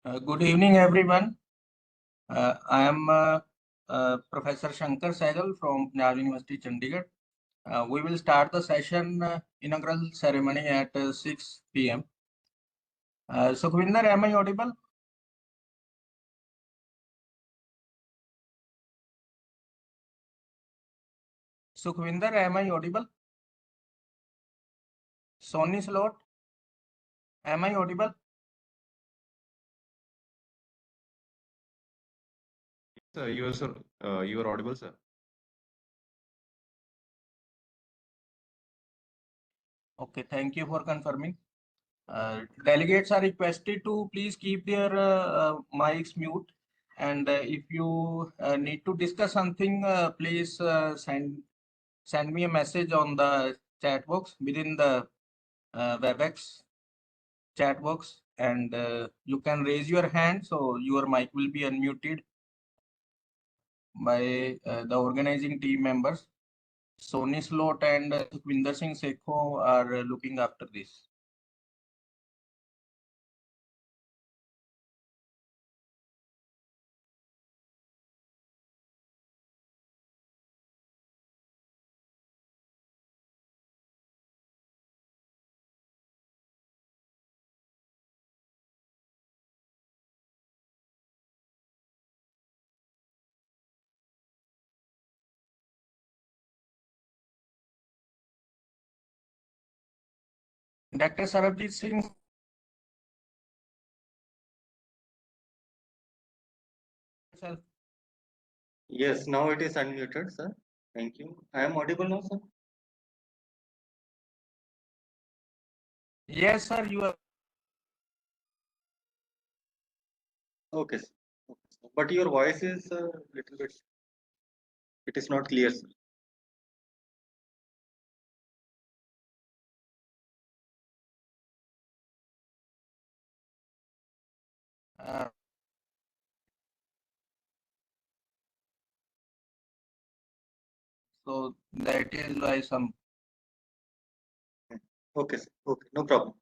Good evening, everyone. I am Professor Shankar Sehgal from Punjab University, Chandigarh. We will start the session inaugural ceremony at 6 p.m. Sukhvinder, am I audible? Sukhvinder, am I audible? Sony Slot, am I audible? Sir, you are audible, sir. Okay, thank you for confirming. Delegates are requested to please keep their mics mute. And if you need to discuss something, please send me a message on the chat box within the WebEx chat box, and you can raise your hand so your mic will be unmuted by the organizing team members. Sony Slot and Sukhvinder Singh Sekho are looking after this. Dr. Sarabjit Singh. Yes, now it is unmuted, sir. Thank you. I am audible now, sir. Yes, sir, you are. Okay, sir. Okay, sir. But your voice is a little bit, it is not clear, sir. So that is why some. Okay, sir. Okay, no problem.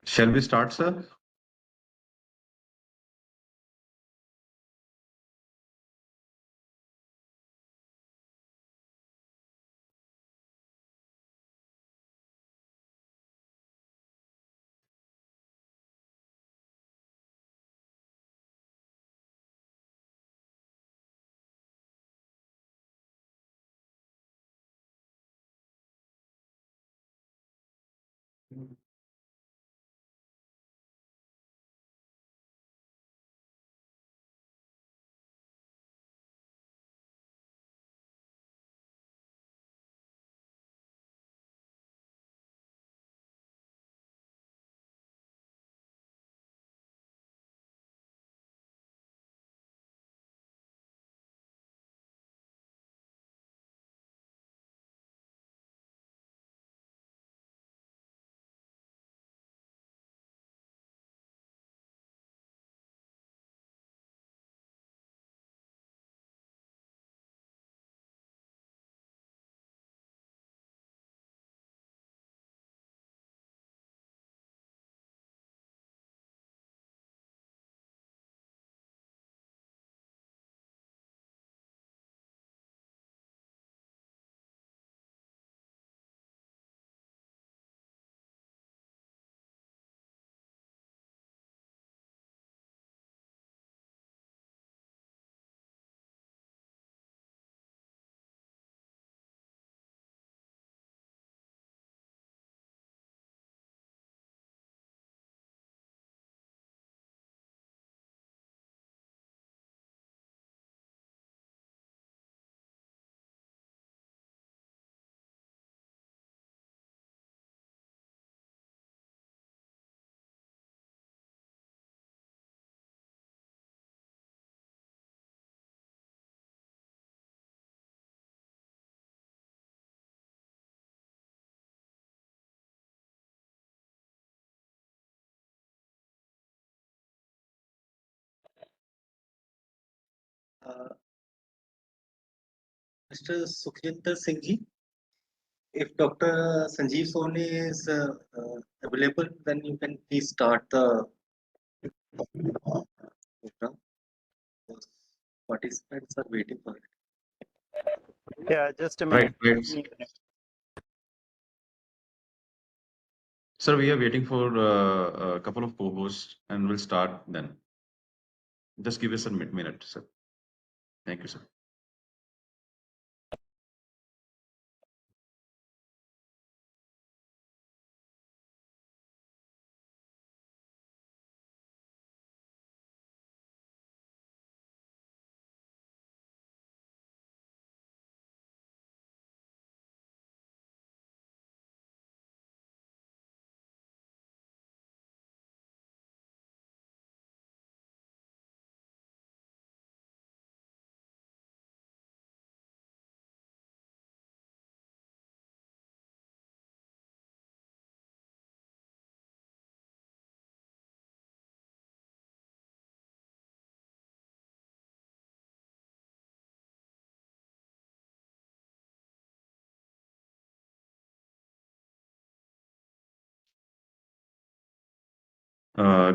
Shall we start, sir? Uh, Mr. Sukhjinder Singh ji, if Dr. Sanjeev Soni is available, then you can please start the program. Those participants are waiting for it. Yeah, just a Right, minute. right. Sir, we are waiting for a couple of co-hosts and we'll start then. Just give us a minute, sir. Thank you, sir.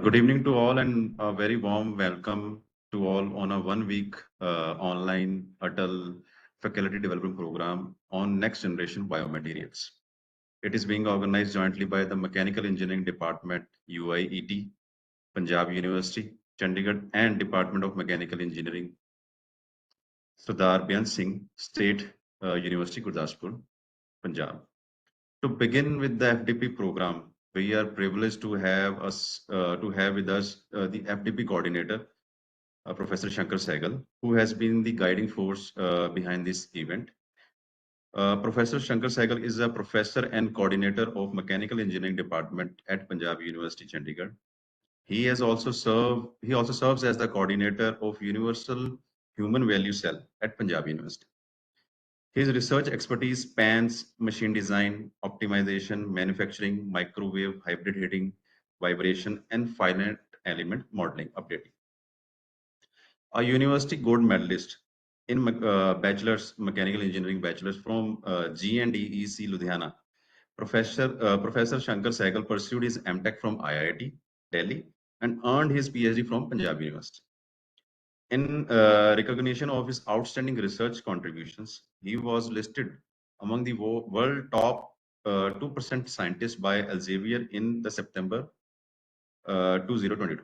Good evening to all and a very warm welcome to all on a 1 week online ATAL Faculty Development Program on Next Generation Biomaterials. It is being organized jointly by the Mechanical Engineering Department, UIET, Punjab University, Chandigarh, and Department of Mechanical Engineering, Sardar Byan Singh State University, Gurdaspur, Punjab. To begin with the FDP program, we are privileged to have with us the FDP coordinator, Professor Shankar Sehgal, who has been the guiding force behind this event. Professor Shankar Sehgal is a professor and coordinator of Mechanical Engineering Department at Punjab University, Chandigarh. He also serves as the coordinator of Universal Human Value Cell at Punjab University. His research expertise spans machine design, optimization, manufacturing, microwave, hybrid heating, vibration, and finite element modeling updating. A university gold medalist in bachelor's mechanical engineering bachelor's from GNDEC Ludhiana, Professor Shankar Sehgal pursued his MTech from IIT Delhi and earned his PhD from Punjab University. In recognition of his outstanding research contributions, he was listed among the world top 2% scientists by Elsevier in the September 2022.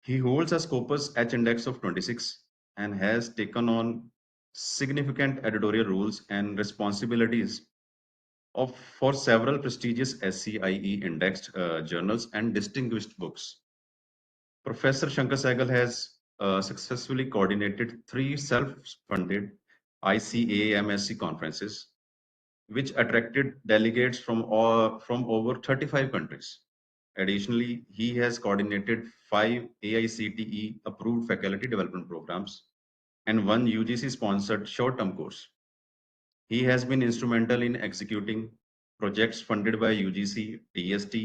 He holds a Scopus H index of 26 and has taken on significant editorial roles and responsibilities for several prestigious SCIE indexed journals and distinguished books. Professor Shankar Sehgal has successfully coordinated 3 self-funded ICAMSC conferences, which attracted delegates from over 35 countries. Additionally, he has coordinated 5 AICTE approved faculty development programs and 1 UGC sponsored short-term course. He has been instrumental in executing projects funded by UGC, TST,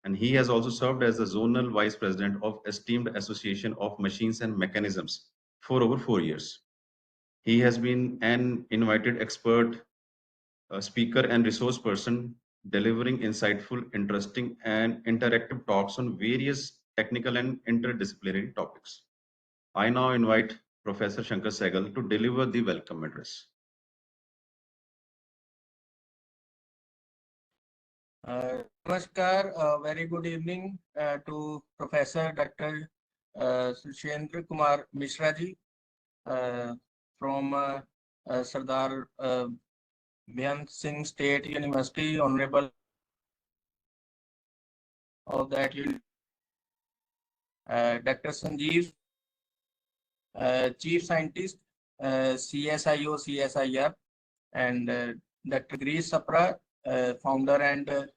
and he has also served as the zonal vice president of Esteemed Association of Machines and Mechanisms for over 4 years. He has been an invited expert, speaker, and resource person, delivering insightful, interesting, and interactive talks on various technical and interdisciplinary topics. I now invite Professor Shankar Sehgal to deliver the welcome address. Namaskar, very good evening to Professor Dr. Sushendra Kumar Mishra ji from Sardar Bhyan Singh State University, Honorable of that Dr. Sanjeev, Chief Scientist, CSIO, CSIR, and Dr. Grees Sapra, founder and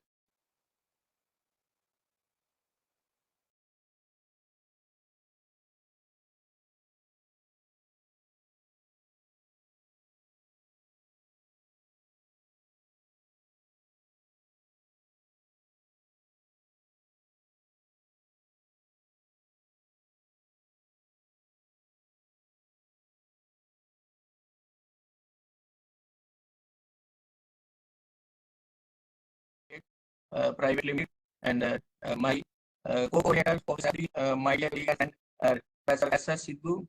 private limited, and my co-coordinator of my dear colleague and Professor S.S. Sidhu,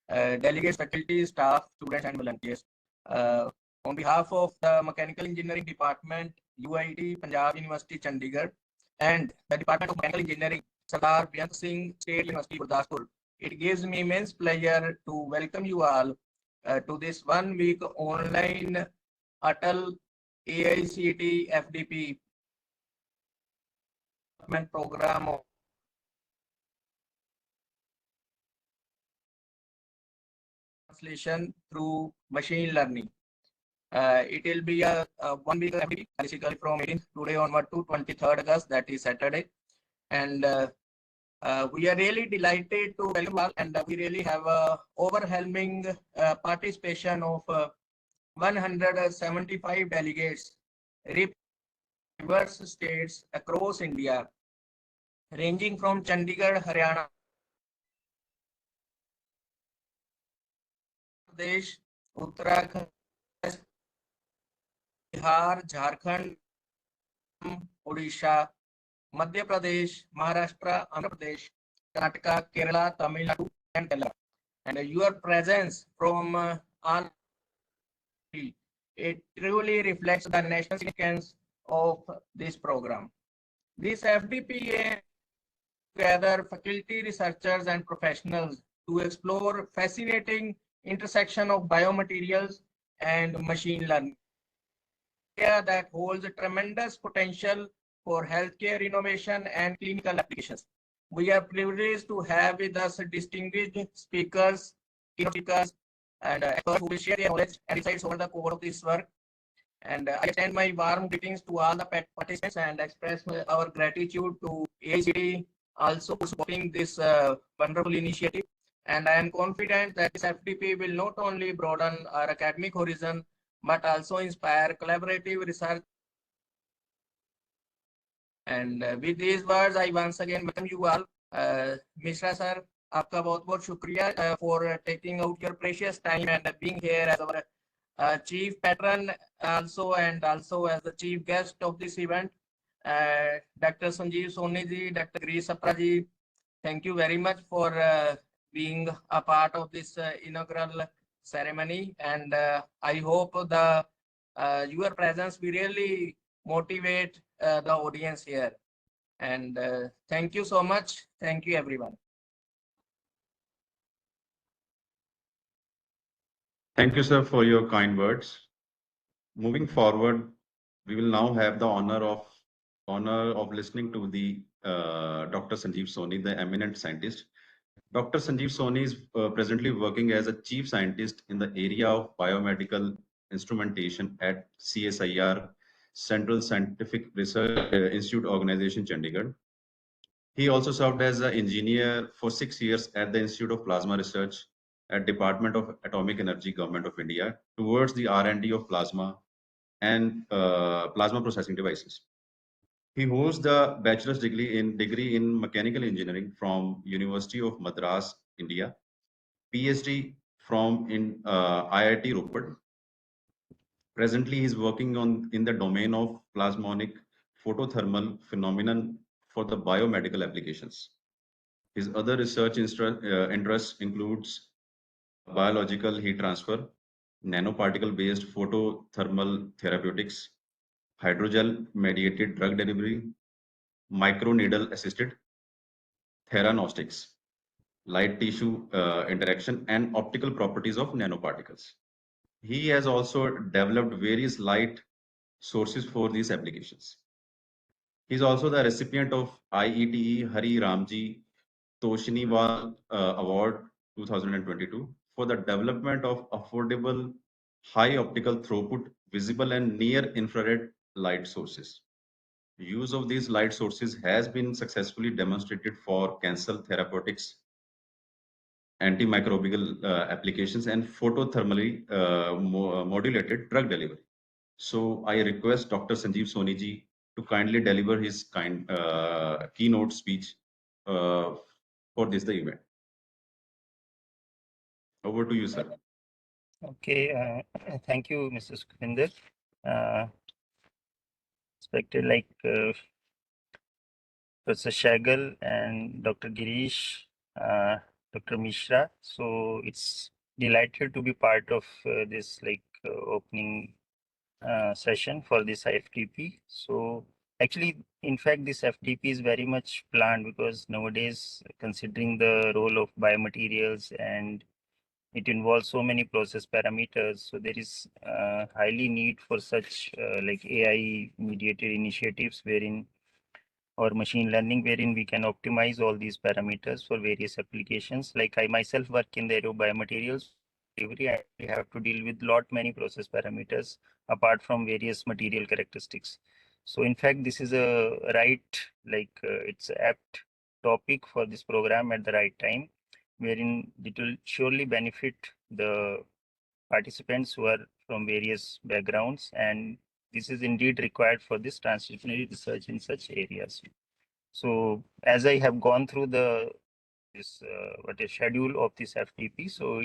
delegates, faculty, staff, students, and volunteers. On behalf of the Mechanical Engineering Department, UIT, Punjab University, Chandigarh, and the Department of Mechanical Engineering, Sardar Bhyan Singh State University, Gurdaspur, it gives me immense pleasure to welcome you all to this 1 week online ATAL AICT FDP program of translation through machine learning. It will be a 1 week FDP, basically from 18th today onward to 23rd August, that is Saturday. And we are really delighted to welcome all, and we really have a overwhelming participation of 175 delegates, diverse states across India, ranging from Chandigarh, Haryana, Pradesh, Uttarakhand, Bihar, Jharkhand, Odisha, Madhya Pradesh, Maharashtra, Andhra Pradesh, Karnataka, Kerala, Tamil Nadu, and Kerala. And your presence from all, it truly reflects the national significance of this program. This FDP gather faculty, researchers, and professionals to explore fascinating intersection of biomaterials and machine learning, that holds a tremendous potential for healthcare innovation and clinical applications. We are privileged to have with us distinguished speakers, and experts who will share their knowledge and insights over the course of this work. And I extend my warm greetings to all the participants and express our gratitude to AICTE also for supporting this wonderful initiative. And I am confident that this FDP will not only broaden our academic horizon, but also inspire collaborative research. And with these words, I once again welcome you all. Mishra sir, आपका बहुत बहुत शुक्रिया for taking out your precious time and being here as our chief patron also, and also as the chief guest of this event, Dr. Sanjeev Soni ji, Dr. Girish Sapra ji. Thank you very much for being a part of this inaugural ceremony, and I hope the your presence will really motivate the audience here. And thank you so much. Thank you, everyone. Thank you, sir, for your kind words. Moving forward, we will now have the honor of listening to the Dr. Sanjeev Soni, the eminent scientist. Dr. Sanjeev Soni is presently working as a chief scientist in the area of biomedical instrumentation at CSIR, Central Scientific Research Institute Organization, Chandigarh. He also served as an engineer for 6 years at the Institute of Plasma Research at Department of Atomic Energy, Government of India, towards the R&D of plasma and plasma processing devices. He holds the bachelor's degree in mechanical engineering from University of Madras, India, PhD from IIT Ropar. Presently, he is working in the domain of plasmonic photothermal phenomenon for the biomedical applications. His other research interests includes biological heat transfer, nanoparticle-based photothermal therapeutics, hydrogel-mediated drug delivery, microneedle-assisted theranostics, light tissue interaction, and optical properties of nanoparticles. He has also developed various light sources for these applications. He is also the recipient of IETE Hari Ramji Toshniwal Award 2022 for the development of affordable high optical throughput visible and near infrared light sources. Use of these light sources has been successfully demonstrated for cancer therapeutics, antimicrobial applications, and photothermally modulated drug delivery. So I request Dr. Sanjeev Soni ji to kindly deliver his keynote speech for this the event. Over to you, sir. Okay, thank you, Mr. Sukhvinder. Expected like Professor Shagal and Dr. Girish, Dr. Mishra. So it's delighted to be part of this opening session for this FDP. So actually, in fact, this FDP is very much planned because nowadays, considering the role of biomaterials and it involves so many process parameters, so there is highly need for such like AI mediated initiatives wherein or machine learning wherein we can optimize all these parameters for various applications. Like I myself work in the area of biomaterials delivery, and we have to deal with lot many process parameters apart from various material characteristics. So in fact, this is a it's apt topic for this program at the right time, wherein it will surely benefit the participants who are from various backgrounds, and this is indeed required for this transdisciplinary research in such areas. So as I have gone through this what is schedule of this FTP, so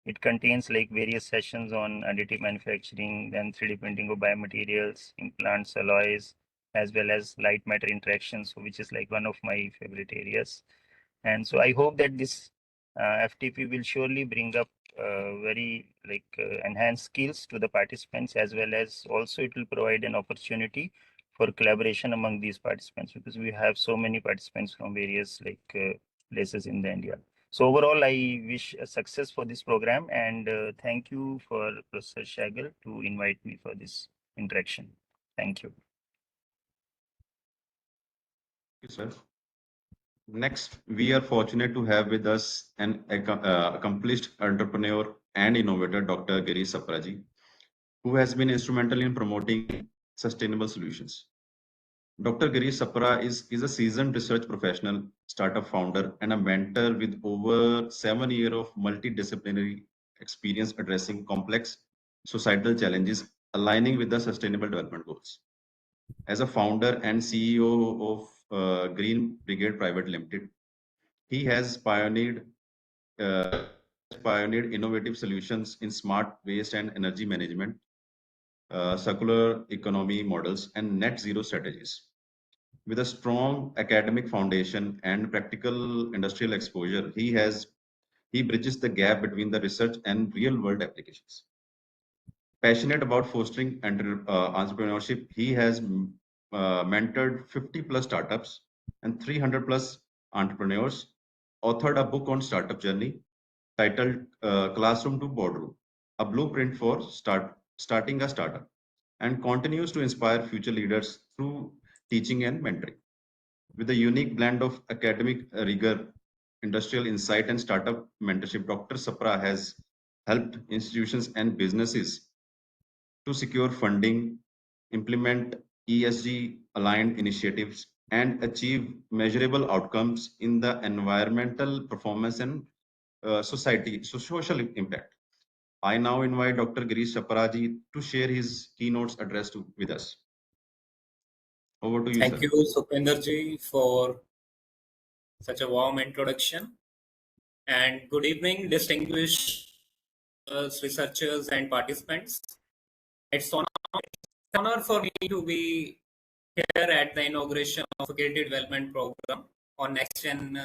it contains like various sessions on additive manufacturing, then 3D printing of biomaterials, implants, alloys, as well as light matter interactions, which is like one of my favorite areas. And so I hope that this FTP will surely bring up very enhanced skills to the participants, as well as also it will provide an opportunity for collaboration among these participants, because we have so many participants from various places in the India. So overall, I wish a success for this program, and thank you for Professor Shagal to invite me for this interaction. Thank you. Thank you, sir. Next, we are fortunate to have with us an accomplished entrepreneur and innovator, Dr. Girish Sapra ji, who has been instrumental in promoting sustainable solutions. Dr. Girish Sapra is a seasoned research professional, startup founder, and a mentor with over 7 years of multidisciplinary experience addressing complex societal challenges aligning with the Sustainable Development Goals. As a founder and CEO of Green Brigade Private Limited, he has pioneered pioneered innovative solutions in smart waste and energy management, circular economy models, and net zero strategies. With a strong academic foundation and practical industrial exposure, he bridges the gap between the research and real world applications. Passionate about fostering entrepreneurship, he has mentored 50 plus startups and 300 plus entrepreneurs, authored a book on startup journey titled Classroom to Boardroom, a blueprint for starting a startup, and continues to inspire future leaders through teaching and mentoring. With a unique blend of academic rigor, industrial insight, and startup mentorship, Dr. Sapra has helped institutions and businesses to secure funding, implement ESG aligned initiatives, and achieve measurable outcomes in the environmental performance and social impact. I now invite Dr. Girish Chaparaji to share his keynotes address with us. Over to you, Thank sir. you, Supinder-ji, for such a warm introduction. And good evening, distinguished researchers and participants. It's an honor for me to be here at the inauguration of Faculty Development Program on Next Gen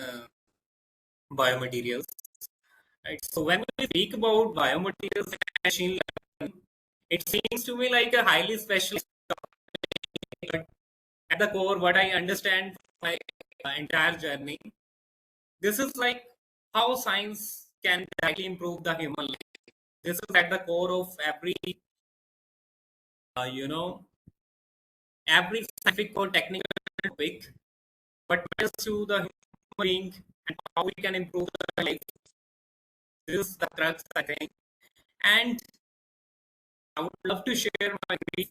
Biomaterials. Right. So when we speak about biomaterials and machine learning, it seems to me like a highly specialized topic, but at the core, what I understand from my entire journey, this is like how science can directly improve the human life. This is at the core of every, every scientific or technical topic, but matters to the human being and how we can improve the life. This is the crux, I think. And I would love to share my brief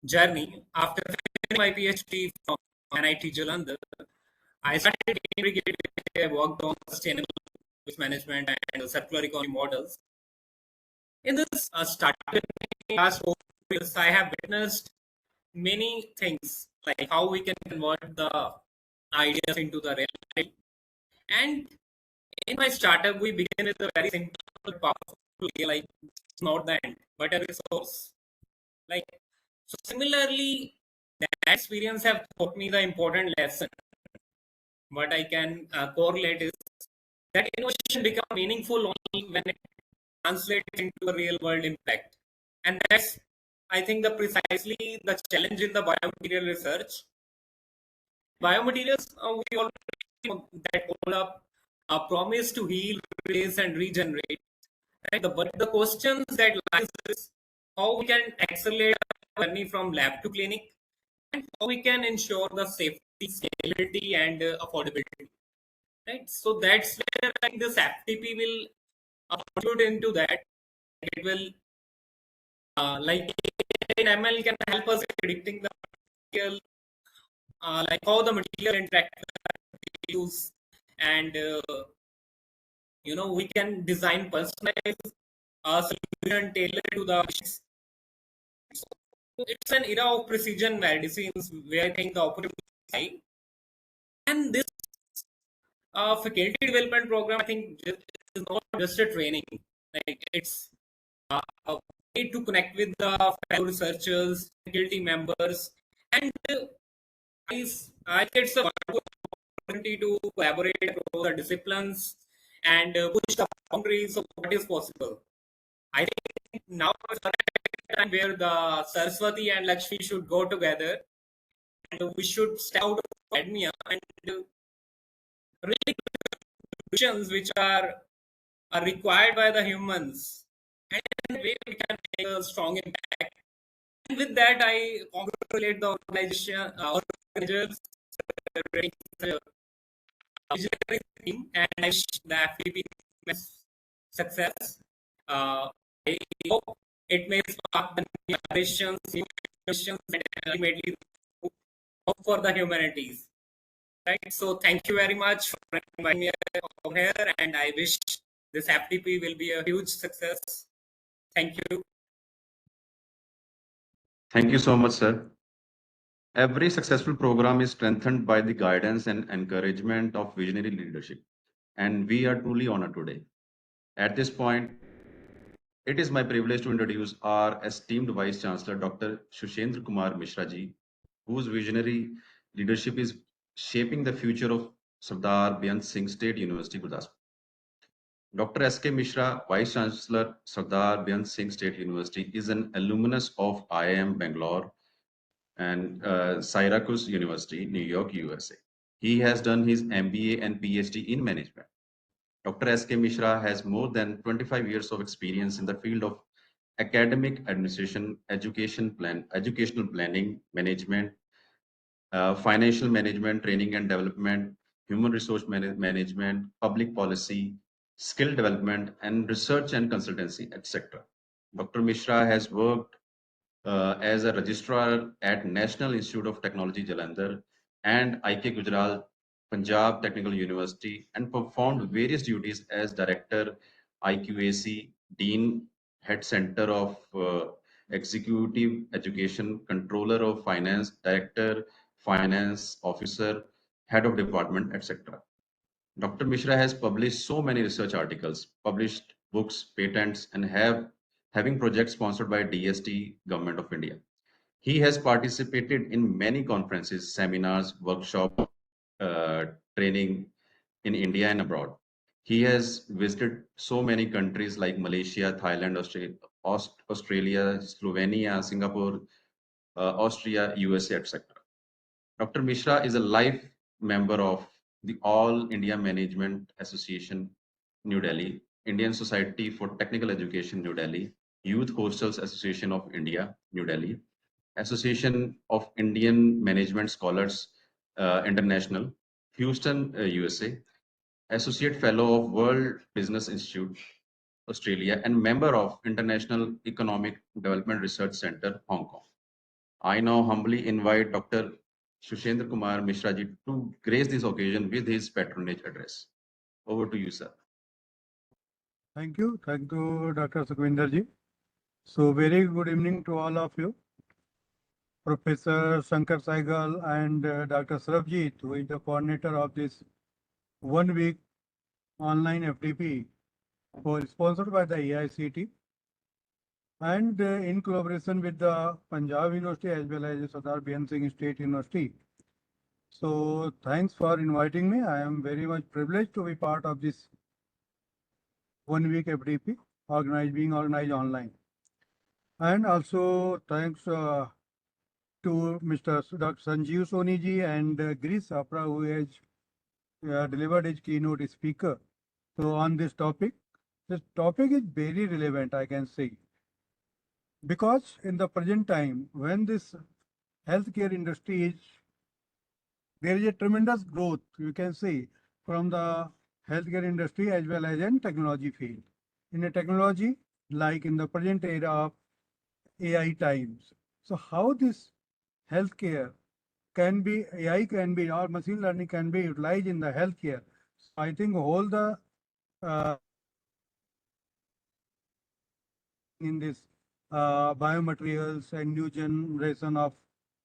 journey. After finishing my PhD from NIT Jalandhar, I started integrated. I worked on sustainable waste management and circular economy models. In this startup last 4 years, I have witnessed many things like how we can convert the ideas into the reality. And in my startup, we begin with a very simple, powerful idea, like it's not the end, but a resource. Like so, similarly, that experience have taught me the important lesson. What I can correlate is that innovation becomes meaningful only when it translates into a real world impact, and that's I think the precisely the challenge in the biomaterial research. Biomaterials, we already know that hold up a promise to heal, replace, and regenerate. Right? But the questions that lies is how we can accelerate our journey from lab to clinic, and how we can ensure the safety, scalability, and affordability. Right. So that's where I think this FTP will contribute into that. It will, like in ML, can help us predicting the material, like how the material interact with use, and we can design personalized solution tailored to the patients. So it's an era of precision medicines where I think the opportunity is high. And this faculty development program, I think, is not just a training. Like it's a way to connect with the fellow researchers, faculty members, and I think it's a wonderful opportunity to collaborate across the disciplines and push the boundaries of what is possible. I think now is the time where the Saraswati and Lakshmi should go together, and we should step out of academia and really solutions which are required by the humans, and in a way we can make a strong impact. And with that, I congratulate the organizers, the visionary team, and I wish the FPP success. I hope it may spark the new generations, new innovations, and ultimately hope for the humanities. Right. So thank you very much for inviting me over here, and I wish this FTP will be a huge success. Thank you. Thank you so much, sir. Every successful program is strengthened by the guidance and encouragement of visionary leadership. and we are truly honored today. At this point, it is my privilege to introduce our esteemed Vice Chancellor, Dr. Shushendra Kumar Mishra ji, whose visionary leadership is shaping the future of Sardar Beyant Singh State University, Gurdaspur. Dr. S.K. Mishra, Vice Chancellor, Sardar Beyant Singh State University, is an alumnus of IIM Bangalore and Syracuse University, New York, USA. He has done his MBA and PhD in management. Dr. S.K. Mishra has more than 25 years of experience in the field of academic administration, educational planning, management, financial management, training and development, human resource management, public policy, skill development, and research and consultancy, etc. Dr. Mishra has worked as a registrar at National Institute of Technology, Jalandhar, and IK Gujarat, Punjab Technical University, and performed various duties as director, IQAC, Dean, Head Center of Executive Education, Controller of Finance, Director, Finance Officer, Head of Department, etc. Dr. Mishra has published so many research articles, published books, patents, and having projects sponsored by DST, Government of India. He has participated in many conferences, seminars, workshops, training in India and abroad. He has visited so many countries like Malaysia, Thailand, Australia, Slovenia, Singapore, Austria, USA, etc. Dr. Mishra is a life member of the All India Management Association, New Delhi, Indian Society for Technical Education, New Delhi, Youth Hostels Association of India, New Delhi, Association of Indian Management Scholars International, Houston, USA, Associate Fellow of World Business Institute, Australia, and member of International Economic Development Research Center, Hong Kong. I now humbly invite Dr. Shushendra Kumar Mishra ji to grace this occasion with his patronage address. Over to you, sir. Thank you, Dr. Sukhvinder ji. So very good evening to all of you. Professor Shankar Saigal and Dr. Sarabjit, who is the coordinator of this 1 week online FDP, sponsored by the AICT and in collaboration with the Punjab University as well as Sardar Beyant Singh State University. So thanks for inviting me. I am very much privileged to be part of this 1 week FDP being organized online. And also thanks to Mr. Dr. Sanjeev Soni ji and Girish Sapra, who has delivered his keynote speaker. So on this topic is very relevant, I can say, because in the present time, when this healthcare industry is, there is a tremendous growth, you can say, from the healthcare industry as well as in technology field. In a technology, like in the present era of AI times. So how this healthcare can be, AI can be, or machine learning can be utilized in the healthcare. So I think all the in this biomaterials and new generation of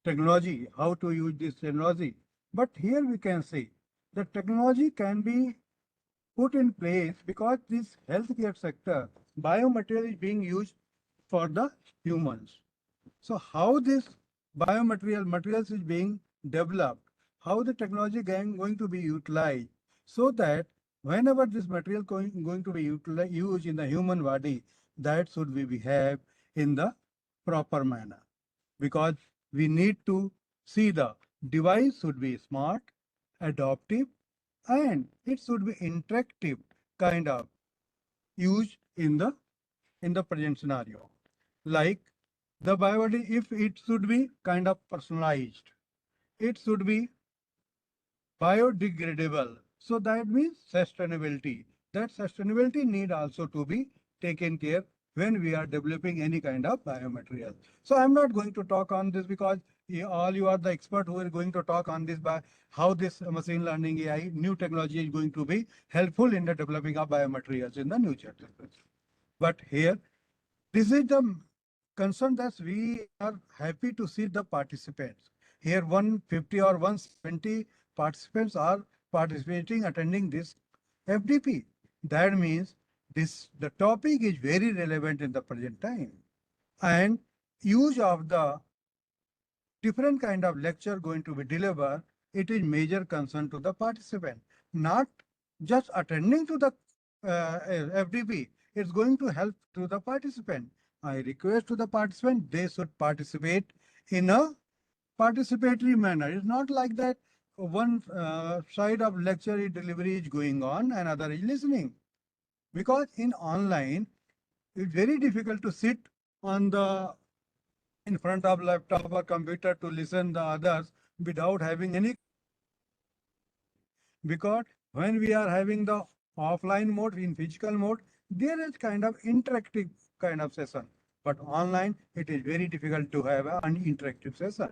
technology, how to use this technology. But here we can say that technology can be put in place because this healthcare sector, biomaterial is being used for the humans. So how this materials is being developed, how the technology going to be utilized, so that whenever this material going to be used in the human body, that should be behave in the proper manner. Because we need to see the device should be smart, adaptive, and it should be interactive kind of used in the present scenario. Like the biobody, if it should be kind of personalized, it should be biodegradable. So that means sustainability. That sustainability need also to be taken care when we are developing any kind of biomaterial. So I'm not going to talk on this because all you are the expert who are going to talk on this by how this machine learning AI new technology is going to be helpful in the developing of biomaterials in the new chapter. But here, this is the concern that we are happy to see the participants. Here 150 or 170 participants are participating, attending this FDP. That means the topic is very relevant in the present time. And use of the different kind of lecture going to be delivered, it is major concern to the participant. Not just attending to the FDP, it's going to help to the participant. I request to the participant, they should participate in a participatory manner. It's not like that one side of lecture delivery is going on and other is listening. Because in online, it's very difficult to sit on the in front of laptop or computer to listen the others without having any. Because when we are having the offline mode in physical mode, there is kind of interactive kind of session. But online, it is very difficult to have an interactive session.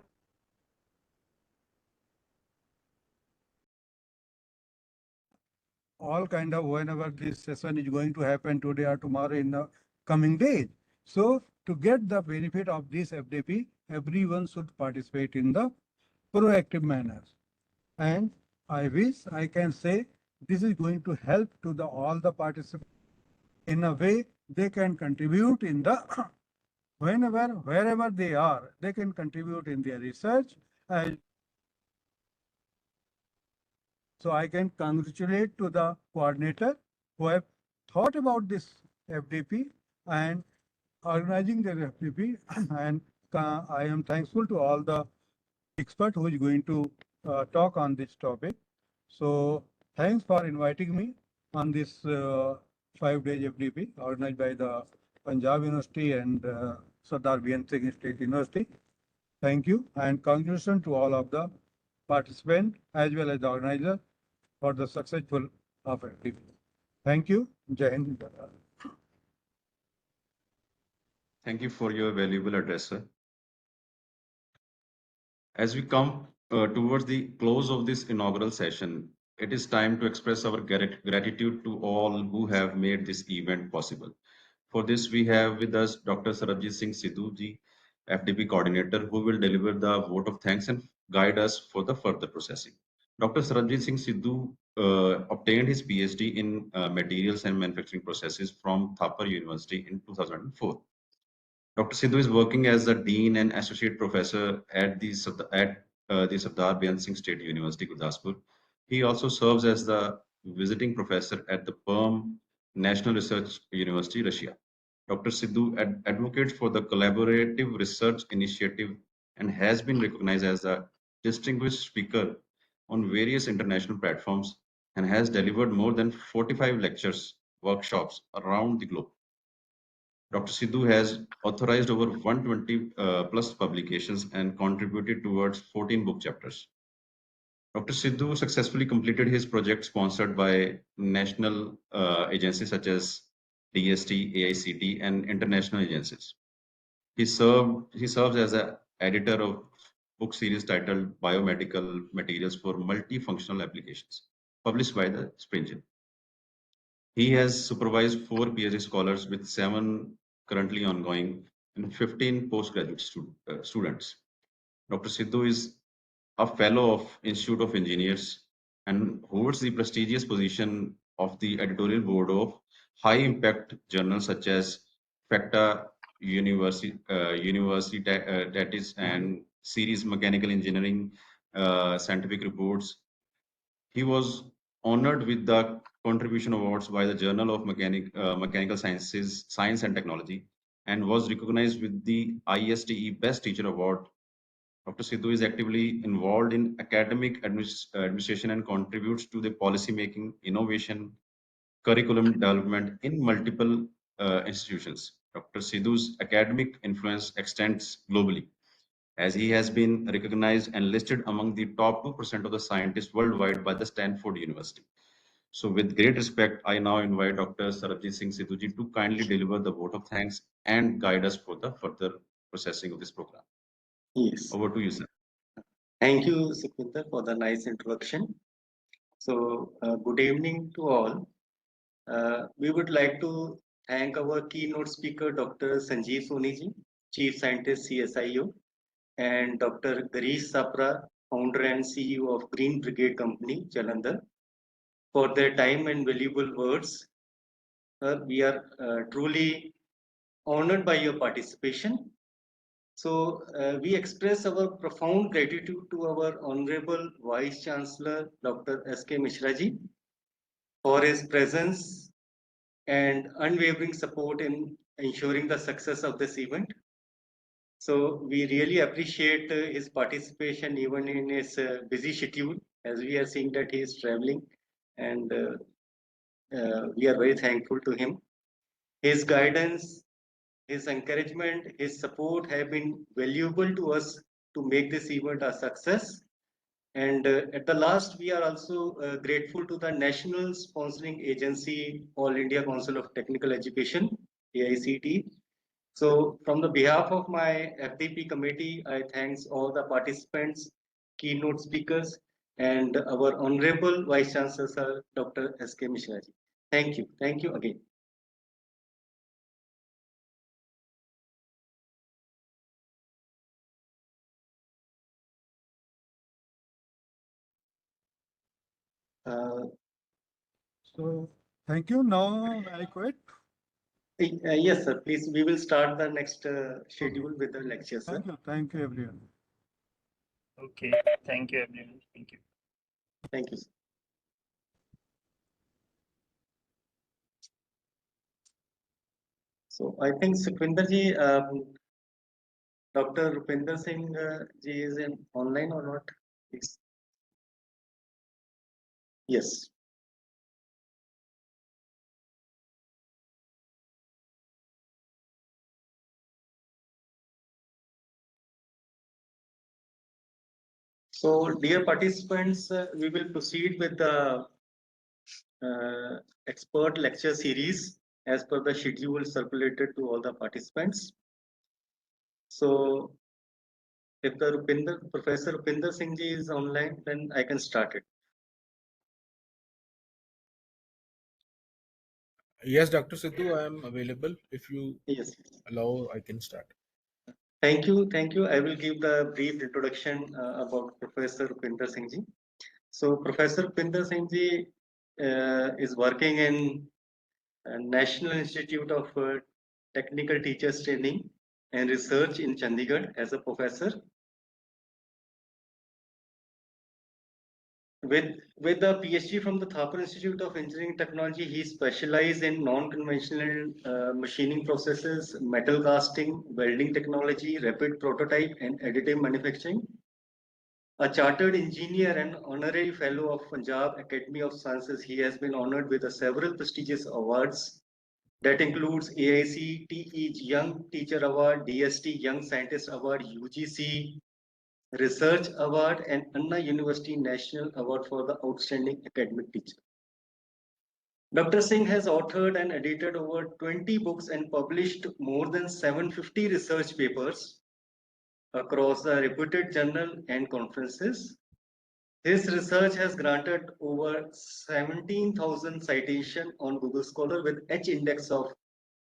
All kind of whenever this session is going to happen today or tomorrow in the coming days. So to get the benefit of this FDP, everyone should participate in the proactive manner. And I wish I can say this is going to help to all the participants in a way they can contribute in the wherever they are, they can contribute in their research. So I can congratulate to the coordinator who have thought about this FDP and organizing the FDP, and I am thankful to all the expert who is going to talk on this topic. So thanks for inviting me on this 5-day FDP organized by the Punjab University and Sardar Bhim Singh State University. Thank you, and congratulations to all of the participants as well as the organizer for the successful of FDP. Thank you. Jai Hind. Thank you for your valuable address, sir. As we come towards the close of this inaugural session, it is time to express our gratitude to all who have made this event possible. For this, we have with us Dr. Sarabjit Singh Sidhu ji, FDP coordinator, who will deliver the vote of thanks and guide us for the further processing. Dr. Sarabjit Singh Sidhu obtained his PhD in Materials and Manufacturing Processes from Thapar University in 2004. Dr. Sidhu is working as a dean and associate professor at the Sardar Bhim Singh State University, Gurdaspur. He also serves as the visiting professor at the Perm National Research University, Russia. Dr. Sidhu advocates for the collaborative research initiative and has been recognized as a distinguished speaker on various international platforms and has delivered more than 45 lectures, workshops around the globe. Dr. Sidhu has authorized over 120 plus publications and contributed towards 14 book chapters. Dr. Sidhu successfully completed his project sponsored by national agencies such as DST, AICT, and international agencies. He serves as an editor of book series titled Biomedical Materials for Multifunctional Applications, published by the Springer. He has supervised 4 PhD scholars with 7 currently ongoing and 15 postgraduate students. Dr. Sidhu is a fellow of Institute of Engineers and holds the prestigious position of the editorial board of high impact journals such as FACTA Universitatis and Series Mechanical Engineering Scientific Reports. He was honored with the contribution awards by the Journal of Mechanical Sciences, Science and Technology, and was recognized with the ISTE Best Teacher Award. Dr. Sidhu is actively involved in academic administration and contributes to the policy making, innovation, curriculum development in multiple institutions. Dr. Sidhu's academic influence extends globally, as he has been recognized and listed among the top 2% of the scientists worldwide by the Stanford University. So with great respect, I now invite Dr. Sarabjit Singh Sidhuji to kindly deliver the vote of thanks and guide us for the further processing of this program. Yes. Over to you, sir. Thank you, Sukhvinder, for the nice introduction. So, good evening to all. We would like to thank our keynote speaker, Dr. Sanjeev Soniji, Chief Scientist, CSIO, and Dr. Girish Sapra, founder and CEO of Green Brigade Company, Jalandhar, for their time and valuable words. We are truly honored by your participation. So we express our profound gratitude to our Honorable Vice Chancellor, Dr. S.K. Mishra ji, for his presence and unwavering support in ensuring the success of this event. So we really appreciate his participation even in his busy schedule, as we are seeing that he is traveling, and we are very thankful to him. His guidance, his encouragement, his support have been valuable to us to make this event a success. And at the last, we are also grateful to the National Sponsoring Agency, All India Council of Technical Education, AICT. So from the behalf of my FDP committee, I thanks all the participants, keynote speakers, and our Honorable Vice Chancellor, Sir, Dr. S.K. Mishra ji. Thank you. Thank you again. So thank you. Now I quit. Yes, sir. Please, we will start the next schedule with the lecture, sir. Thank you. Thank you, everyone. Okay. Thank you, everyone. Thank you. Thank you, sir. So I think Sukhvinder ji, Dr. Rupinder Singh ji is in online or not? Please. Yes. So, dear participants, we will proceed with the expert lecture series as per the schedule circulated to all the participants. So, if the Professor Rupinder Singh ji is online, then I can start it. Yes, Dr. Sidhu, I am available. If you Yes. allow, I can start. Thank you. Thank you. I will give the brief introduction about Professor Rupinder Singh ji. So, Professor Rupinder Singh ji is working in National Institute of Technical Teachers Training and Research in Chandigarh as a professor. With a PhD from the Thapar Institute of Engineering Technology, he specialized in non-conventional machining processes, metal casting, welding technology, rapid prototype, and additive manufacturing. A chartered engineer and honorary fellow of Punjab Academy of Sciences, he has been honored with several prestigious awards. That includes AICTE Young Teacher Award, DST Young Scientist Award, UGC Research Award, and Anna University National Award for the Outstanding Academic Teacher. Dr. Singh has authored and edited over 20 books and published more than 750 research papers across the reputed journal and conferences. His research has granted over 17,000 citations on Google Scholar with H index of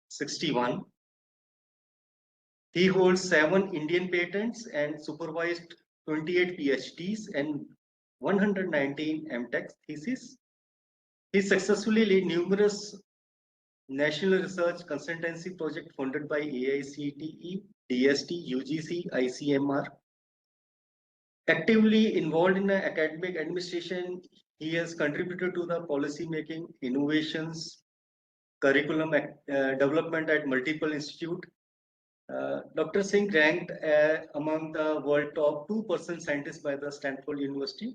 61. He holds 7 Indian patents and supervised 28 PhDs and 119 MTech theses. He successfully led numerous national research consultancy projects funded by AICTE, DST, UGC, ICMR. Actively involved in academic administration, he has contributed to the policy making, innovations, curriculum development at multiple institutes. Dr. Singh ranked among the world top 2% scientists by the Stanford University.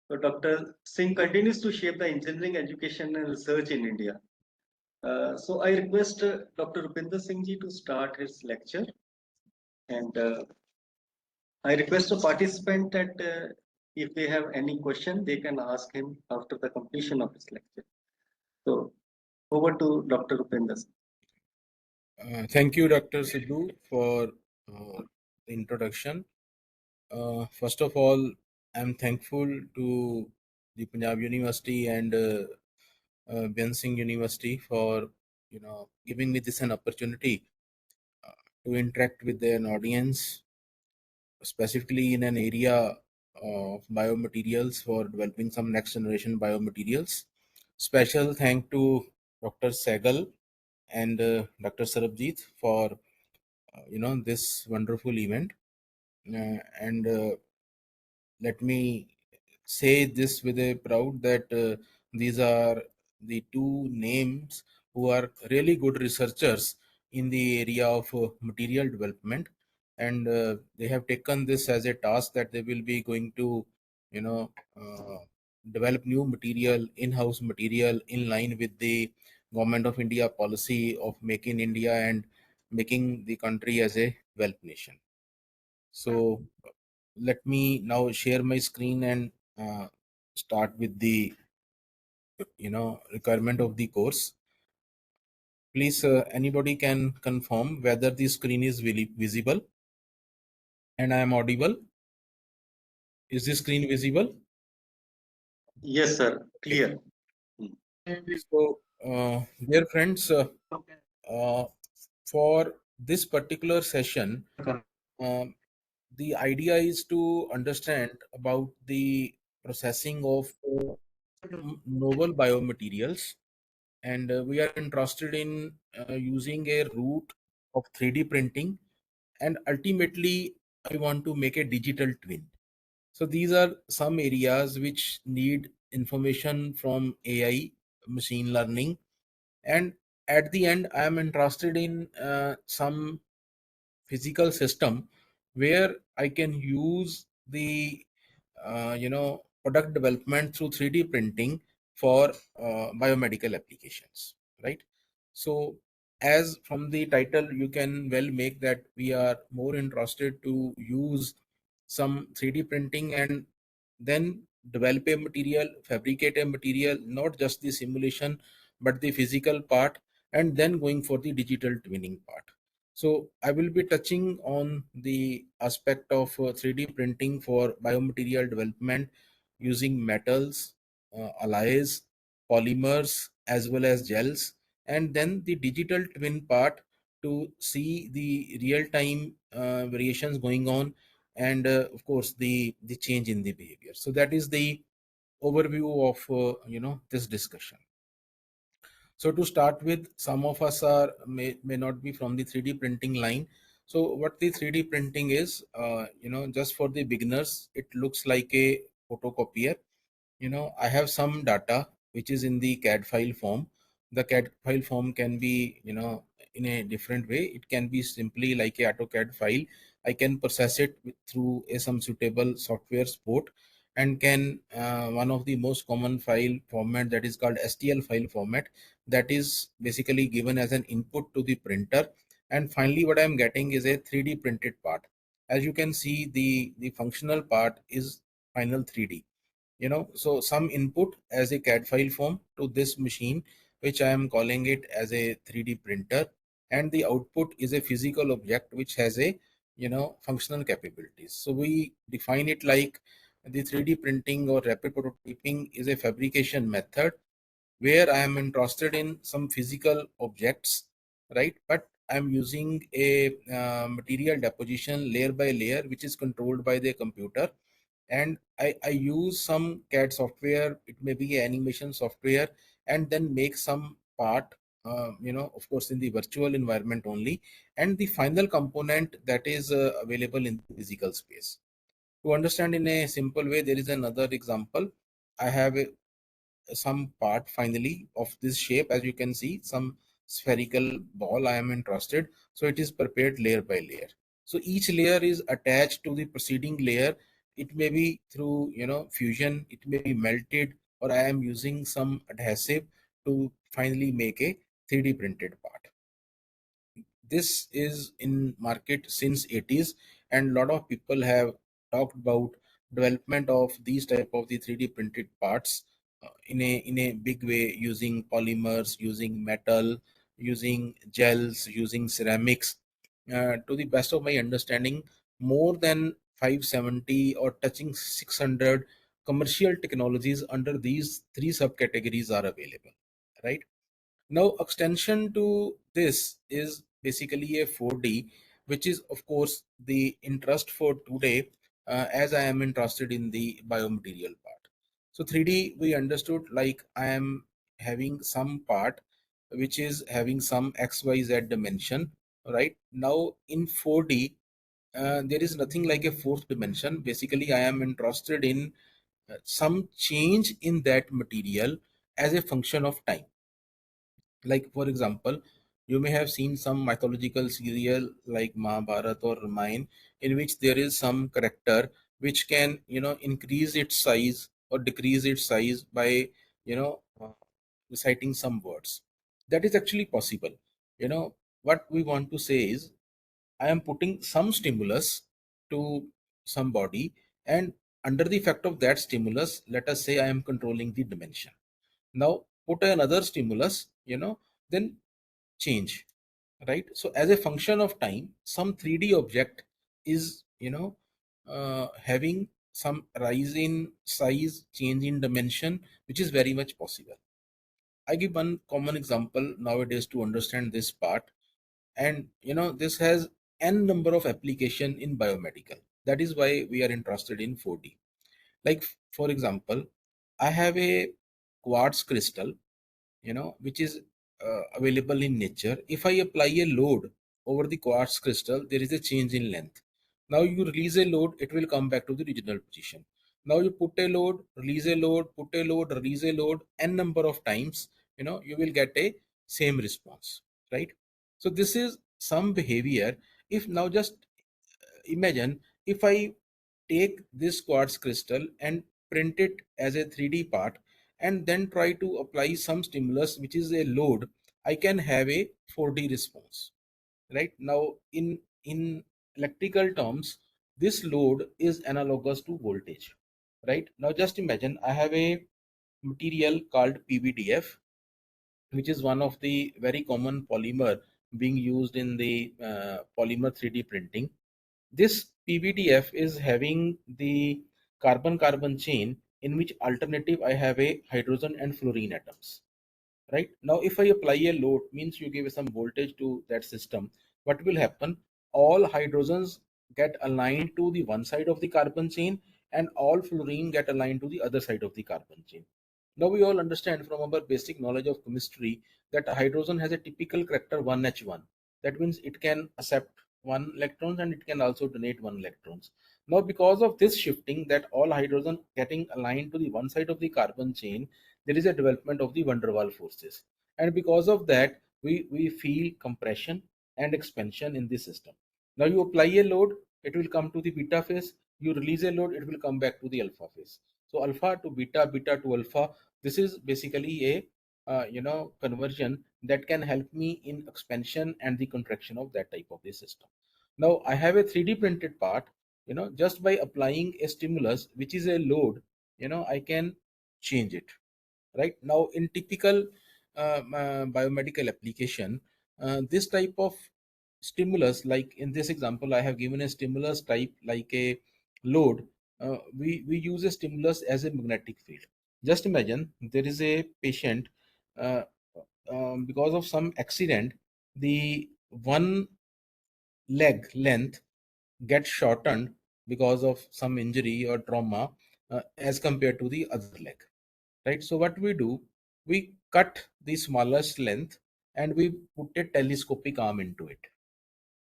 So Dr. Singh continues to shape the engineering education and research in India. So I request Dr. Rupinder Singh ji to start his lecture, and I request a participant that if they have any question, they can ask him after the completion of his lecture. So over to Dr. Rupinder Singh. Thank you, Dr. Sidhu, for the introduction. First of all, I'm thankful to the Punjab University and Byan Singh University for giving me this an opportunity to interact with an audience, specifically in an area of biomaterials for developing some next generation biomaterials. Special thank to Dr. Segal and Dr. Sarabjit for this wonderful event. And let me say this with a proud that these are the two names who are really good researchers in the area of material development, and they have taken this as a task that they will be going to you know uh, develop new material, in-house material, in line with the government of India policy of make in India and making the country as a wealth nation. So let me now share my screen and start with the requirement of the course. Please, anybody can confirm whether the screen is visible and I am audible. Is the screen visible? Yes, sir. Clear. So, dear friends, for this particular session, the idea is to understand about the processing of novel biomaterials, and we are interested in using a route of 3D printing, and ultimately I want to make a digital twin. So these are some areas which need information from AI, machine learning, and at the end I am interested in some physical system where I can use the product development through 3D printing for biomedical applications, right? So as from the title you can well make that we are more interested to use some 3D printing and then develop a material, fabricate a material, not just the simulation but the physical part, and then going for the digital twinning part. So I will be touching on the aspect of 3D printing for biomaterial development using metals, alloys, polymers, as well as gels, and then the digital twin part to see the real-time variations going on, and of course the change in the behavior. So that is the overview of this discussion. So to start with, some of us are may not be from the 3D printing line. So what the 3D printing is, just for the beginners, it looks like a photocopier. I have some data which is in the CAD file form. The CAD file form can be in a different way. It can be simply like a AutoCAD file. I can process it through some suitable software support, and can one of the most common file format, that is called STL file format, that is basically given as an input to the printer, and finally what I'm getting is a 3D printed part. As you can see, the functional part is final 3D. So some input as a CAD file form to this machine, which I am calling it as a 3D printer, and the output is a physical object which has a functional capabilities. So we define it like the 3D printing or rapid prototyping is a fabrication method where I am interested in some physical objects, right? But I'm using a material deposition layer by layer, which is controlled by the computer, and I use some CAD software, it may be animation software, and then make some part, of course, in the virtual environment only, and the final component that is available in the physical space. To understand in a simple way, there is another example. I have some part finally of this shape. As you can see, some spherical ball I am interested. So it is prepared layer by layer. So each layer is attached to the preceding layer. It may be through fusion, it may be melted, or I am using some adhesive to finally make a 3D printed part. This is in market since 80s, and a lot of people have talked about development of these type of the 3D printed parts in a big way, using polymers, using metal, using gels, using ceramics. To the best of my understanding, more than 570 or touching 600 commercial technologies under these three subcategories are available, right? Now, extension to this is basically a 4D, which is of course the interest for today. as I am interested in the biomaterial part. So 3D, we understood like I am having some part which is having some XYZ dimension, right? Now in 4D, there is nothing like a fourth dimension. Basically, I am interested in some change in that material as a function of time. Like for example, you may have seen some mythological serial like Mahabharata or Ramayana, in which there is some character which can, increase its size or decrease its size by, reciting some words. That is actually possible. What we want to say is, I am putting some stimulus to somebody, and under the effect of that stimulus, let us say I am controlling the dimension. Now put another stimulus, then change, right? So as a function of time, some 3D object is, having some rise in size, change in dimension, which is very much possible. I give one common example nowadays to understand this part. And this has n number of application in biomedical. That is why we are interested in 4D. Like for example, I have a quartz crystal, which is available in nature. If I apply a load over the quartz crystal, there is a change in length. Now you release a load, it will come back to the original position. Now you put a load, release a load, put a load, release a load, n number of times, you will get a same response, right? So this is some behavior. If now just imagine, if I take this quartz crystal and print it as a 3D part, and then try to apply some stimulus which is a load, I can have a 4D response. Right now, in electrical terms, this load is analogous to voltage. Right now, just imagine I have a material called PVDF, which is one of the very common polymer being used in the polymer 3D printing. This PVDF is having the carbon-carbon chain, in which alternative I have a hydrogen and fluorine atoms. Right now, if I apply a load, means you give some voltage to that system, what will happen? All hydrogens get aligned to the one side of the carbon chain, and all fluorine get aligned to the other side of the carbon chain. Now we all understand from our basic knowledge of chemistry that hydrogen has a typical character 1h1. That means it can accept one electrons and it can also donate one electrons. Now because of this shifting, that all hydrogen getting aligned to the one side of the carbon chain, there is a development of the van der Waals forces, and because of that we feel compression and expansion in the system. Now you apply a load, it will come to the beta phase. You release a load, it will come back to the alpha phase. So alpha to beta, beta to alpha, this is basically a conversion that can help me in expansion and the contraction of that type of the system. Now I have a 3D printed part, just by applying a stimulus which is a load, I can change it. Right now, in typical biomedical application, this type of stimulus, like in this example I have given a stimulus type like a load. We use a stimulus as a magnetic field. Just imagine there is a patient, uh, because of some accident, the one leg length gets shortened because of some injury or trauma, as compared to the other leg. Right, so what we do, we cut the smallest length and we put a telescopic arm into it.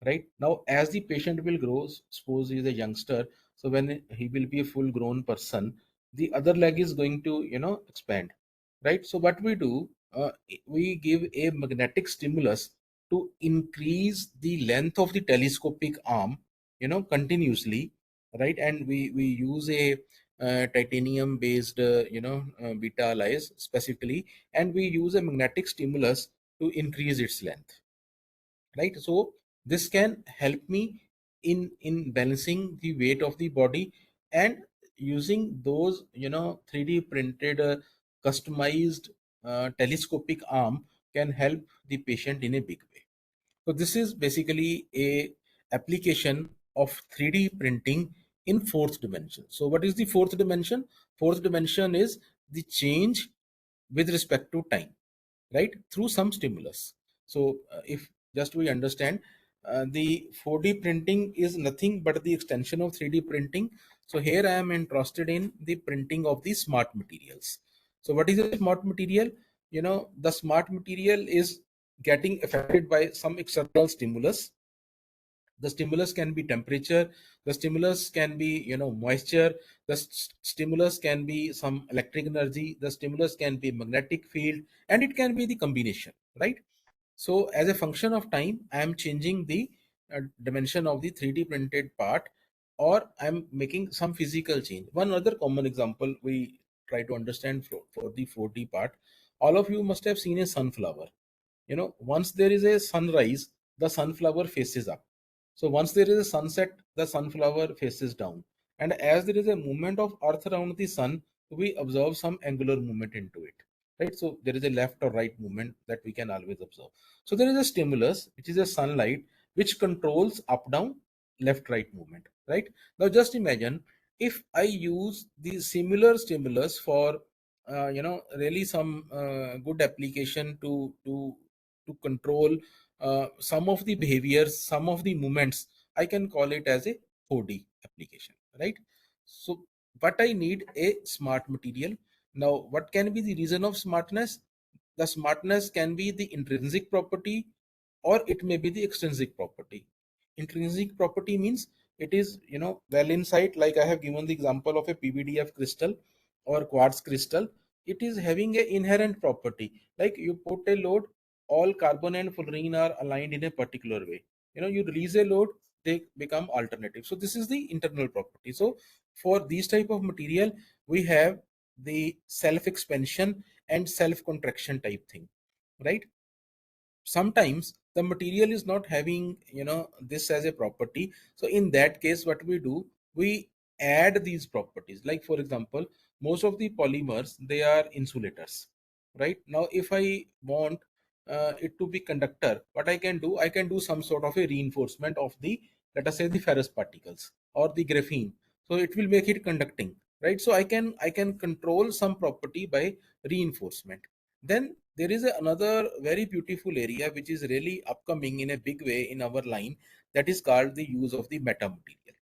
Right now, as the patient will grow, suppose he is a youngster, so when he will be a full grown person, the other leg is going to expand. Right, so what we do, we give a magnetic stimulus to increase the length of the telescopic arm, continuously. Right, and we use a titanium based beta alloys specifically, and we use a magnetic stimulus to increase its length. Right, so this can help me in balancing the weight of the body, and using those 3D printed customized telescopic arm can help the patient in a big way. So this is basically a application of 3D printing in fourth dimension. So what is the fourth dimension? Fourth dimension is the change with respect to time, right, through some stimulus. So if just we understand, the 4D printing is nothing but the extension of 3D printing. So here I am interested in the printing of the smart materials. So what is a smart material? You know, the smart material is getting affected by some external stimulus. The stimulus can be temperature, the stimulus can be, you know, moisture, the stimulus can be some electric energy, the stimulus can be magnetic field, and it can be the combination, right? So as a function of time, I am changing the dimension of the 3D printed part, or I'm making some physical change. One other common example we try to understand for the 4D part, all of you must have seen a sunflower. You know, once there is a sunrise, the sunflower faces up. So once there is a sunset, the sunflower faces down. And as there is a movement of earth around the sun, we observe some angular movement into it, right? So there is a left or right movement that we can always observe. So there is a stimulus, which is a sunlight, which controls up down, left right movement, right? Now just imagine if I use the similar stimulus for you know, really some good application to control some of the behaviors, some of the movements. I can call it as a 4D application, right? So but I need a smart material. Now what can be the reason of smartness? The smartness can be the intrinsic property, or it may be the extrinsic property. Intrinsic property means it is, you know, well inside, like I have given the example of a PVDF crystal or quartz crystal. It is having a inherent property, like you put a load, all carbon and fluorine are aligned in a particular way. You know, you release a load, they become alternative. So this is the internal property. So for these type of material, we have the self expansion and self contraction type thing, right? Sometimes the material is not having, you know, this as a property. So in that case, what we do, we add these properties. Like for example, most of the polymers, they are insulators, right? Now if I want it to be conductor, what I can do, I can do some sort of a reinforcement of the, let us say, the ferrous particles or the graphene, so it will make it conducting, right? So I can control some property by reinforcement. Then there is another very beautiful area which is really upcoming in a big way in our line, that is called the use of the metamaterial.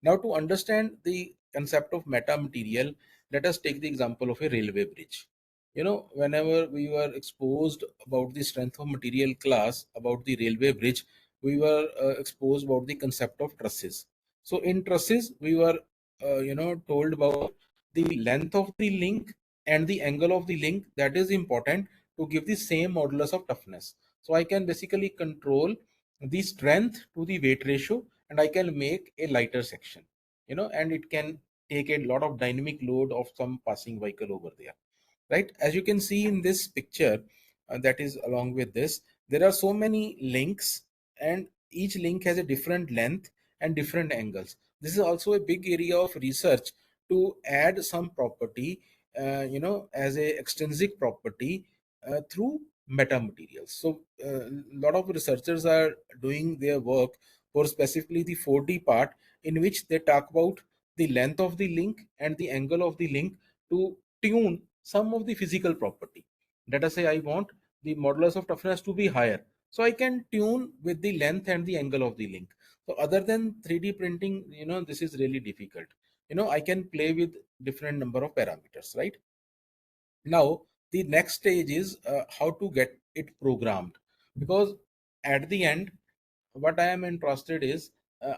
Now to understand the concept of metamaterial, let us take the example of a railway bridge. You know, whenever we were exposed about the strength of material class about the railway bridge, we were exposed about the concept of trusses. So in trusses, we were you know, told about the length of the link and the angle of the link, that is important to give the same modulus of toughness. So I can basically control the strength to the weight ratio, and I can make a lighter section, you know, and it can take a lot of dynamic load of some passing vehicle over there, right? As you can see in this picture, that is along with this, there are so many links, and each link has a different length and different angles. This is also a big area of research to add some property, you know, as a extrinsic property through metamaterials. So a lot of researchers are doing their work for specifically the 4D part, in which they talk about the length of the link and the angle of the link to tune some of the physical property. Let us say I want the modulus of toughness to be higher, so I can tune with the length and the angle of the link. So other than 3D printing, you know, this is really difficult. You know, I can play with different number of parameters, right? Now the next stage is how to get it programmed, because at the end, what I am interested is,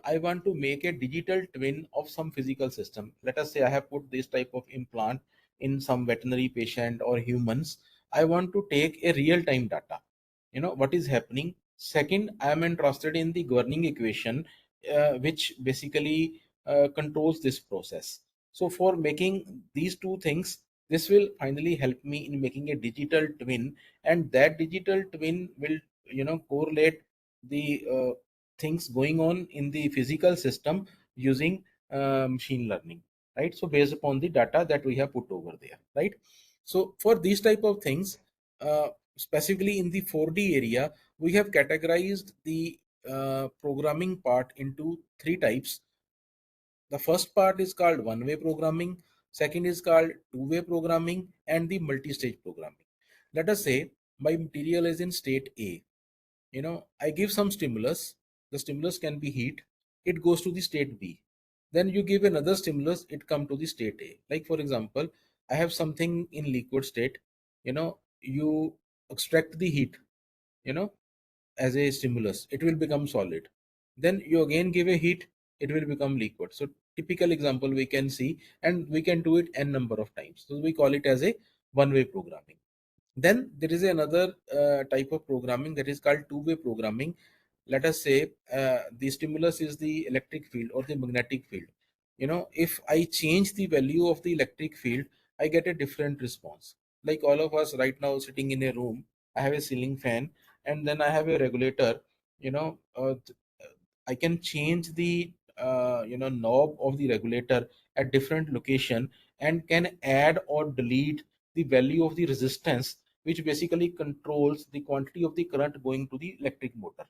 I want to make a digital twin of some physical system. Let us say I have put this type of implant in some veterinary patient or humans. I want to take a real time data, you know, what is happening. Second, I am interested in the governing equation, which basically controls this process. So for making these two things, this will finally help me in making a digital twin, and that digital twin will, you know, correlate the things going on in the physical system using machine learning, right? So based upon the data that we have put over there, right? So for these type of things, specifically in the 4D area, we have categorized the programming part into three types. The first part is called one-way programming, second is called two-way programming, and the multi-stage programming. Let us say my material is in state A. You know, I give some stimulus, the stimulus can be heat, it goes to the state B. Then you give another stimulus, it come to the state A. Like for example, I have something in liquid state, you extract the heat, as a stimulus, it will become solid. Then you again give a heat, it will become liquid. So typical example we can see, and we can do it n number of times. So we call it as a one-way programming. Then there is another type of programming that is called two-way programming. Let us say the stimulus is the electric field or the magnetic field. If I change the value of the electric field, I get a different response. Like all of us right now sitting in a room, I have a ceiling fan, and then I have a regulator. I can change the knob of the regulator at different location, and can add or delete the value of the resistance, which basically controls the quantity of the current going to the electric motor,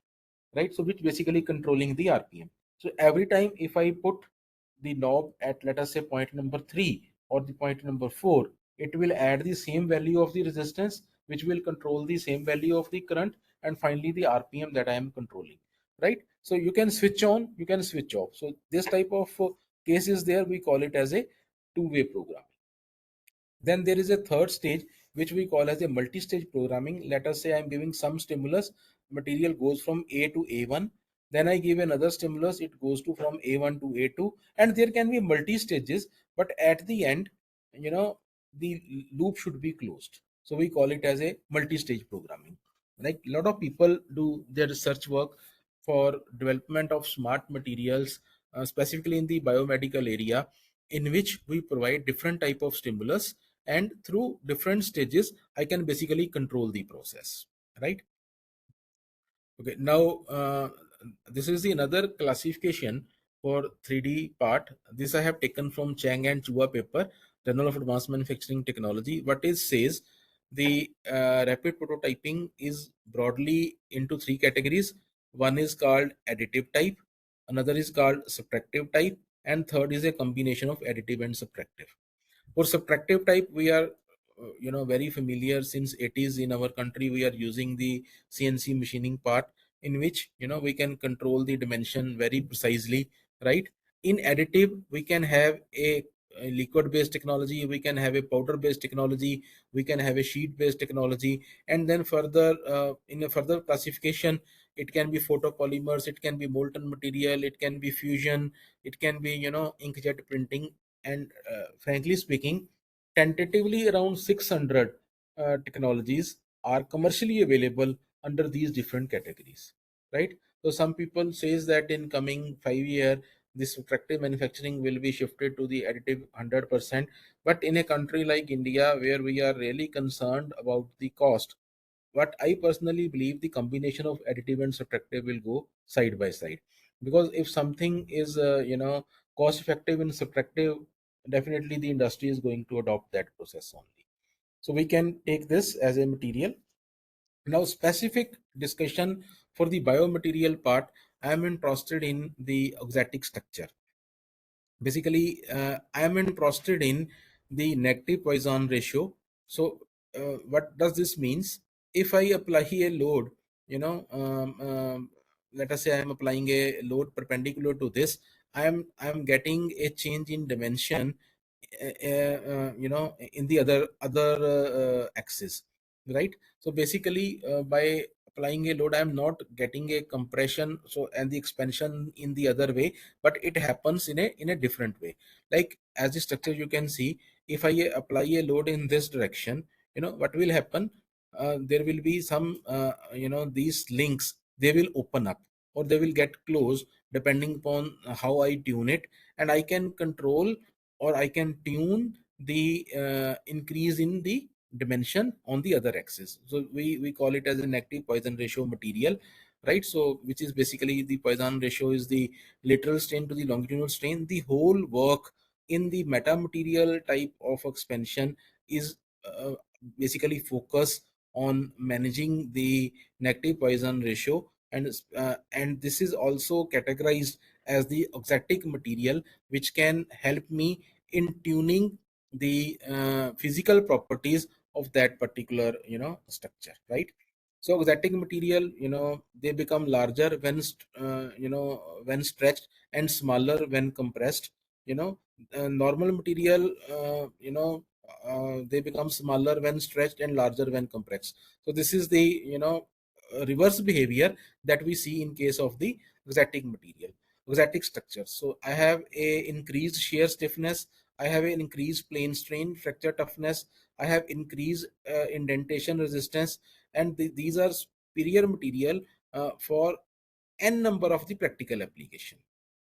right? So which basically controlling the RPM. So every time if I put the knob at, let us say, point number 3 or the point number 4, it will add the same value of the resistance, which will control the same value of the current, and finally the RPM that I am controlling, right? So you can switch on, you can switch off. So this type of cases there, we call it as a two-way program. Then there is a third stage, which we call as a multi-stage programming. Let us say I'm giving some stimulus, material goes from A to A1. Then I give another stimulus, it goes to from A1 to A2, and there can be multi-stages, but at the end, the loop should be closed. So we call it as a multi-stage programming. Like a lot of people do their research work for development of smart materials, specifically in the biomedical area, in which we provide different type of stimulus, and through different stages I can basically control the process, right? Okay, now this is the another classification for 3D part. This I have taken from Chang and Chua paper, Journal of Advanced Manufacturing Technology. What it says, the rapid prototyping is broadly into 3 categories. One is called additive type, another is called subtractive type, and third is a combination of additive and subtractive. For subtractive type, we are very familiar since 80s in our country. We are using the CNC machining part, in which we can control the dimension very precisely, right? In additive, we can have a liquid based technology, we can have a powder based technology, we can have a sheet based technology, and then further in a further classification, it can be photopolymers, it can be molten material, it can be fusion, it can be inkjet printing. And frankly speaking, tentatively around 600 technologies are commercially available under these different categories, right? So some people says that in coming 5 year, this subtractive manufacturing will be shifted to the additive 100%. But in a country like India, where we are really concerned about the cost, what I personally believe, the combination of additive and subtractive will go side by side. Because if something is cost effective in subtractive, definitely the industry is going to adopt that process only. So we can take this as a material. Now specific discussion for the biomaterial part, I am interested in the auxetic structure. Basically, I am interested in the negative Poisson ratio. So what does this means? If I apply a load, let us say I am applying a load perpendicular to this, I am getting a change in dimension in the other axis, right? So basically by applying a load, I am not getting a compression, so, and the expansion in the other way, but it happens in a different way. Like as the structure you can see, if I apply a load in this direction, what will happen, there will be some these links, they will open up or they will get closed depending upon how I tune it, and I can control or I can tune the increase in the dimension on the other axis. So we call it as a negative Poisson ratio material, right? So which is basically the Poisson ratio is the lateral strain to the longitudinal strain. The whole work in the metamaterial type of expansion is basically focus on managing the negative Poisson ratio, and this is also categorized as the auxetic material, which can help me in tuning the physical properties of that particular structure, right? So exotic material, they become larger when when stretched and smaller when compressed. Normal material, they become smaller when stretched and larger when compressed. So this is the reverse behavior that we see in case of the exotic material, exotic structure. So I have a increased shear stiffness, I have an increased plane strain fracture toughness, I have increased indentation resistance, and these are superior material for n number of the practical application.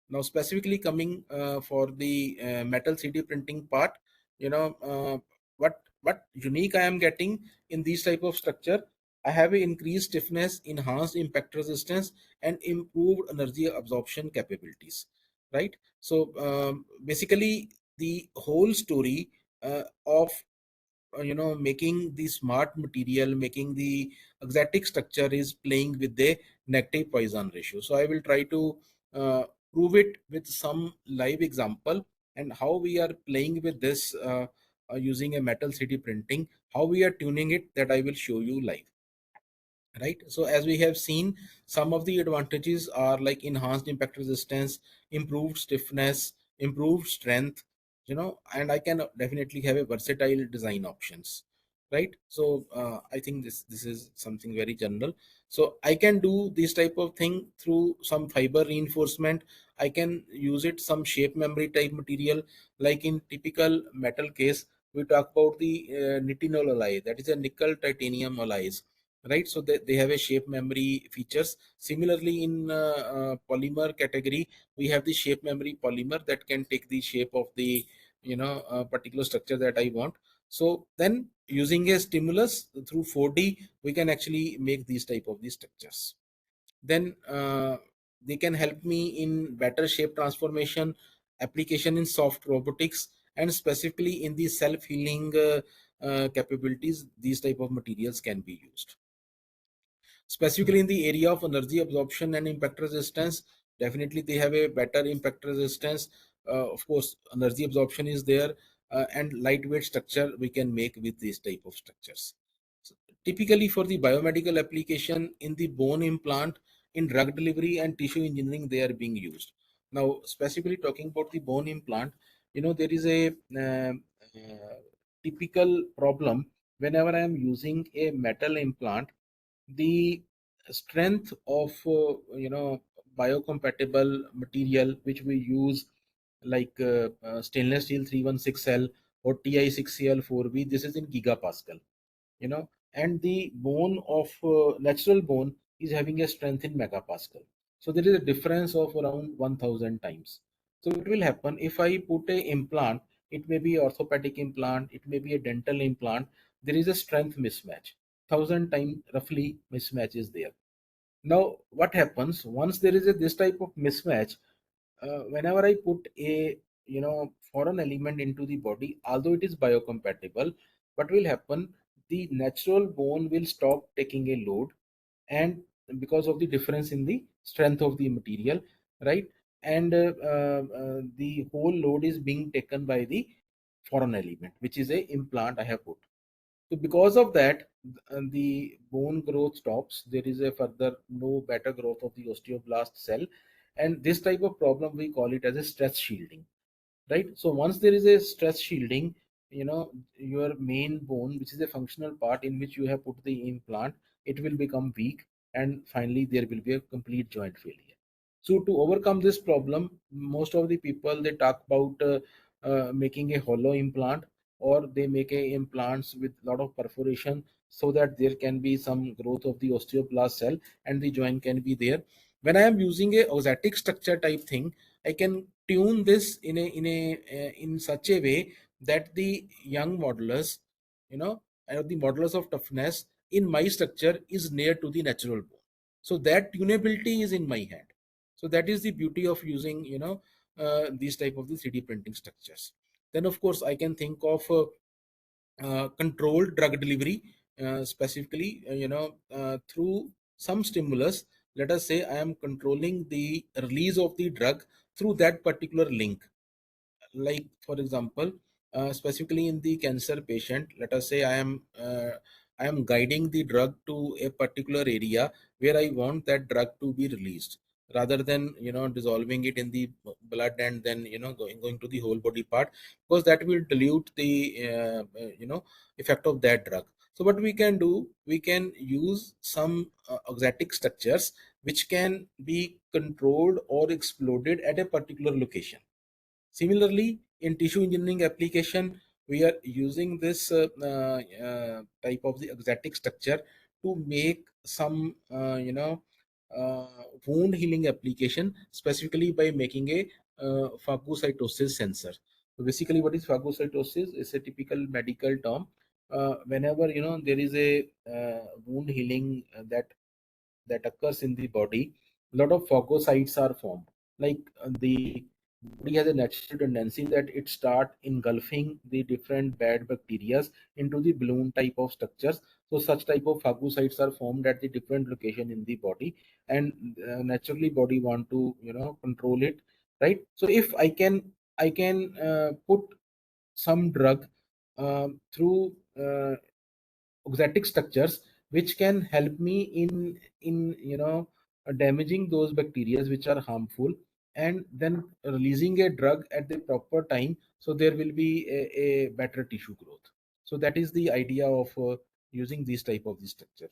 Now specifically coming for the metal 3D printing part, what unique I am getting in these type of structure, I have a increased stiffness, enhanced impact resistance, and improved energy absorption capabilities, right? So basically the whole story of making the smart material, making the exotic structure is playing with the negative Poisson ratio. So I will try to uh, prove it with some live example, and how we are playing with this using a metal 3D printing, how we are tuning it, that I will show you live. Right, so as we have seen, some of the advantages are like enhanced impact resistance, improved stiffness, improved strength, and I can definitely have a versatile design options. Right, so I think this is something very general. So I can do this type of thing through some fiber reinforcement. I can use it some shape memory type material, like in typical metal case we talk about the nitinol alloy, that is a nickel titanium alloys, right? So they have a shape memory features. Similarly, in polymer category, we have the shape memory polymer that can take the shape of the particular structure that I want. So then using a stimulus through 4D, we can actually make these type of these structures. Then they can help me in better shape transformation, application in soft robotics, and specifically in the self-healing capabilities. These type of materials can be used. Specifically in the area of energy absorption and impact resistance, definitely they have a better impact resistance. Of course, energy absorption is there, and lightweight structure we can make with these type of structures. So, typically for the biomedical application in the bone implant, in drug delivery and tissue engineering, they are being used. Now, specifically talking about the bone implant, there is a typical problem whenever I am using a metal implant. The strength of biocompatible material which we use, like stainless steel 316L or Ti6Cl4B, this is in gigapascal, and the bone of natural bone is having a strength in megapascal. So there is a difference of around 1000 times. So it will happen if I put a implant, it may be orthopedic implant, it may be a dental implant, there is a strength mismatch, 1000 time roughly mismatch is there. Now what happens once there is a this type of mismatch, whenever I put a foreign element into the body, although it is biocompatible, what will happen, the natural bone will stop taking a load, and because of the difference in the strength of the material, right, and the whole load is being taken by the foreign element, which is a implant I have put. So because of that, the bone growth stops. There is a further no better growth of the osteoblast cell, and this type of problem we call it as a stress shielding, right? So once there is a stress shielding, your main bone, which is a functional part in which you have put the implant, it will become weak, and finally there will be a complete joint failure. So to overcome this problem, most of the people they talk about making a hollow implant, or they make a implants with a lot of perforation so that there can be some growth of the osteoblast cell and the joint can be there. When I am using a exotic structure type thing, I can tune this in such a way that the young modulus, the modulus of toughness in my structure is near to the natural bone. So that tunability is in my hand. So that is the beauty of using these type of the 3D printing structures. Then of course I can think of controlled drug delivery, specifically through some stimulus. Let us say I am controlling the release of the drug through that particular link. Like for example, specifically in the cancer patient, let us say I am I am guiding the drug to a particular area where I want that drug to be released, rather than dissolving it in the blood and then going to the whole body part, because that will dilute the effect of that drug. So what we can do, we can use some exotic structures which can be controlled or exploded at a particular location. Similarly, in tissue engineering application, we are using this type of the exotic structure to make some wound healing application, specifically by making a phagocytosis sensor. So basically, what is phagocytosis? It's a typical medical term. Whenever there is a wound healing that occurs in the body, a lot of phagocytes are formed. Like the body has a natural tendency that it start engulfing the different bad bacteria into the balloon type of structures. So such type of phagocytes are formed at the different location in the body, and naturally body want to control it, right? So if I can put some drug through exotic structures which can help me in damaging those bacteria which are harmful, and then releasing a drug at the proper time, so there will be a better tissue growth. So that is the idea of using this type of the structure.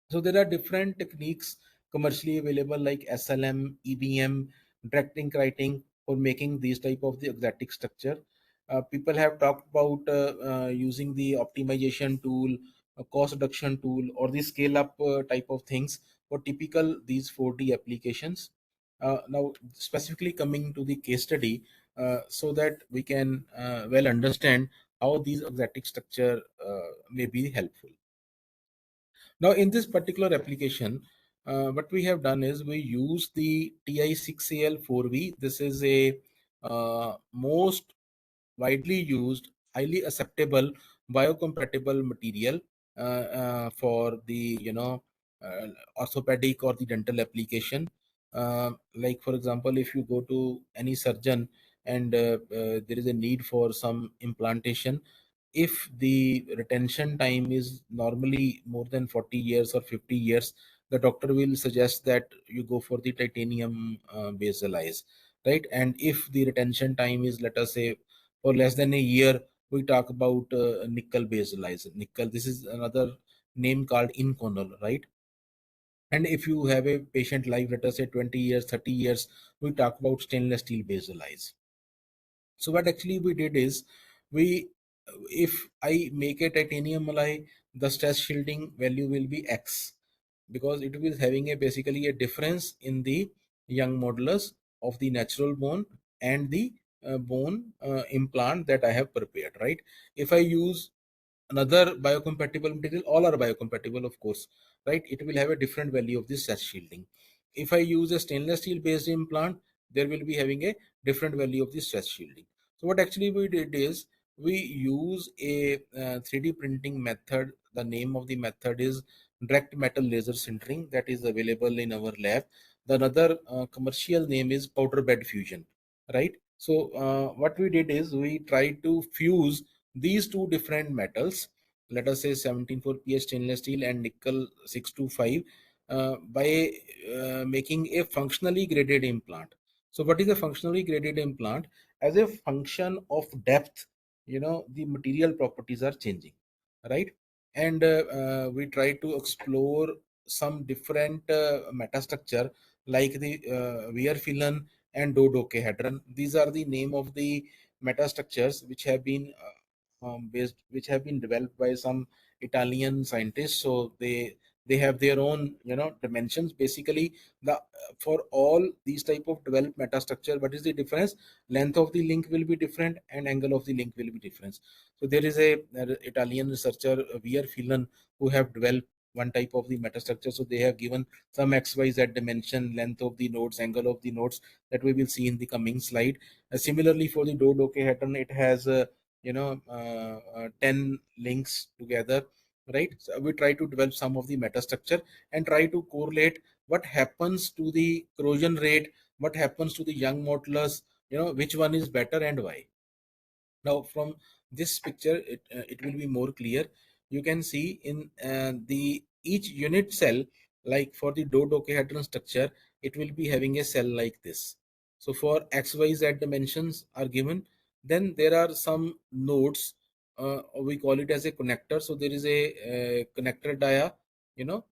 So there are different techniques commercially available like SLM, EBM, direct ink writing for making these type of the exotic structure. People have talked about using the optimization tool, a cost reduction tool, or the scale up type of things for typical these 4D applications. Now, specifically coming to the case study, so that we can well understand how these exotic structure may be helpful. Now, in this particular application, what we have done is we use the TI6AL4V. This is a most widely used, highly acceptable, biocompatible material for the uh, orthopedic or the dental application. Like for example, if you go to any surgeon and there is a need for some implantation, if the retention time is normally more than 40 years or 50 years, the doctor will suggest that you go for the titanium basal eyes, right? And if the retention time is, let us say, for less than a year, we talk about nickel basal eyes. Nickel, this is another name called inconel, right? And if you have a patient life, let us say 20 years, 30 years, we talk about stainless steel basal eyes. So what actually we did is, we if I make a titanium alloy, the stress shielding value will be X, because it will having a basically a difference in the young modulus of the natural bone and the bone implant that I have prepared, right? If I use another biocompatible material, all are biocompatible, of course, right? It will have a different value of the stress shielding. If I use a stainless steel based implant, there will be having a different value of the stress shielding. So what actually we did is, we use a 3D printing method. The name of the method is direct metal laser sintering, that is available in our lab. The another commercial name is powder bed fusion, right? So what we did is, we tried to fuse these two different metals, let us say 174 pH stainless steel and nickel 625, by making a functionally graded implant. So what is a functionally graded implant? As a function of depth, the material properties are changing, right? And we try to explore some different metastructure, like the Weir-Phelan and dodecahedron. These are the name of the metastructures which have been which have been developed by some Italian scientists. So they have their own dimensions. Basically, the for all these type of developed metastructure, what is the difference? Length of the link will be different and angle of the link will be different. So there is a Italian researcher, Weir-Phelan, who have developed one type of the metastructure. So they have given some XYZ dimension, length of the nodes, angle of the nodes, that we will see in the coming slide. Similarly, for the dodecahedron, it has 10 links together, right? So we try to develop some of the metastructure and try to correlate what happens to the corrosion rate, what happens to the young modulus, which one is better and why. Now from this picture, it will be more clear. you can see in the each unit cell, like for the dodecahedron structure, it will be having a cell like this. So for XYZ dimensions are given, then there are some nodes, we call it as a connector. So there is a connector dia, you know,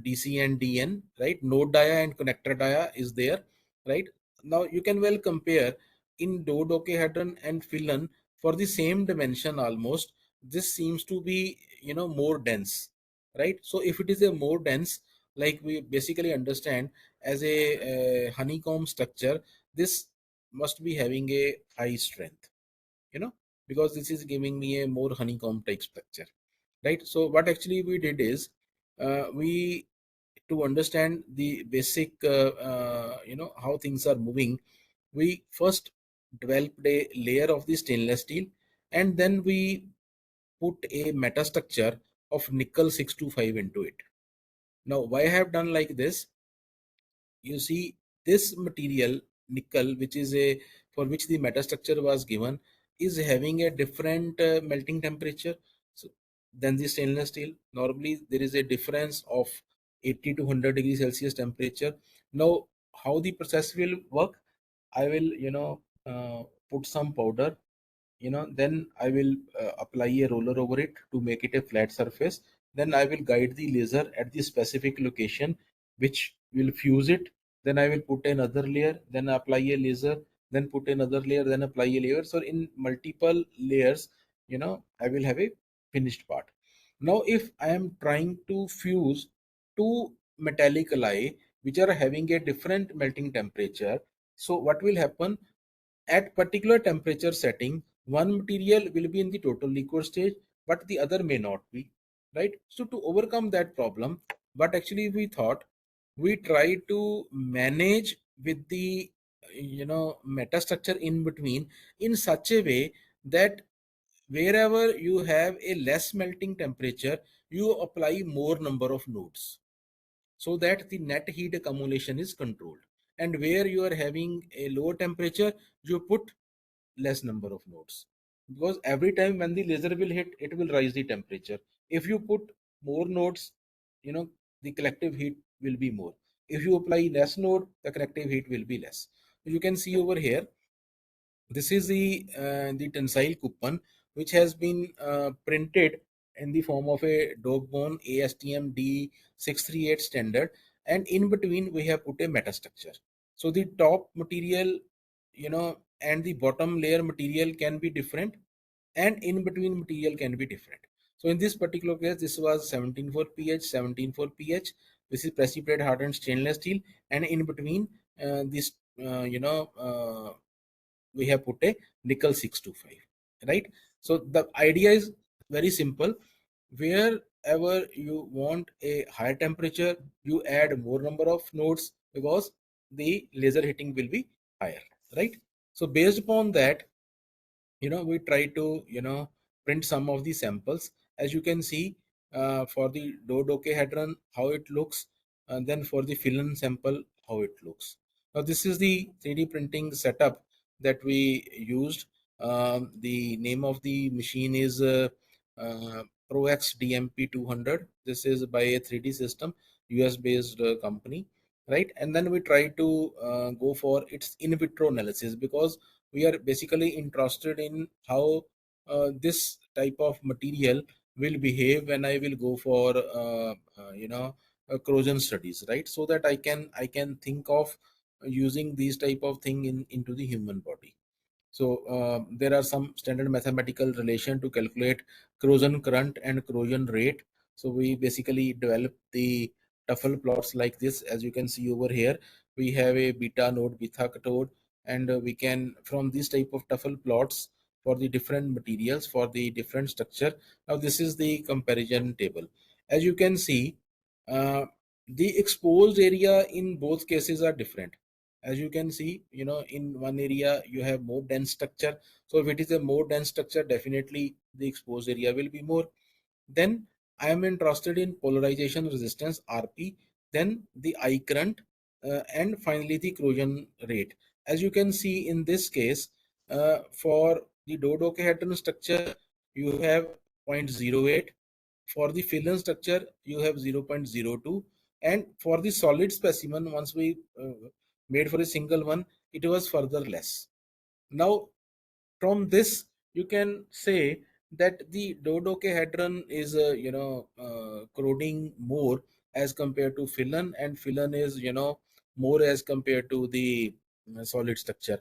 DC and DN, right? Node dia and connector dia is there, right? Now you can well compare in dodecahedron and phyllon for the same dimension almost. This seems to be, you know, more dense, right? So if it is a more dense, like we basically understand as a honeycomb structure, this must be having a high strength, you know, because this is giving me a more honeycomb type structure, right? So what actually we did is, we to understand the basic you know, how things are moving, we first developed a layer of the stainless steel, and then we put a metastructure of nickel 625 into it. Now why I have done like this, you see this material nickel, which is a, for which the metastructure was given, is having a different melting temperature, so, than the stainless steel. Normally there is a difference of 80 to 100 degrees Celsius temperature. Now how the process will work, I will, you know, put some powder, you know, then I will apply a roller over it to make it a flat surface. Then I will guide the laser at the specific location which will fuse it. Then I will put another layer, then apply a laser, then put another layer, then apply a layer. So in multiple layers, you know, I will have a finished part. Now if I am trying to fuse two metallic alloy which are having a different melting temperature, so what will happen, at particular temperature setting, one material will be in the total liquid stage, but the other may not be, right? So to overcome that problem, what actually we thought, we try to manage with the, you know, metastructure in between in such a way that wherever you have a less melting temperature, you apply more number of nodes so that the net heat accumulation is controlled. And where you are having a low temperature, you put less number of nodes, because every time when the laser will hit, it will rise the temperature. If you put more nodes, you know, the collective heat will be more. If you apply less node, the collective heat will be less. You can see over here, this is the tensile coupon which has been printed in the form of a dog bone ASTM D638 standard, and in between we have put a metastructure. So the top material, you know, and the bottom layer material can be different, and in between material can be different. So in this particular case, this was 17.4 pH, 17.4 pH. This is precipitate hardened stainless steel, and in between this, you know, we have put a nickel 625, right? So the idea is very simple. Wherever you want a higher temperature, you add more number of nodes because the laser hitting will be higher, right? So based upon that, you know, we try to, you know, print some of the samples. As you can see, for the dodecahedron how it looks, and then for the phyllon sample how it looks. Now this is the 3D printing setup that we used. The name of the machine is ProX DMP 200. This is by a 3D system, US based company, right? And then we try to go for its in vitro analysis, because we are basically interested in how this type of material will behave when I will go for you know, corrosion studies, right? So that I can think of using these type of thing in into the human body. So there are some standard mathematical relation to calculate corrosion current and corrosion rate. So we basically develop the tuffle plots like this. As you can see over here, we have a beta node, beta cathode, and we can, from this type of tuffle plots for the different materials for the different structure. Now this is the comparison table. As you can see, the exposed area in both cases are different. As you can see, you know, in one area you have more dense structure. So if it is a more dense structure, definitely the exposed area will be more. Then I am interested in polarization resistance RP, then the I current, and finally the corrosion rate. As you can see in this case, for the dodecahedron structure, you have 0.08. For the fill structure, you have 0.02. And for the solid specimen, once we made for a single one, it was further less. Now, from this, you can say that the dodecahedron is, corroding more as compared to fill, and fill is, more as compared to the solid structure.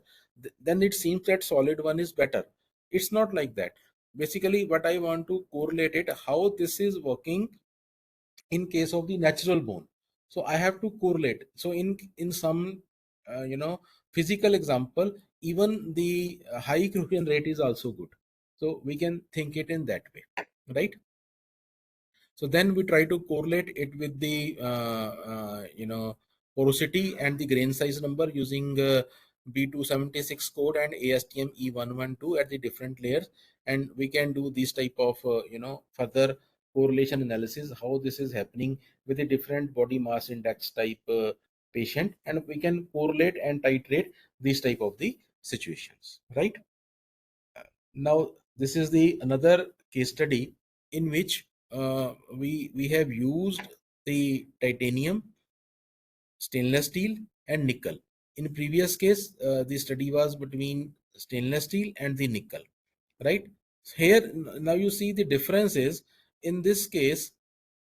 Then it seems that solid one is better. It's not like that. Basically, what I want to correlate it, how this is working in case of the natural bone. So I have to correlate. So in some physical example, even the high corrosion rate is also good. So we can think it in that way, right? So then we try to correlate it with the porosity and the grain size number using B276 code and ASTM E112 at the different layers, and we can do this type of further correlation analysis, how this is happening with the different body mass index type patient, and we can correlate and titrate these type of the situations, right? Now this is the another case study in which we have used the titanium, stainless steel, and nickel. In previous case, the study was between stainless steel and the nickel, right? Here now you see the differences. In this case,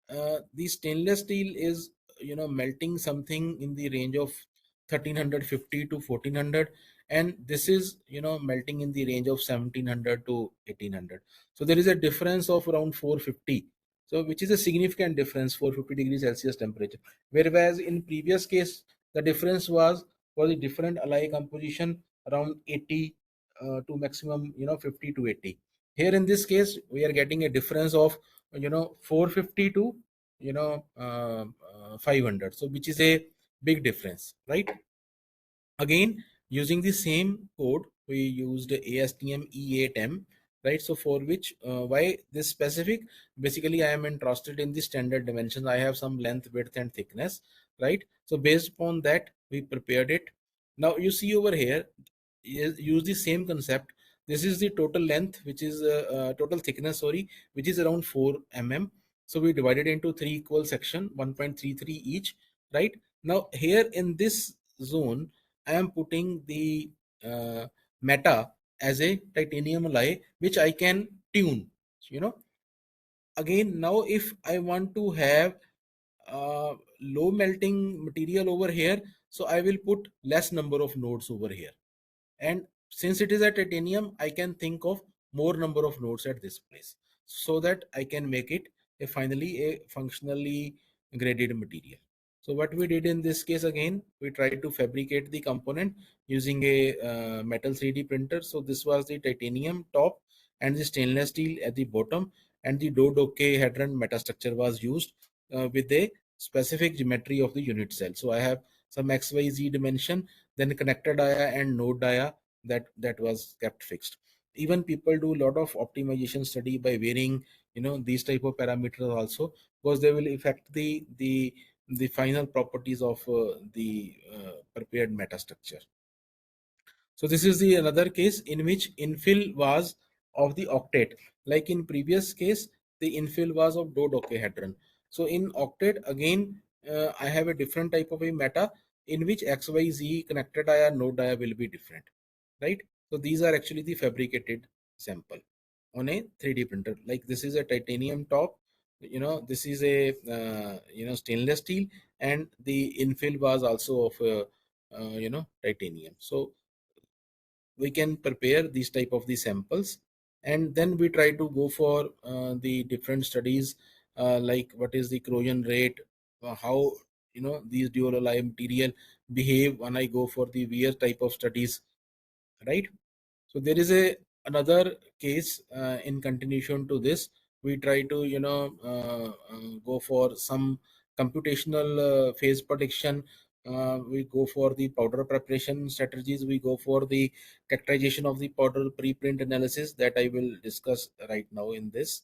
the stainless steel is melting something in the range of 1350 to 1400, and this is melting in the range of 1700 to 1800. So there is a difference of around 450, so which is a significant difference, 450 degrees Celsius temperature. Whereas in previous case the difference was for the different alloy composition around 80 to maximum 50 to 80. Here in this case we are getting a difference of 450 to 500, so which is a big difference, right? Again, using the same code, we used ASTM E8M, right? So for which why this specific, basically I am interested in the standard dimensions. I have some length, width, and thickness, right? So based upon that we prepared it. Now you see over here, use the same concept. This is the total length, which is total thickness, sorry, which is around 4 mm. So we divided into 3 equal section, 1.33 each, right? Now here in this zone I am putting the meta as a titanium alloy, which I can tune, you know. Again, now if I want to have low melting material over here, so I will put less number of nodes over here. And since it is a titanium, I can think of more number of nodes at this place, so that I can make it finally a functionally graded material. So what we did in this case, again, we tried to fabricate the component using a metal 3D printer. So this was the titanium top and the stainless steel at the bottom, and the dodecahedron metastructure was used with a specific geometry of the unit cell. So I have some XYZ dimension, then connector dia and node dia that was kept fixed. Even people do a lot of optimization study by varying these type of parameters also, because they will affect the final properties of the prepared metastructure. So this is the another case in which infill was of the octet. Like in previous case, the infill was of dodecahedron. So in octet again, I have a different type of a meta in which XYZ connected dia node dia will be different, right? So these are actually the fabricated sample on a 3D printer. Like this is a titanium top, this is a stainless steel, and the infill was also of titanium. So we can prepare these type of the samples, and then we try to go for the different studies, like what is the corrosion rate, how these dual alloy material behave when I go for the wear type of studies, right? So there is a another case in continuation to this. We try to go for some computational phase prediction. We go for the powder preparation strategies. We go for the characterization of the powder preprint analysis that I will discuss right now in this.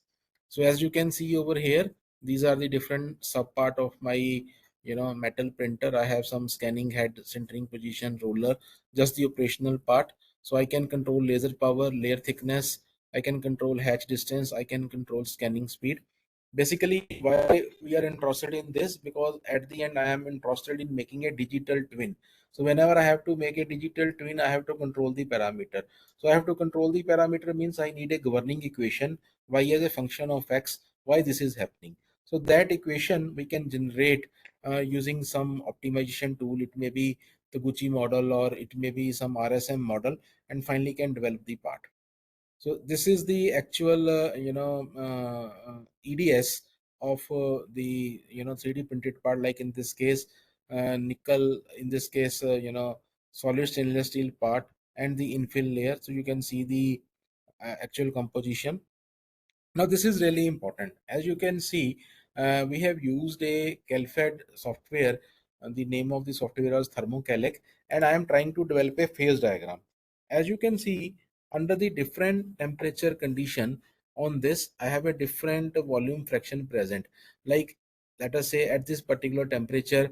So as you can see over here, these are the different sub part of my metal printer. I have some scanning head, centering position, roller, just the operational part. So I can control laser power, layer thickness, I can control hatch distance, I can control scanning speed. Basically, why we are interested in this, because at the end I am interested in making a digital twin. So whenever I have to make a digital twin, I have to control the parameter. So I have to control the parameter means I need a governing equation, y as a function of x, why this is happening. So that equation we can generate using some optimization tool. It may be the Gucci model or it may be some RSM model, and finally can develop the part. So this is the actual EDS of the 3D printed part. Like in this case, nickel. In this case, solid stainless steel part and the infill layer. So you can see the actual composition. Now this is really important. As you can see, we have used a CalFed software. The name of the software is ThermoCalec, and I am trying to develop a phase diagram. As you can see, under the different temperature condition on this, I have a different volume fraction present. Like, let us say at this particular temperature,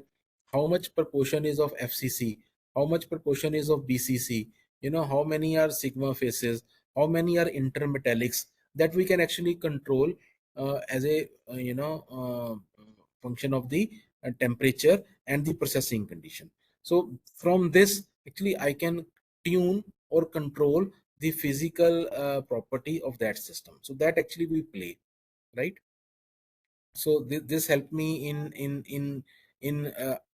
how much proportion is of FCC, how much proportion is of BCC, how many are sigma phases, how many are intermetallics, that we can actually control as a function of the temperature and the processing condition. So from this, actually I can tune or control the physical property of that system. So that actually we play, right? So this helped me in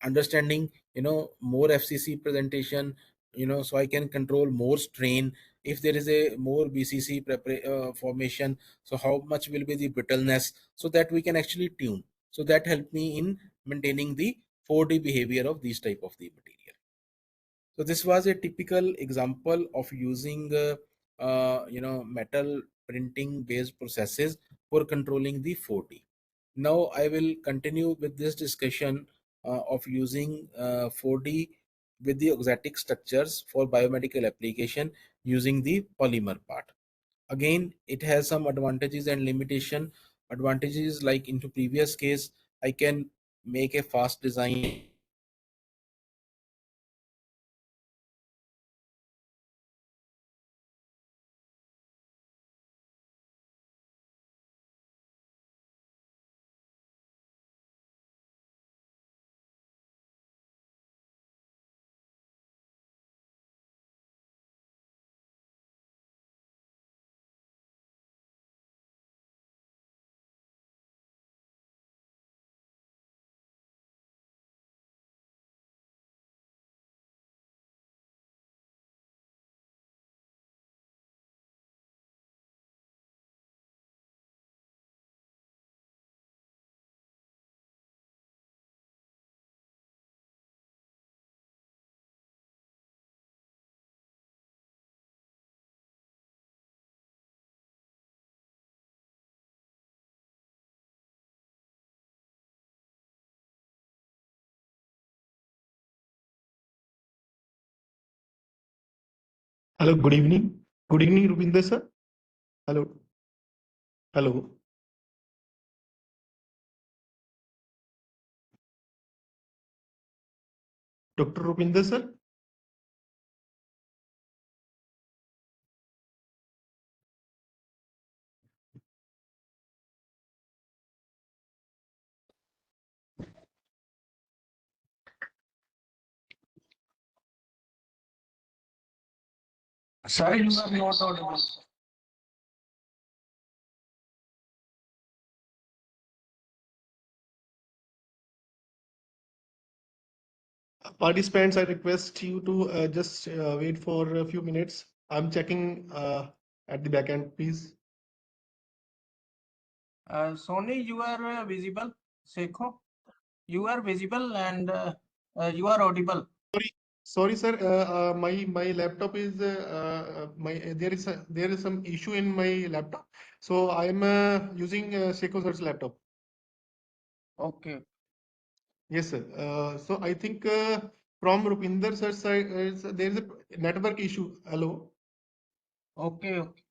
understanding more FCC presentation, so I can control more strain. If there is a more BCC formation, so how much will be the brittleness, so that we can actually tune. So that helped me in maintaining the 4D behavior of these type of the material. So this was a typical example of using metal printing based processes for controlling the 4D. Now I will continue with this discussion of using 4D with the exotic structures for biomedical application using the polymer part. Again, it has some advantages and limitation. Advantages, like into previous case, I can make a fast design. Hello, good evening. Good evening, Rupinder sir. Hello. Hello. Dr. Rupinder sir. Sorry, you are not audible. Participants, I request you to just wait for a few minutes. I'm checking at the back end, please. Sony, you are visible. Sekho, you are visible and you are audible. Sorry, sir. My laptop is there is some issue in my laptop, so I am using Seiko sir's laptop. Okay. Yes, sir. So I think from Rupinder sir's side, there is a network issue. Hello. Okay. Okay.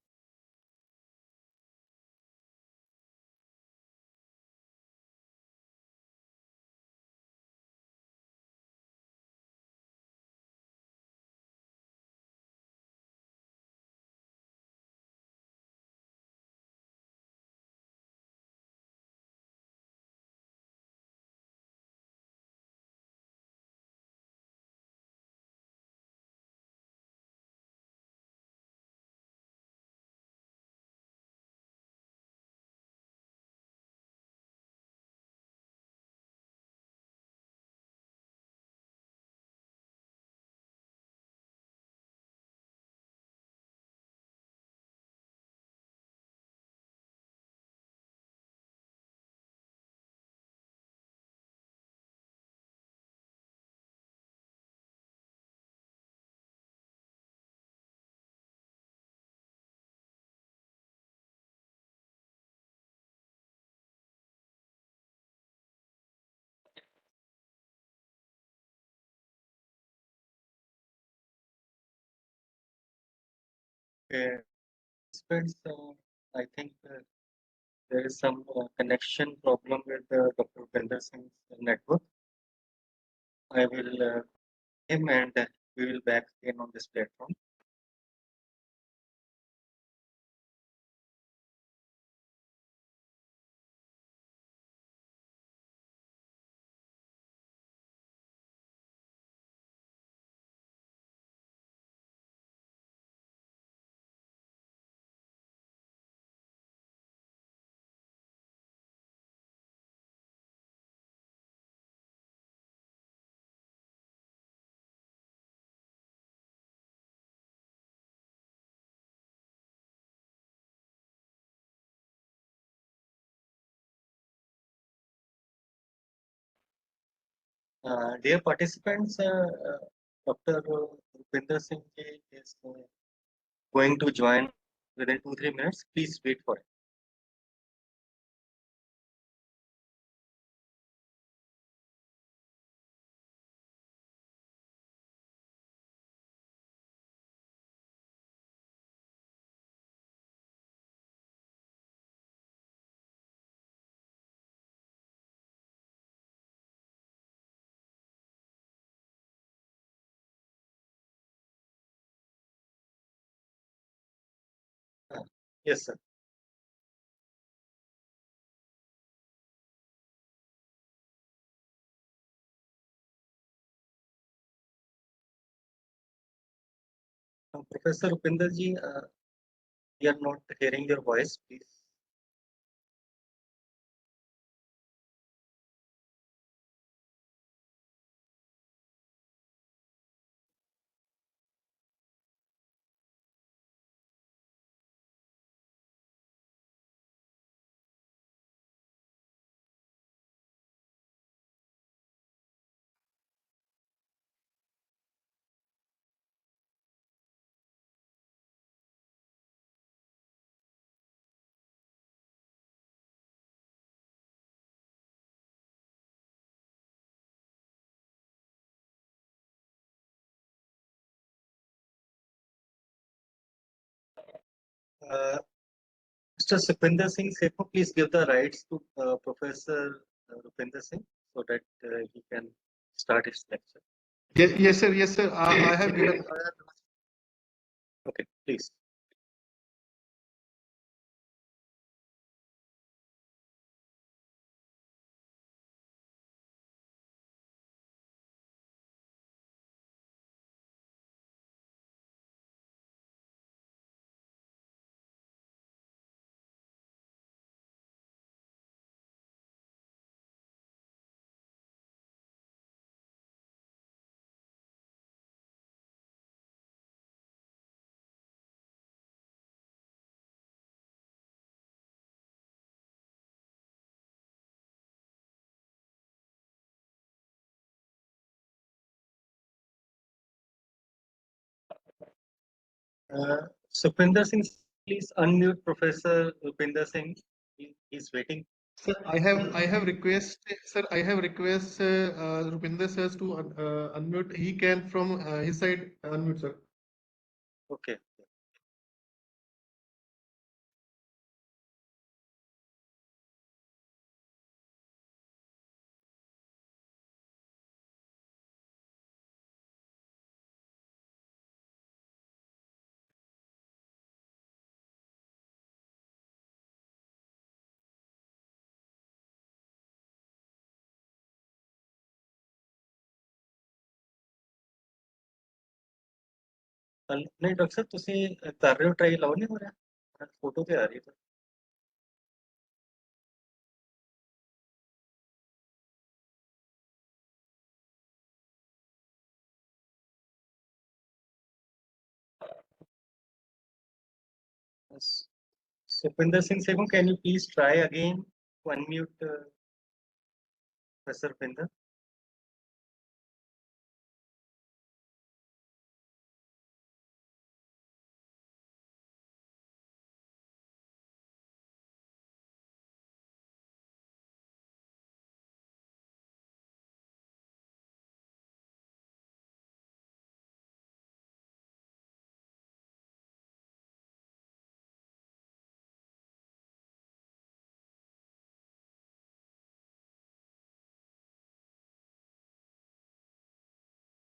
Okay. Participants, I think there is some connection problem with Dr. Bender Singh's network. I will him and we will back again on this platform. Dear participants, Dr. Rupinder Singh ji is going to join within 2-3 minutes. Please wait for it. Yes, sir. Professor Rupinder ji, we are not hearing your voice, please. Mr. Sukhwinder Singh Sepo, please give the rights to Professor Rupinder Singh so that he can start his lecture. Yes, sir. Yes, sir. I have given. Okay, please. Sukhwinder Singh, please unmute Professor Rupinder Singh. He's waiting. Sir, I have request. Sir, I have request Rupinder sir to unmute. He can from his side unmute, sir. Okay. नहीं doctor साहब ਤੁਸੀਂ ਕਰ ਰਹੇ ਹੋ try ਲਾਓ ਨਹੀਂ ਹੋ ਰਿਹਾ ਫੋਟੋ ਤੇ ਆ ਰਹੀ ਹੈ Sukhwinder Singh Sekhon, can you please try again to unmute Professor Rupinder?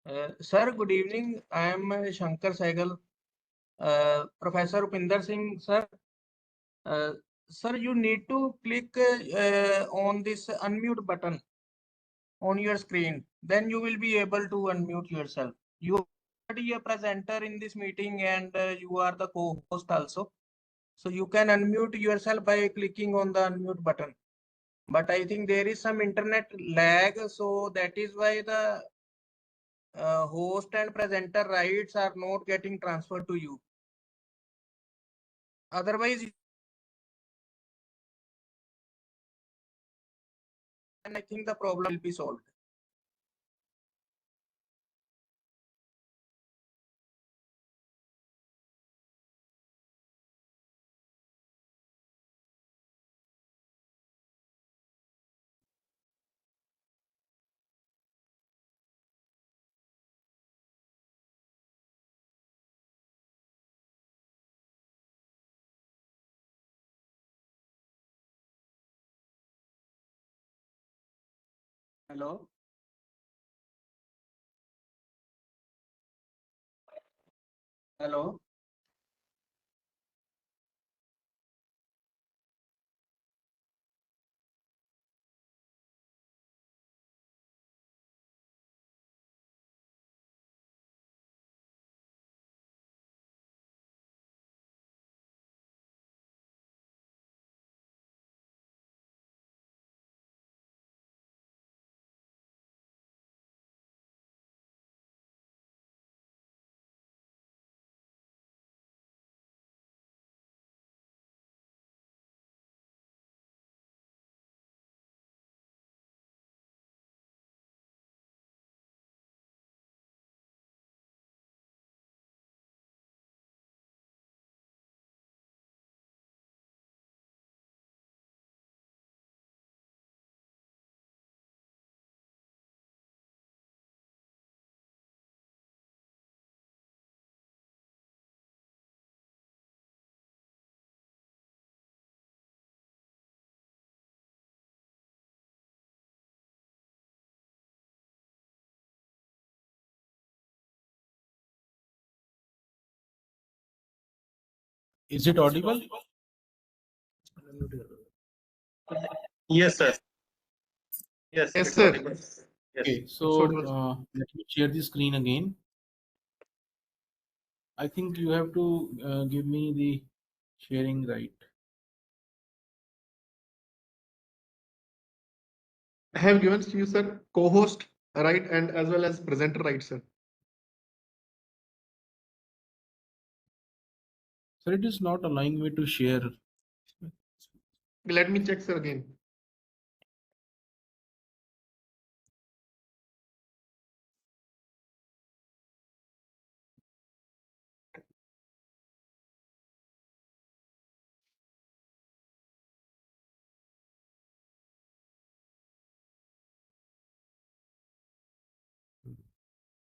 Sir, good evening. I am Shankar Saigal. Professor Upinder Singh, sir. Sir, you need to click on this unmute button on your screen. Then you will be able to unmute yourself. You are already a presenter in this meeting and you are the co-host also. So you can unmute yourself by clicking on the unmute button. But I think there is some internet lag, so that is why the host and presenter rights are not getting transferred to you. Otherwise, and I think the problem will be solved. Hello. Hello. Is it audible? Yes, sir. Yes, Yes, it's sir. audible. Yes. Okay, It's audible. so let me share the screen again. I think you have to give me the sharing right. I have given to you, sir, co-host right and as well as presenter right, sir. So it is not allowing me to share. Let me check, sir, again.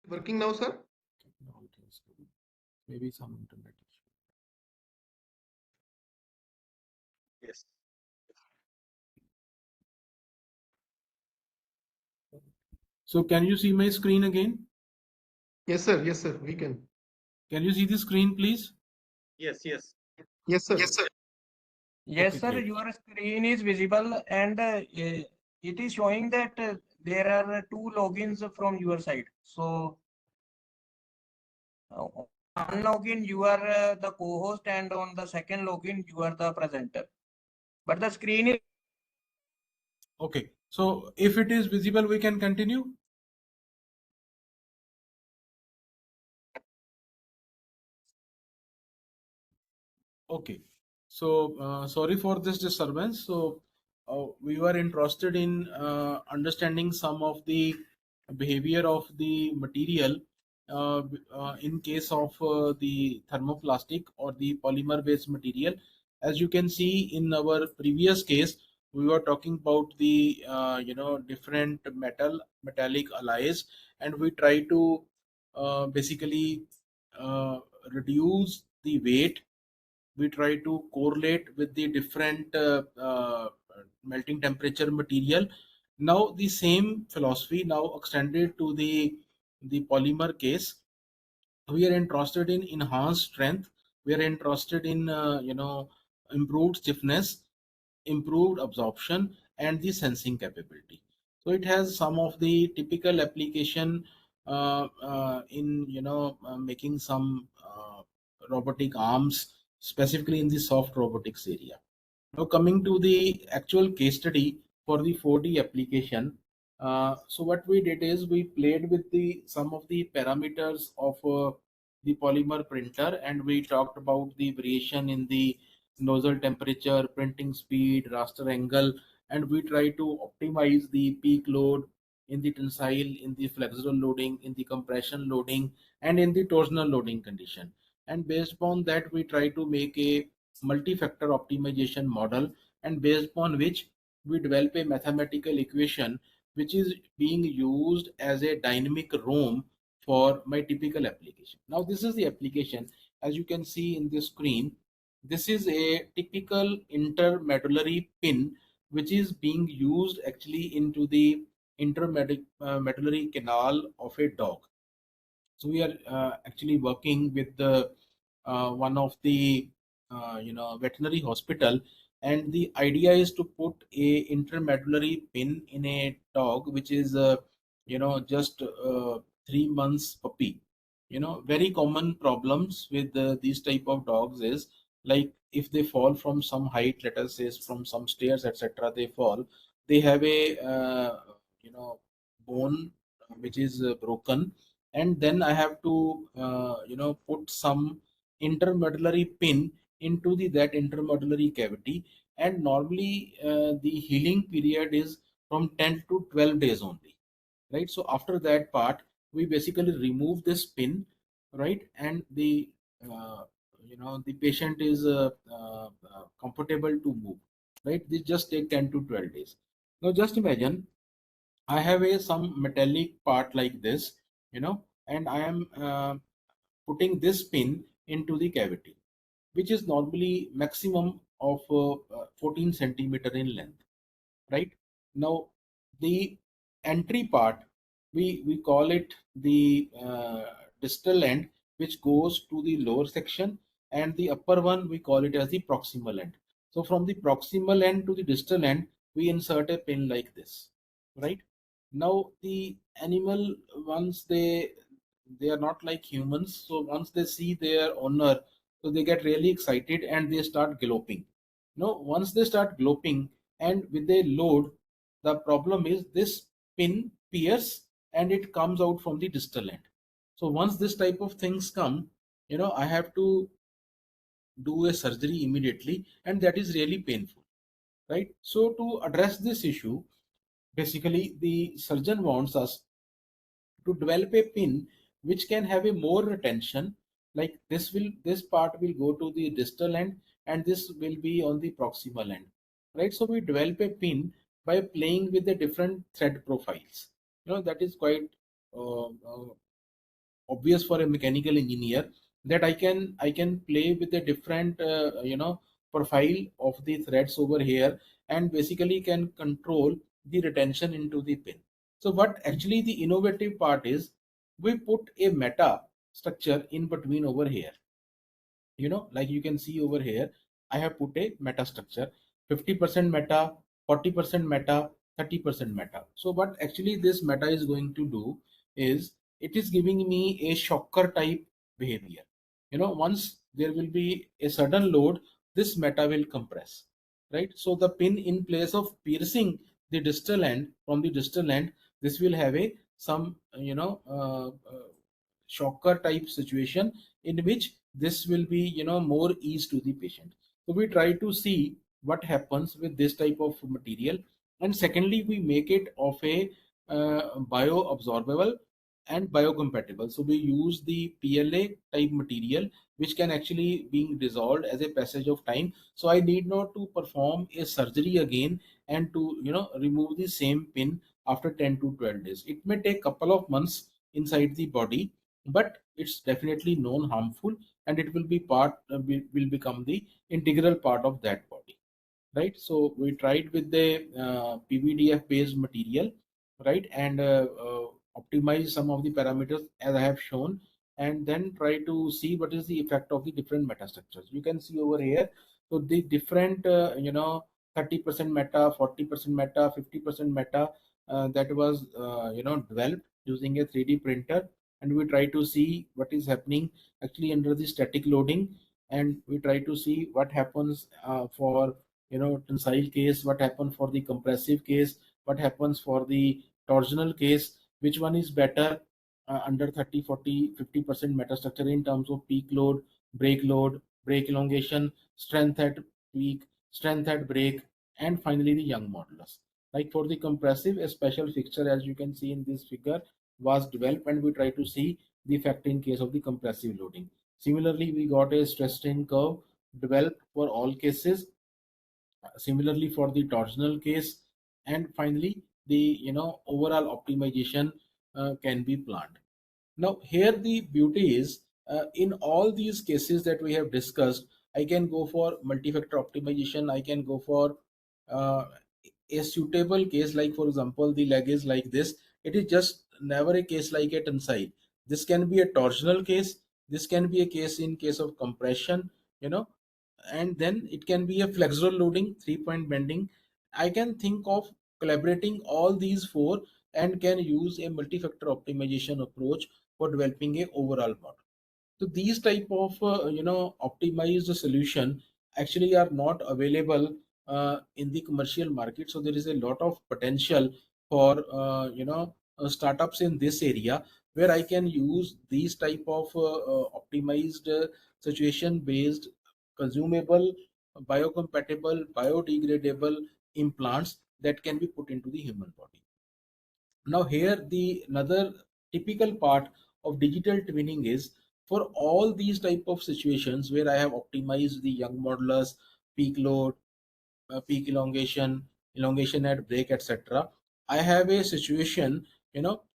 Working now, sir? No, it is maybe some internet issue. Yes. So can you see my screen again? Yes, sir. Yes, sir. We can. Can you see the screen, please? Yes, yes. Yes, sir. Yes, Okay, sir, great. your screen is visible and it is showing that there are two logins from your side. So on one login, you are the co-host and on the second login, you are the presenter. But the screen is Okay, so if it is visible, we can continue. Okay, so sorry for this disturbance. So we were interested in understanding some of the behavior of the material in case of the thermoplastic or the polymer based material. As you can see in our previous case, we were talking about the different metallic alloys, and we try to basically reduce the weight. We try to correlate with the different melting temperature material. Now the same philosophy now extended to the the polymer case, we are interested in enhanced strength, we are interested in improved stiffness, improved absorption, and the sensing capability. So it has some of the typical application in making some robotic arms, specifically in the soft robotics area. Now coming to the actual case study for the 4D application, so what we did is we played with the some of the parameters of the polymer printer, and we talked about the variation in the nozzle temperature, printing speed, raster angle, and we try to optimize the peak load in the tensile, in the flexural loading, in the compression loading, and in the torsional loading condition. And based upon that, we try to make a multi-factor optimization model, and based upon which we develop a mathematical equation which is being used as a dynamic ROM for my typical application. Now this is the application. As you can see in the screen, this is a typical intermedullary pin which is being used actually into the intermedullary canal of a dog. So we are actually working with the one of the veterinary hospital, and the idea is to put a intermedullary pin in a dog which is just 3 months puppy. Very common problems with these type of dogs is, like, if they fall from some height, let us say from some stairs, etc., they fall, they have a bone which is broken, and then I have to put some intermedullary pin into the that intermedullary cavity, and normally the healing period is from 10 to 12 days only, right? So after that part, we basically remove this pin, right? And uh, the patient is comfortable to move, right? This just take 10 to 12 days. Now just imagine I have a some metallic part like this, and I am putting this pin into the cavity, which is normally maximum of 14 centimeter in length, right? Now the entry part, we call it the distal end, which goes to the lower section, and the upper one we call it as the proximal end. So from the proximal end to the distal end, we insert a pin like this, right? Now the animal, once they are not like humans, so once they see their owner, so they get really excited and they start galloping. Once they start galloping and with a load, the problem is this pin pierce and it comes out from the distal end. So once this type of things come, I have to do a surgery immediately, and that is really painful, right? So to address this issue, basically the surgeon wants us to develop a pin which can have a more retention, like this part will go to the distal end and this will be on the proximal end, right? So we develop a pin by playing with the different thread profiles. That is quite obvious for a mechanical engineer, that I can play with the different profile of the threads over here, and basically can control the retention into the pin. So what actually the innovative part is, we put a meta structure in between over here. Like you can see over here, I have put a meta structure, 50% meta, 40% meta, 30% meta. So what actually this meta is going to do is, it is giving me a shocker type behavior. Once there will be a sudden load, this meta will compress, right? So the pin, in place of piercing the distal end, from the distal end, this will have a some shocker type situation, in which this will be more ease to the patient. So we try to see what happens with this type of material, and secondly we make it of a bioabsorbable and biocompatible. So we use the PLA type material, which can actually being dissolved as a passage of time. So I need not to perform a surgery again and to remove the same pin after 10 to 12 days. It may take couple of months inside the body, but it's definitely non harmful, and it will be will become the integral part of that body, right? So we tried with the PVDF based material, right? And optimize some of the parameters as I have shown, and then try to see what is the effect of the different metastructures. You can see over here, so the different 30% meta, 40% meta, 50% meta that was developed using a 3D printer, and we try to see what is happening actually under the static loading, and we try to see what happens for tensile case, what happens for the compressive case, what happens for the torsional case, which one is better under 30, 40, 50% metastructure in terms of peak load, break elongation, strength at peak, strength at break, and finally the young modulus. Like for the compressive, a special fixture, as you can see in this figure, was developed, and we try to see the effect in case of the compressive loading. Similarly, we got a stress strain curve developed for all cases. Similarly for the torsional case, and finally the overall optimization can be planned. Now here the beauty is, in all these cases that we have discussed, I can go for multi-factor optimization. I can go for uh, a suitable case, like for example the leg is like this. It is just never a case like a tensile. This can be a torsional case. This can be a case in case of compression, and then it can be a flexural loading, 3-point bending. I can think of collaborating all these four and can use a multi-factor optimization approach for developing a overall model. So these type of optimized solution actually are not available in the commercial market. So there is a lot of potential for startups in this area, where I can use these type of optimized situation based, consumable, biocompatible, biodegradable implants that can be put into the human body. Now here the another typical part of digital twinning is, for all these type of situations where I have optimized the young modulus, peak load, peak elongation, elongation at break, etc. I have a situation,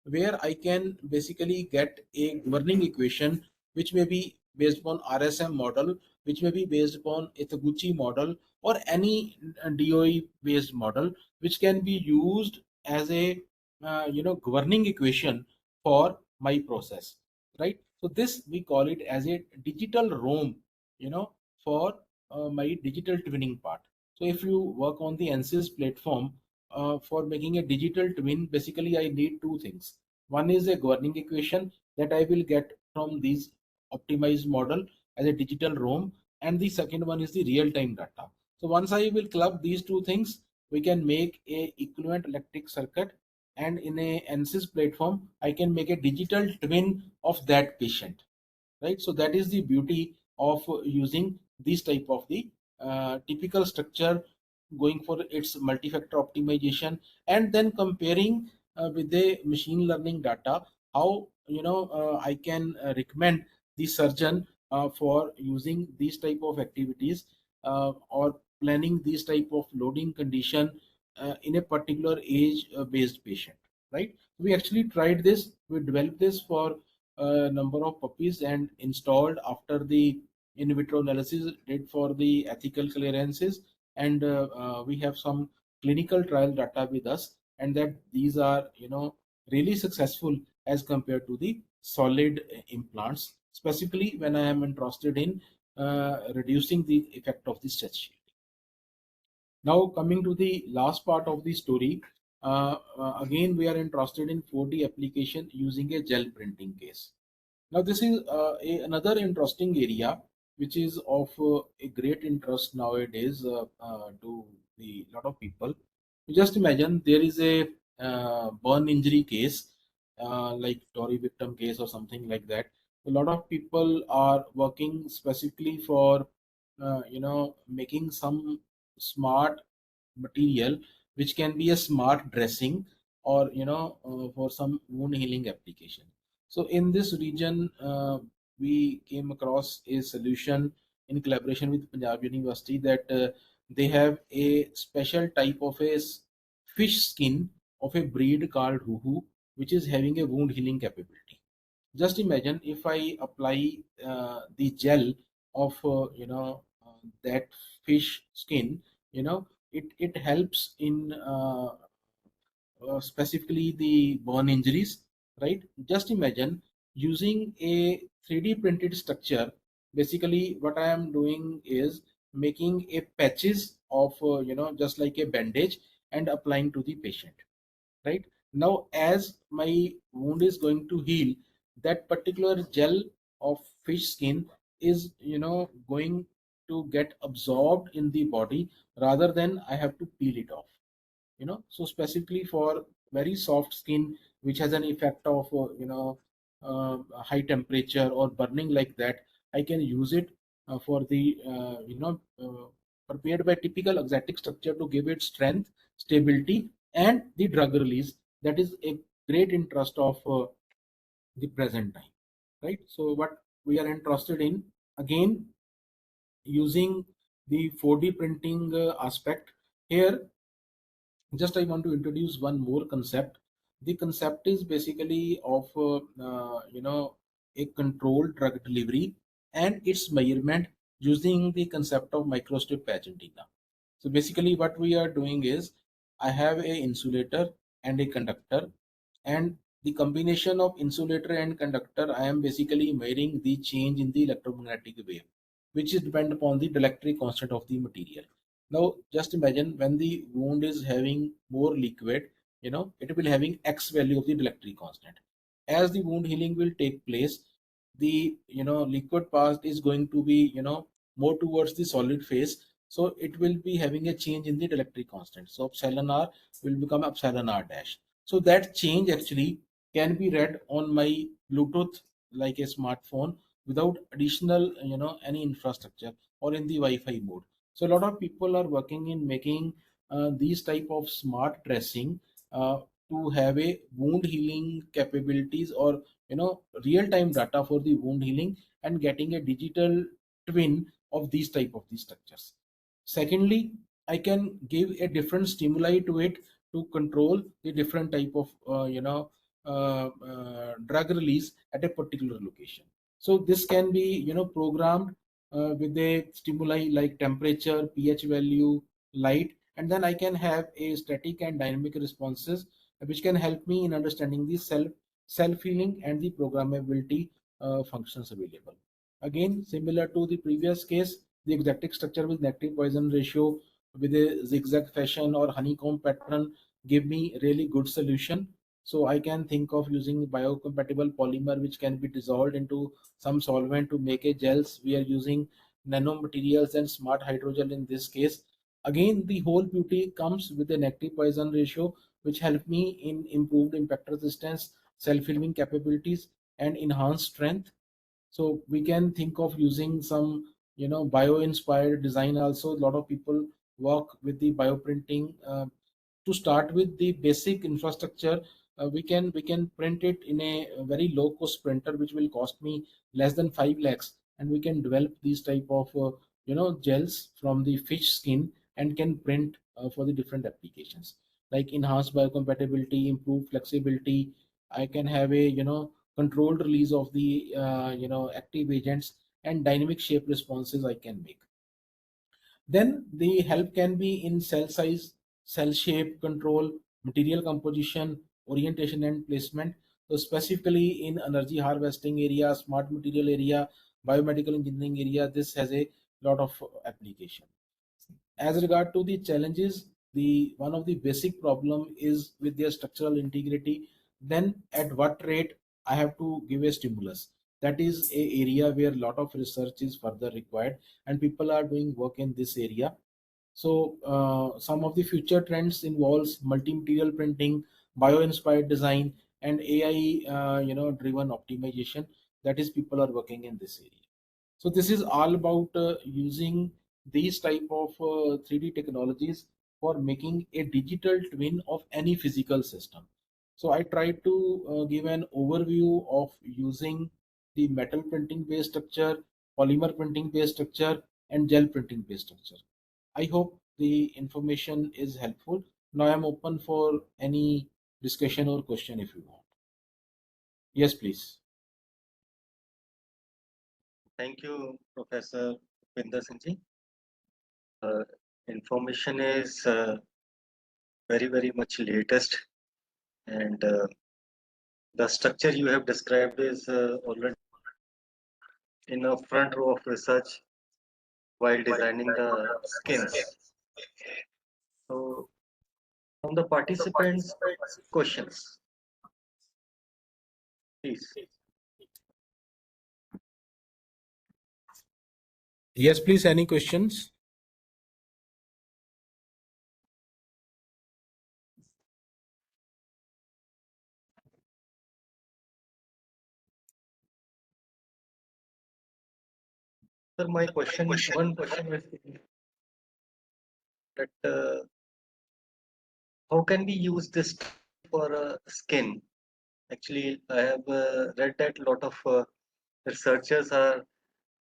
where I can basically get a governing equation which may be based upon RSM model, which may be based upon a Taguchi model, or any DOE based model, which can be used as a governing equation for my process, right? So this we call it as a digital ROM, for my digital twinning part. So if you work on the ANSYS platform for making a digital twin, basically I need two things. One is a governing equation that I will get from these optimized model as a digital ROM, and the second one is the real-time data. So once I will club these two things, we can make a equivalent electric circuit, and in a ANSYS platform, I can make a digital twin of that patient, right? So that is the beauty of using this type of the typical structure, going for its multi-factor optimization, and then comparing with the machine learning data, how I can recommend the surgeon for using these type of activities, or planning these type of loading condition in a particular age based patient, right? We actually tried this. We developed this for a number of puppies and installed after the in vitro analysis did for the ethical clearances, and we have some clinical trial data with us, and that these are really successful as compared to the solid implants, specifically when I am interested in reducing the effect of the stretch shield. Now coming to the last part of the story, again we are interested in 4D application using a gel printing case. Now this is another interesting area which is of a great interest nowadays to the lot of people. Just imagine there is a burn injury case, like Tory victim case or something like that. A lot of people are working specifically for making some smart material which can be a smart dressing, or for some wound healing application. So in this region, we came across a solution in collaboration with Punjab University, that they have a special type of a fish skin of a breed called Ruhu, which is having a wound healing capability. Just imagine if I apply the gel of that fish skin, it helps in specifically the burn injuries, right? Just imagine using a 3D printed structure. Basically, what I am doing is making a patches of, just like a bandage and applying to the patient, right? Now, as my wound is going to heal, that particular gel of fish skin is, going to get absorbed in the body rather than I have to peel it off. So specifically for very soft skin which has an effect of high temperature or burning like that, I can use it for the prepared by typical exotic structure to give it strength, stability, and the drug release. That is a great interest of the present time, right? So what we are interested in, again, using the 4D printing aspect here, just I want to introduce one more concept. The concept is basically of a controlled drug delivery and its measurement using the concept of microstrip patch antenna. So basically what we are doing is, I have a insulator and a conductor, and the combination of insulator and conductor, I am basically measuring the change in the electromagnetic wave, which is depend upon the dielectric constant of the material. Now just imagine when the wound is having more liquid, it will having x value of the dielectric constant. As the wound healing will take place, the liquid part is going to be more towards the solid phase, so it will be having a change in the dielectric constant. So epsilon r will become epsilon r dash. So that change actually can be read on my Bluetooth like a smartphone without additional any infrastructure, or in the Wi-Fi mode. So a lot of people are working in making these type of smart dressing to have a wound healing capabilities, or real-time data for the wound healing, and getting a digital twin of these type of these structures. Secondly, I can give a different stimuli to it to control the different type of drug release at a particular location. So this can be programmed with a stimuli like temperature, pH value, light, and then I can have a static and dynamic responses which can help me in understanding the self healing and the programmability functions available. Again, similar to the previous case, the exotic structure with negative Poisson ratio with a zigzag fashion or honeycomb pattern give me really good solution. So I can think of using biocompatible polymer which can be dissolved into some solvent to make a gels. We are using nanomaterials and smart hydrogel in this case. Again, the whole beauty comes with a negative Poisson ratio which help me in improved impact resistance, self-healing capabilities, and enhanced strength. So we can think of using some bio inspired design also. A lot of people work with the bioprinting. To start with the basic infrastructure, we can print it in a very low cost printer which will cost me less than 5 lakhs, and we can develop these type of gels from the fish skin and can print for the different applications like enhanced biocompatibility, improved flexibility. I can have a controlled release of the active agents, and dynamic shape responses I can make. Then the help can be in cell size, cell shape control, material composition, orientation and placement. So specifically in energy harvesting area, smart material area, biomedical engineering area, this has a lot of application. As regard to the challenges, the one of the basic problem is with their structural integrity. Then at what rate I have to give a stimulus? That is a area where a lot of research is further required, and people are doing work in this area. So some of the future trends involves multi-material printing, bio-inspired design, and AI driven optimization. That is, people are working in this area. So this is all about using these type of 3D technologies for making a digital twin of any physical system. So I tried to give an overview of using the metal printing based structure, polymer printing based structure, and gel printing based structure. I hope the information is helpful. Now I'm open for any discussion or question if you want. Yes, please. Thank you, Professor Vinder Singh ji. Information is very, very much latest, and The structure you have described is already in a front row of research while designing the skins. So from the participants, questions, please. Yes, please. Any questions? Sir, my question, one question is that how can we use this for skin? Actually, I have read that a lot of researchers are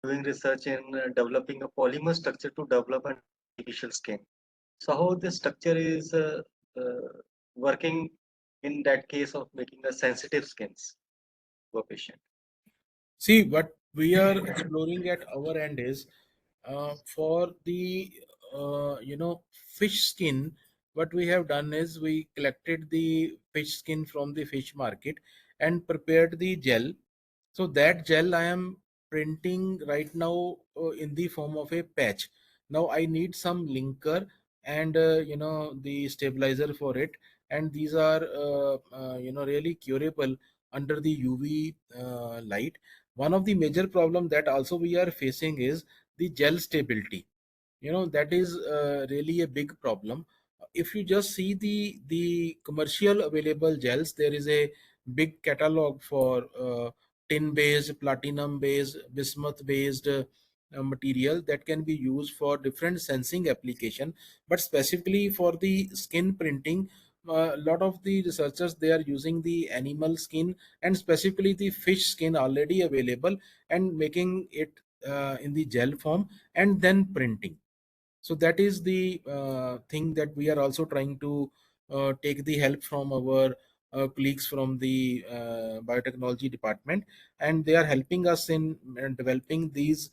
doing research in developing a polymer structure to develop an artificial skin. So how this structure is working in that case of making a sensitive skins to a patient? See, what we are exploring at our end is for the fish skin. What we have done is we collected the fish skin from the fish market and prepared the gel. So that gel I am printing right now in the form of a patch. Now I need some linker and the stabilizer for it, and these are really curable under the UV light. One of the major problem that also we are facing is the gel stability. That is really a big problem. If you just see the commercial available gels, there is a big catalog for tin based, platinum based, bismuth based material that can be used for different sensing application. But specifically for the skin printing, a lot of the researchers, they are using the animal skin and specifically the fish skin already available, and making it in the gel form and then printing. So that is the thing that we are also trying to take the help from our colleagues from the biotechnology department, and they are helping us in developing these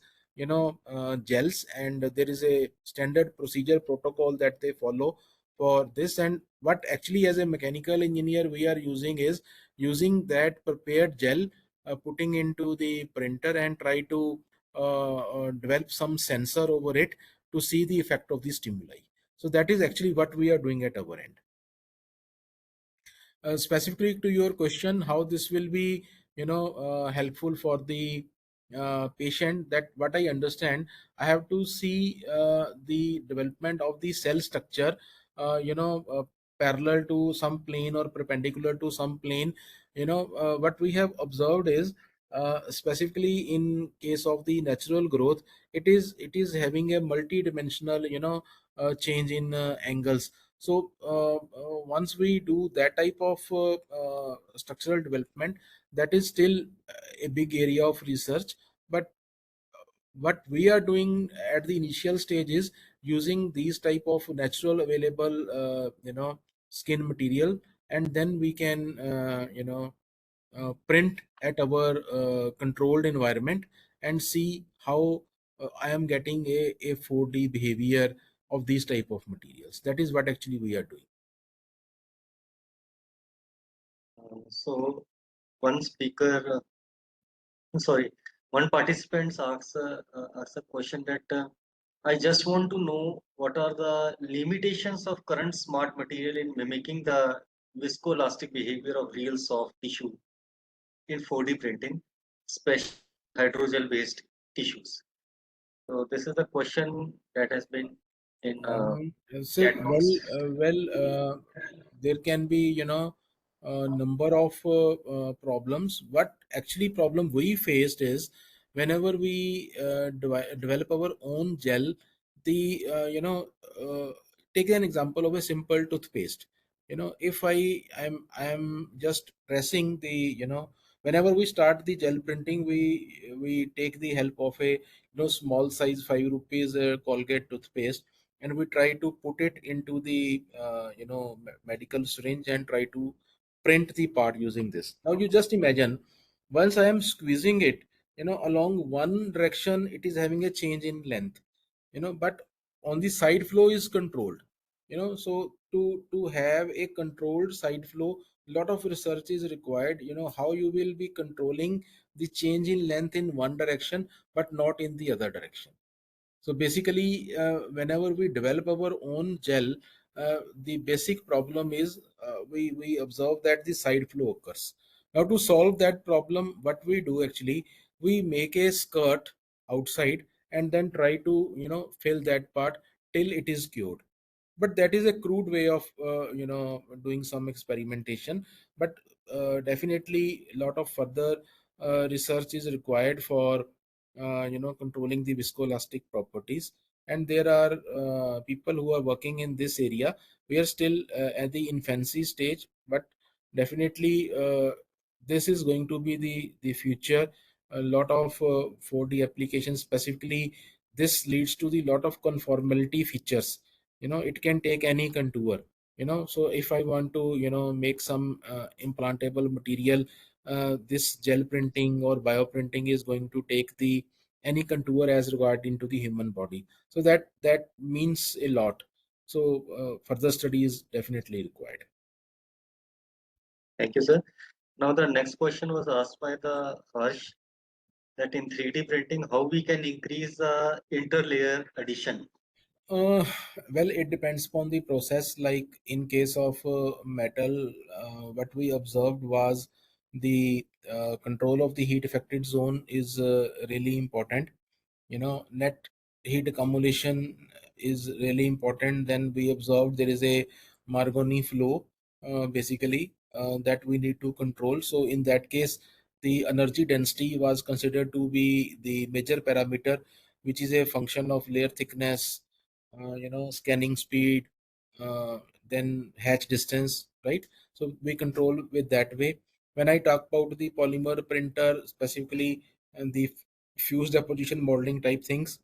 gels. And there is a standard procedure protocol that they follow for this. And what actually as a mechanical engineer we are using is using that prepared gel, putting into the printer and try to develop some sensor over it to see the effect of the stimuli. So that is actually what we are doing at our end. Specifically to your question, how this will be helpful for the patient, that what I understand, I have to see the development of the cell structure parallel to some plane or perpendicular to some plane. What we have observed is specifically in case of the natural growth, it is having a multi-dimensional change in angles. So once we do that type of structural development, that is still a big area of research. But what we are doing at the initial stage is using these type of natural available skin material, and then we can print at our controlled environment and see how I am getting a 4D behavior of these type of materials. That is what actually we are doing. So one speaker, sorry, one participant asks a question that I just want to know what are the limitations of current smart material in mimicking the viscoelastic behavior of real soft tissue in 4D printing, especially hydrogel based tissues. So this is the question that has been in So chat box. there can be a number of problems. What actually problem we faced is whenever we develop our own gel, the take an example of a simple toothpaste. If I'm just pressing the whenever we start the gel printing, we take the help of a small size 5 rupees Colgate toothpaste, and we try to put it into the medical syringe and try to print the part using this. Now you just imagine, once I am squeezing it, along one direction it is having a change in length, but on the side flow is controlled. So to have a controlled side flow, lot of research is required, how you will be controlling the change in length in one direction but not in the other direction. So basically, whenever we develop our own gel, the basic problem is we observe that the side flow occurs. Now to solve that problem, what we do actually, we make a skirt outside and then try to fill that part till it is cured. But that is a crude way of doing some experimentation. But definitely a lot of further research is required for controlling the viscoelastic properties. And there are people who are working in this area. We are still at the infancy stage, but definitely this is going to be the future. A lot of 4D applications specifically, this leads to the lot of conformality features. It can take any contour. So if I want to make some implantable material, this gel printing or bioprinting is going to take the any contour as regard into the human body. So that means a lot. So further study is definitely required. Thank you, sir. Now the next question was asked by the Harsh, that in 3D printing, how we can increase the interlayer addition. Uh, well, it depends upon the process. Like in case of metal, what we observed was the control of the heat affected zone is really important. Net heat accumulation is really important. Then we observed there is a Marconi flow, basically, that we need to control. So in that case, the energy density was considered to be the major parameter, which is a function of layer thickness, scanning speed, uh, then hatch distance, right? So we control with that way. When I talk about the polymer printer specifically and the fused deposition modeling type things,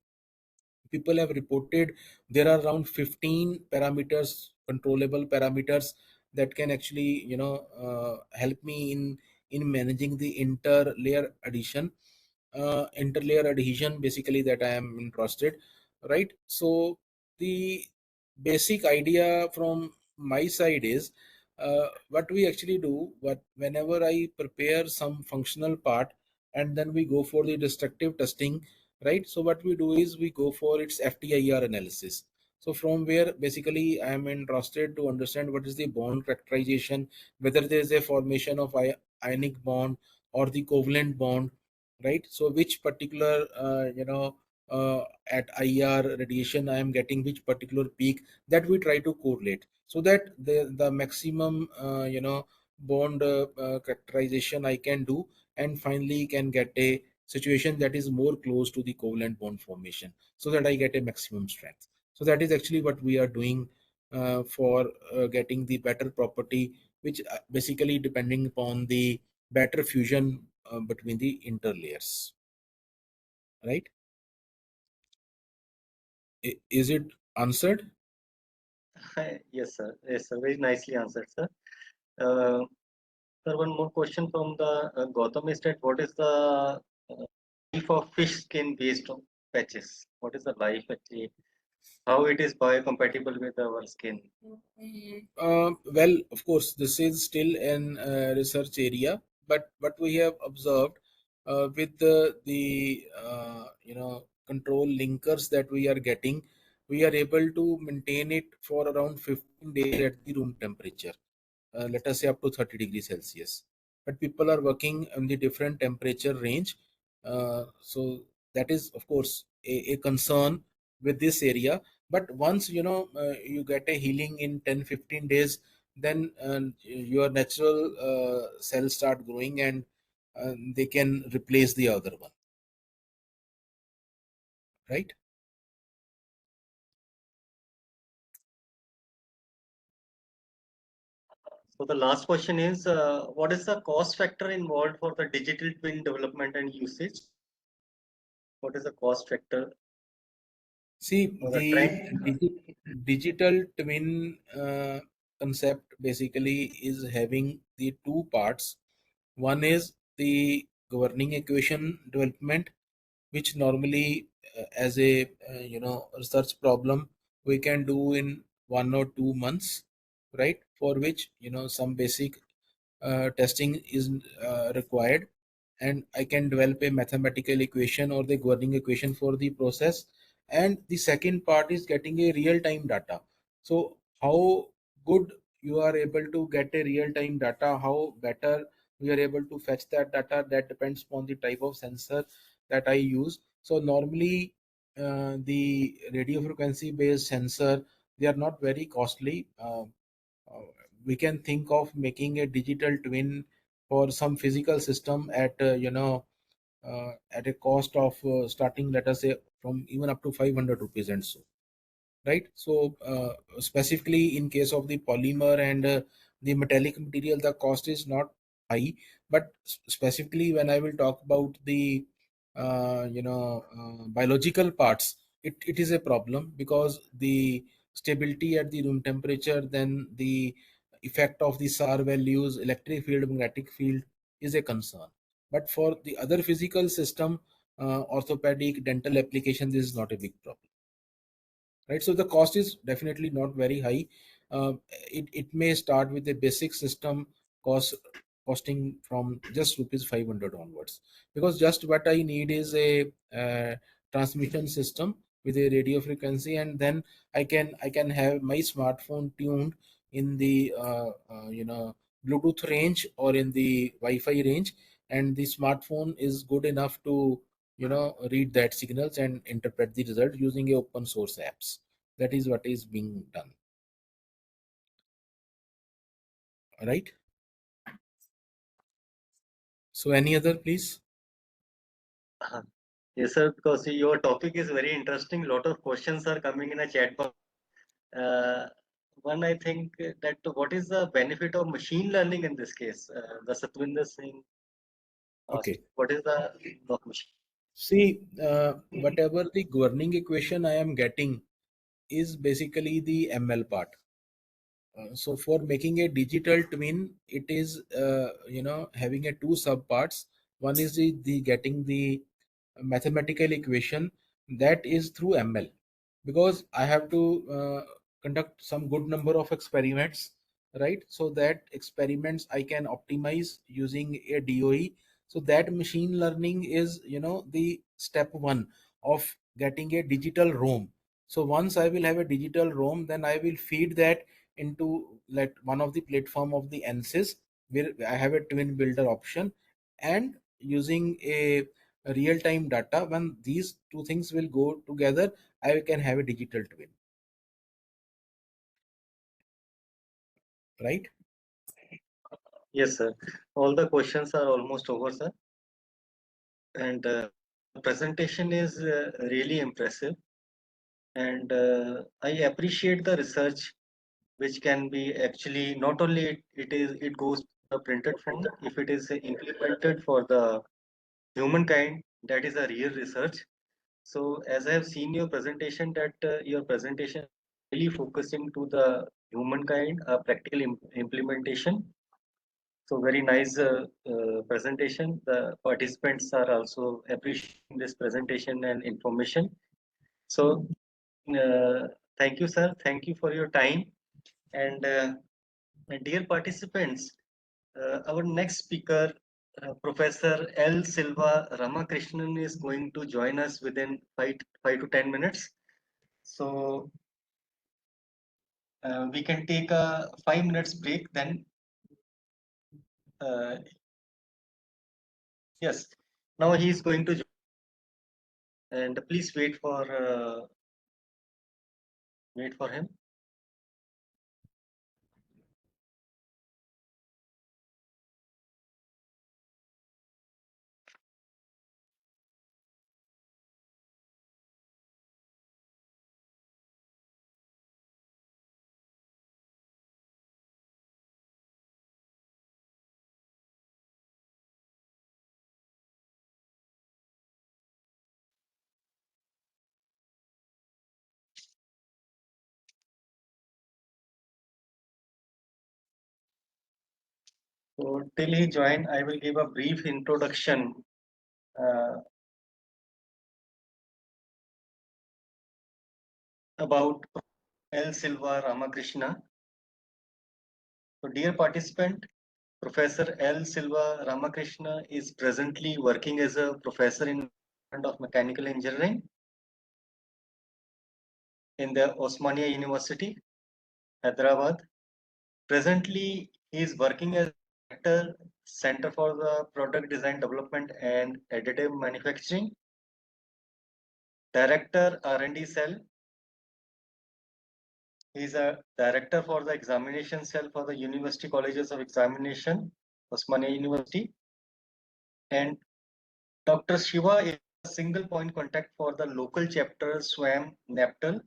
people have reported there are around 15 parameters, controllable parameters, that can actually help me in managing the interlayer adhesion basically, that I am interested, right? So the basic idea from my side is, what we actually do, what whenever I prepare some functional part and then we go for the destructive testing, right? So what we do is we go for its FTIR analysis. So from where basically I am interested to understand what is the bond characterization, whether there is a formation of ionic bond or the covalent bond, right? So which particular at IR radiation I am getting which particular peak, that we try to correlate, so that the maximum bond characterization I can do, and finally can get a situation that is more close to the covalent bond formation, so that I get a maximum strength. So that is actually what we are doing for getting the better property, which basically depending upon the better fusion between the interlayers, right? Is it answered? Yes, sir. Yes, sir. Very nicely answered, sir. Uh, Sir, one more question from the Gautam is that what is the life of fish skin based on patches? What is the life actually? How it is biocompatible with our skin? Well, of course, this is still an research area, but what we have observed with the control linkers that we are getting, we are able to maintain it for around 15 days at the room temperature. Let us say up to 30 degrees Celsius. But people are working on the different temperature range. So that is, of course, a concern with this area. But once you get a healing in 10-15 days, then your natural cells start growing, and they can replace the other one, right? So the last question is, what is the cost factor involved for the digital twin development and usage? What is the cost factor See, or the the trend? digital twin concept basically is having the two parts. One is the governing equation development, which normally, as a research problem, we can do in 1 or 2 months, right? For which, some basic testing is required, and I can develop a mathematical equation or the governing equation for the process. And the second part is getting a real-time data. So how good you are able to get a real-time data, how better we are able to fetch that data, that depends upon the type of sensor that I use. So normally the radio frequency based sensor, they are not very costly. We can think of making a digital twin for some physical system at a cost of starting, let us say, from even up to 500 rupees and so, right? So specifically in case of the polymer and the metallic material, the cost is not high. But specifically when I will talk about the biological parts, it is a problem, because the stability at the room temperature, then the effect of the SAR values, electric field, magnetic field, is a concern. But for the other physical system, orthopedic, dental application, this is not a big problem, right? So the cost is definitely not very high. It may start with a basic system costing from just rupees 500 onwards, because just what I need is a transmission system with a radio frequency, and then I can have my smartphone tuned in the Bluetooth range or in the Wi-Fi range, and the smartphone is good enough to read that signals and interpret the result using a open source apps. That is what is being done, right? So any other, please? Yes, sir, because your topic is very interesting. Lot of questions are coming in a chat box. One, I think that what is the benefit of machine learning in this case? The Satwinder Singh asked, Okay. what is the of machine? See, whatever the governing equation I am getting is basically the ML part. So for making a digital twin, it is having a two sub parts. One is the getting the mathematical equation, that is through ML, because I have to conduct some good number of experiments, right? So that experiments I can optimize using a DOE. So that machine learning is the step one of getting a digital ROM. So once I will have a digital ROM, then I will feed that into like one of the platform of the ANSYS, where I have a twin builder option, and using a real-time data, when these two things will go together, I can have a digital twin, right? Yes, sir. All the questions are almost over, sir. And presentation is really impressive. And I appreciate the research, which can be actually not only it goes to the printed form. If it is implemented for the humankind, that is a real research. So as I have seen your presentation, that your presentation really focusing to the humankind, practical implementation. So very nice presentation. The participants are also appreciating this presentation and information. So uh, thank you, sir. Thank you for your time. And dear participants, our next speaker, Professor L. Silva Ramakrishnan, is going to join us within 5 to 10 minutes. So we can take a 5 minutes break. Then, yes, now he is going to join, and please wait for him. So till he join, I will give a brief introduction about L. Silva Ramakrishna. So, dear participant, Professor L. Silva Ramakrishna is presently working as a professor in Department of Mechanical Engineering in the Osmania University, Hyderabad. Presently, he is working as Director, Center for the Product Design Development and Additive Manufacturing, Director R&D Cell. He is a Director for the Examination Cell for the University Colleges of Examination, Osmania University. And Dr. Shiva is a single point contact for the local chapter SWAM NAPTAL.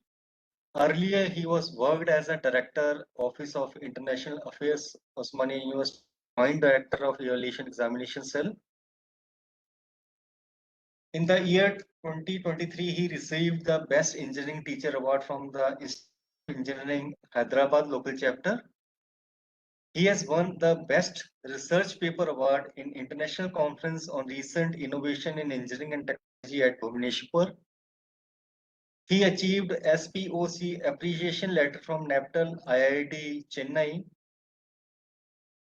Earlier, he was worked as a Director, Office of International Affairs, Osmania University, Joint Director of Evaluation Examination Cell. In the year 2023, he received the Best Engineering Teacher Award from the Institute of Engineering Hyderabad local chapter. He has won the Best Research Paper Award in International Conference on Recent Innovation in Engineering and Technology at Bhubaneswar. He achieved SPOC Appreciation Letter from NAPTAL IIT Chennai.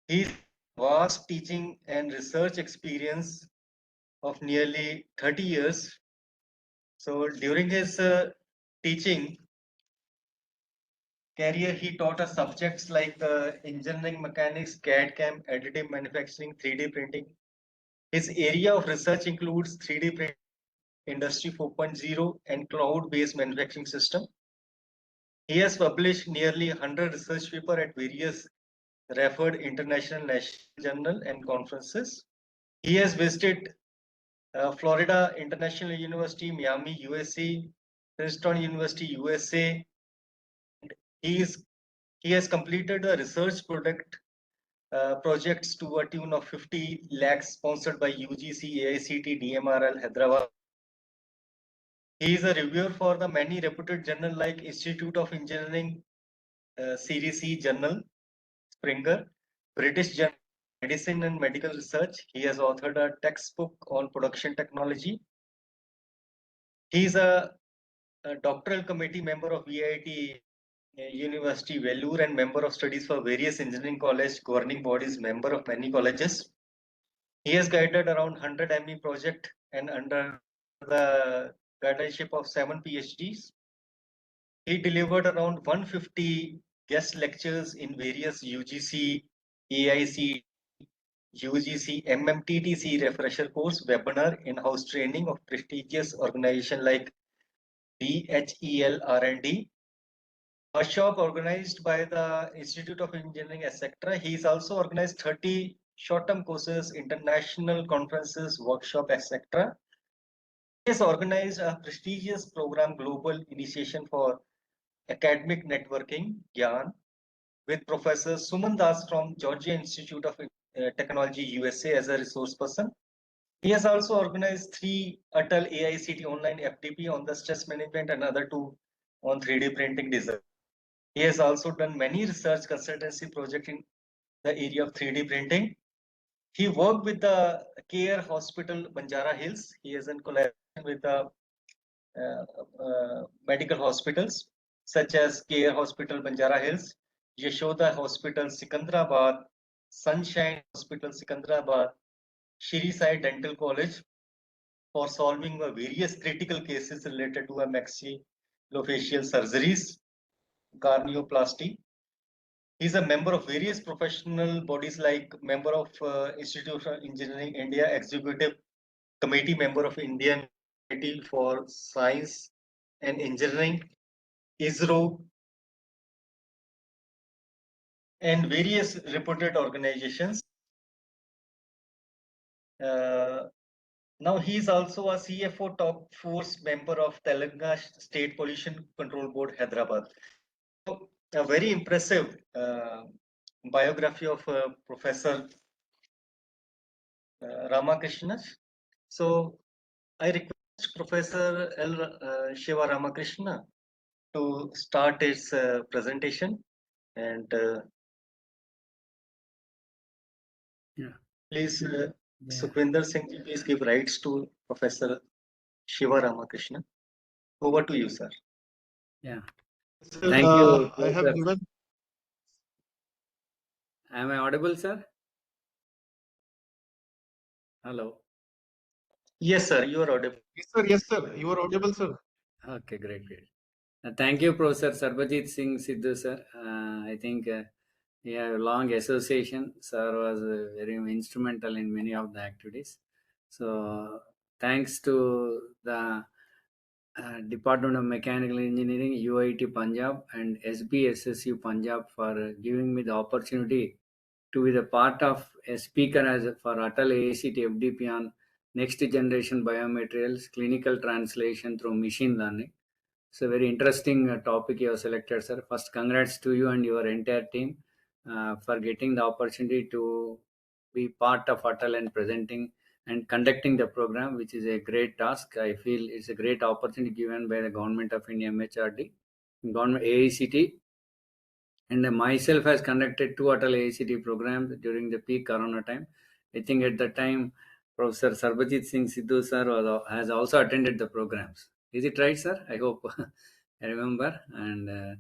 His vast teaching and research experience of nearly 30 years. So during his teaching career, he taught us subjects like engineering mechanics, CAD CAM, additive manufacturing, 3D printing. His area of research includes 3D printing, Industry 4.0, and cloud-based manufacturing system. He has published nearly 100 research papers at various referred international national journal and conferences. He has visited Florida International University, Miami, USA, Princeton University, USA. He has completed a research projects to a tune of 50 lakhs sponsored by UGC, AICT, DMRL, Hyderabad. He is a reviewer for the many reputed journals like Institute of Engineering, CDC Journal, Springer, British Journal of Medicine and Medical Research. He has authored a textbook on production technology. He is a doctoral committee member of VIT University Vellore and member of studies for various engineering college governing bodies, member of many colleges. He has guided around 100 ME project and under the guardianship of 7 PhDs. He delivered around 150 guest lectures in various UGC, AIC, UGC, MMTTC refresher course, webinar, in-house training of prestigious organization like BHEL R&D. Workshop organized by the Institute of Engineering, etc. He's also organized 30 short-term courses, international conferences, workshop, etc. He has organized a prestigious program, Global Initiation for Academic Networking, GYAN, with Professor Suman Das from Georgia Institute of Technology, USA as a resource person. He has also organized 3 ATAL AICT online FDP on the stress management and other 2 on 3D printing design. He has also done many research consultancy projects in the area of 3D printing. He worked with the Care Hospital, Banjara Hills. He is in collaboration with the medical hospitals such as Care Hospital, Banjara Hills, Yashoda Hospital, Sikandrabad, Sunshine Hospital, Sikandrabad, Shri Sai Dental College for solving various critical cases related to maxillofacial surgeries, corneoplasty. He is a member of various professional bodies like member of Institute of Engineering India, Executive Committee member of Indian Society for Science and Engineering, ISRO, and various reputed organizations. Now he is also a CFO top force member of Telangana State Pollution Control Board, Hyderabad. So, a very impressive biography of Professor Ramakrishna. So I request Professor L. Shiva Ramakrishna to start his presentation, and please, Sukhvinder Singh, please give rights to Professor Shiva Ramakrishna. Over to you, sir. Yeah. Sir, Thank you, I have sir. given. Am I audible, sir? Hello. Yes, sir, you are audible. Yes, sir. Yes, sir. You are audible, sir. Okay, great, great. Thank you, Professor Sarbajit Singh Sidhu, sir. I think we have a long association. Sir was very instrumental in many of the activities. So, thanks to the Department of Mechanical Engineering, UIT Punjab, and SBSSU Punjab for giving me the opportunity to be the part of a speaker for ATAL ACT FDP on next generation biomaterials, clinical translation through machine learning. It's a very interesting topic you have selected, sir. First, congrats to you and your entire team for getting the opportunity to be part of ATAL and presenting and conducting the program, which is a great task. I feel it's a great opportunity given by the Government of India, MHRD, Government AICT, and myself has conducted two ATAL AICT programs during the peak Corona time. I think at the time, Professor Sarbajit Singh Sidhu sir has also attended the programs. Is it right, sir? I hope I remember. And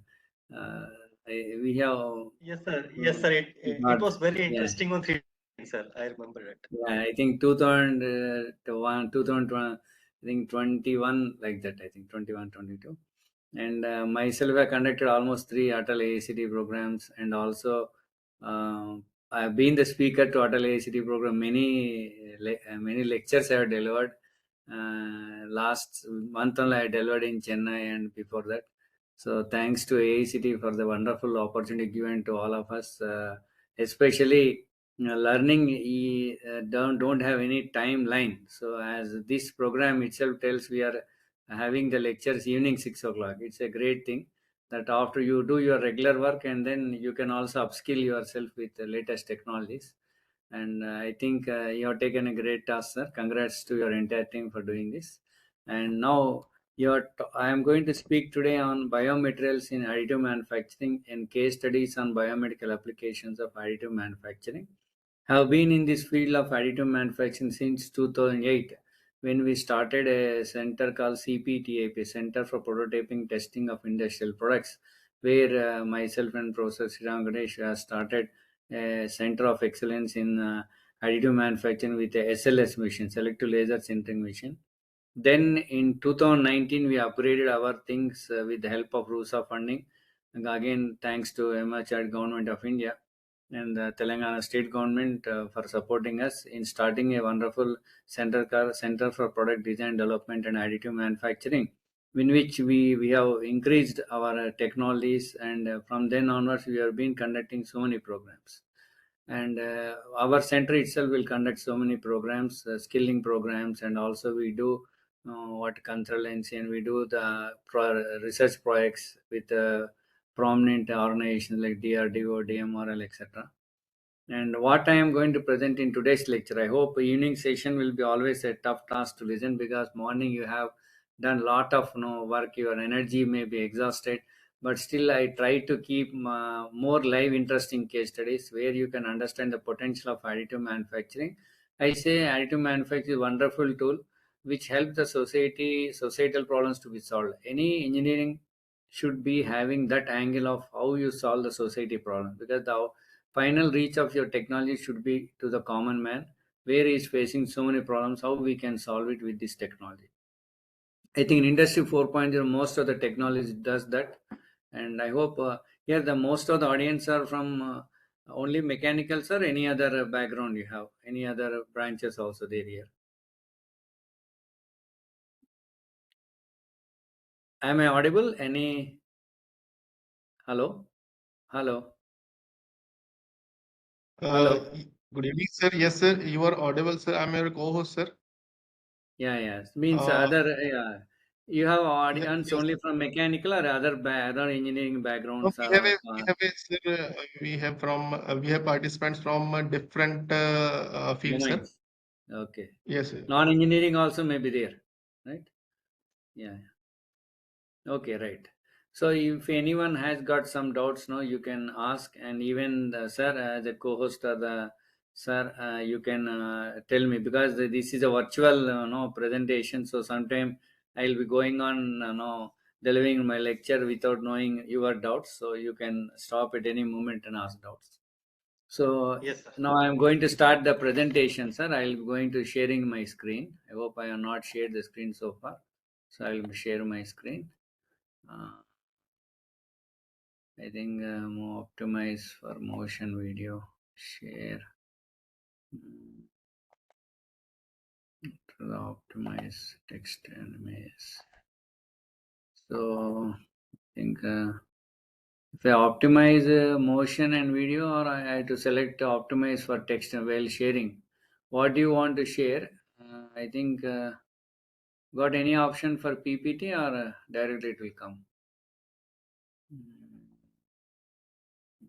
we have Yes, sir. Yes, sir. It got, was very yeah. interesting on 3D, sir. I remember it. Yeah, I think 2001, 2001, I think 21, like that, I think 21, 22. And myself, I conducted almost three ATAL AICT programs, and also I've been the speaker to ATAL AICT program. Many lectures I have delivered. Last month only I delivered in Chennai, and before that. So thanks to AICT for the wonderful opportunity given to all of us, especially learning don't have any timeline. So as this program itself tells, we are having the lectures evening 6 o'clock. It's a great thing that after you do your regular work, and then you can also upskill yourself with the latest technologies. And I think you have taken a great task, sir. Congrats to your entire team for doing this. And now I am going to speak today on biomaterials in additive manufacturing and case studies on biomedical applications of additive manufacturing. Have been in this field of additive manufacturing since 2008, when we started a center called CPTAP, Center for Prototyping Testing of Industrial Products, where myself and Professor Sriram Ganesh started a center of excellence in additive manufacturing with a SLS machine, selective laser sintering machine. Then in 2019, we upgraded our things with the help of RUSA funding. And again, thanks to MHR Government of India and the Telangana state government for supporting us in starting a wonderful Center for Product Design Development and Additive Manufacturing, in which we have increased our technologies, and from then onwards we have been conducting so many programs. And our center itself will conduct so many programs, skilling programs, and also we do what consultancy, and we do the research projects with prominent organizations like DRDO, DMRL, etc. And what I am going to present in today's lecture, I hope evening session will be always a tough task to listen, because morning you have done lot of work, your energy may be exhausted, but still I try to keep more live interesting case studies where you can understand the potential of additive manufacturing. I say additive manufacturing is a wonderful tool which helps the societal problems to be solved. Any engineering should be having that angle of how you solve the society problem, because the final reach of your technology should be to the common man, where he is facing so many problems, how we can solve it with this technology. I think in Industry 4.0, most of the technology does that. And I hope here the most of the audience are from only mechanicals, or any other background you have, any other branches also there here. Am I audible? Any? Hello? Hello? Hello? Good evening, sir. Yes, sir. You are audible, sir. I'm your co-host, sir. Yeah. Means Uh, yeah. You have audience yes. only from mechanical or other engineering No, backgrounds, we have sir, we have participants from different fields, sir. domains. Okay. Yes, sir. Non-engineering also may be there, right? Yeah. Okay, right. So if anyone has got some doubts, no, you can ask, and even the sir, as a co-host or the sir, you can tell me, because this is a virtual, no, presentation. So sometime I'll be going on, no, delivering my lecture without knowing your doubts. So you can stop at any moment and ask doubts. So Yes, sir. now I'm going to start the presentation, sir. I'll going to sharing my screen. I hope I have not shared the screen so far. So I'll share my screen. I think more optimize for motion video share. Optimize text and image. So I think if I optimize motion and video, or I have to select optimize for text while sharing. What do you want to share? I think got any option for PPT, or directly it will come?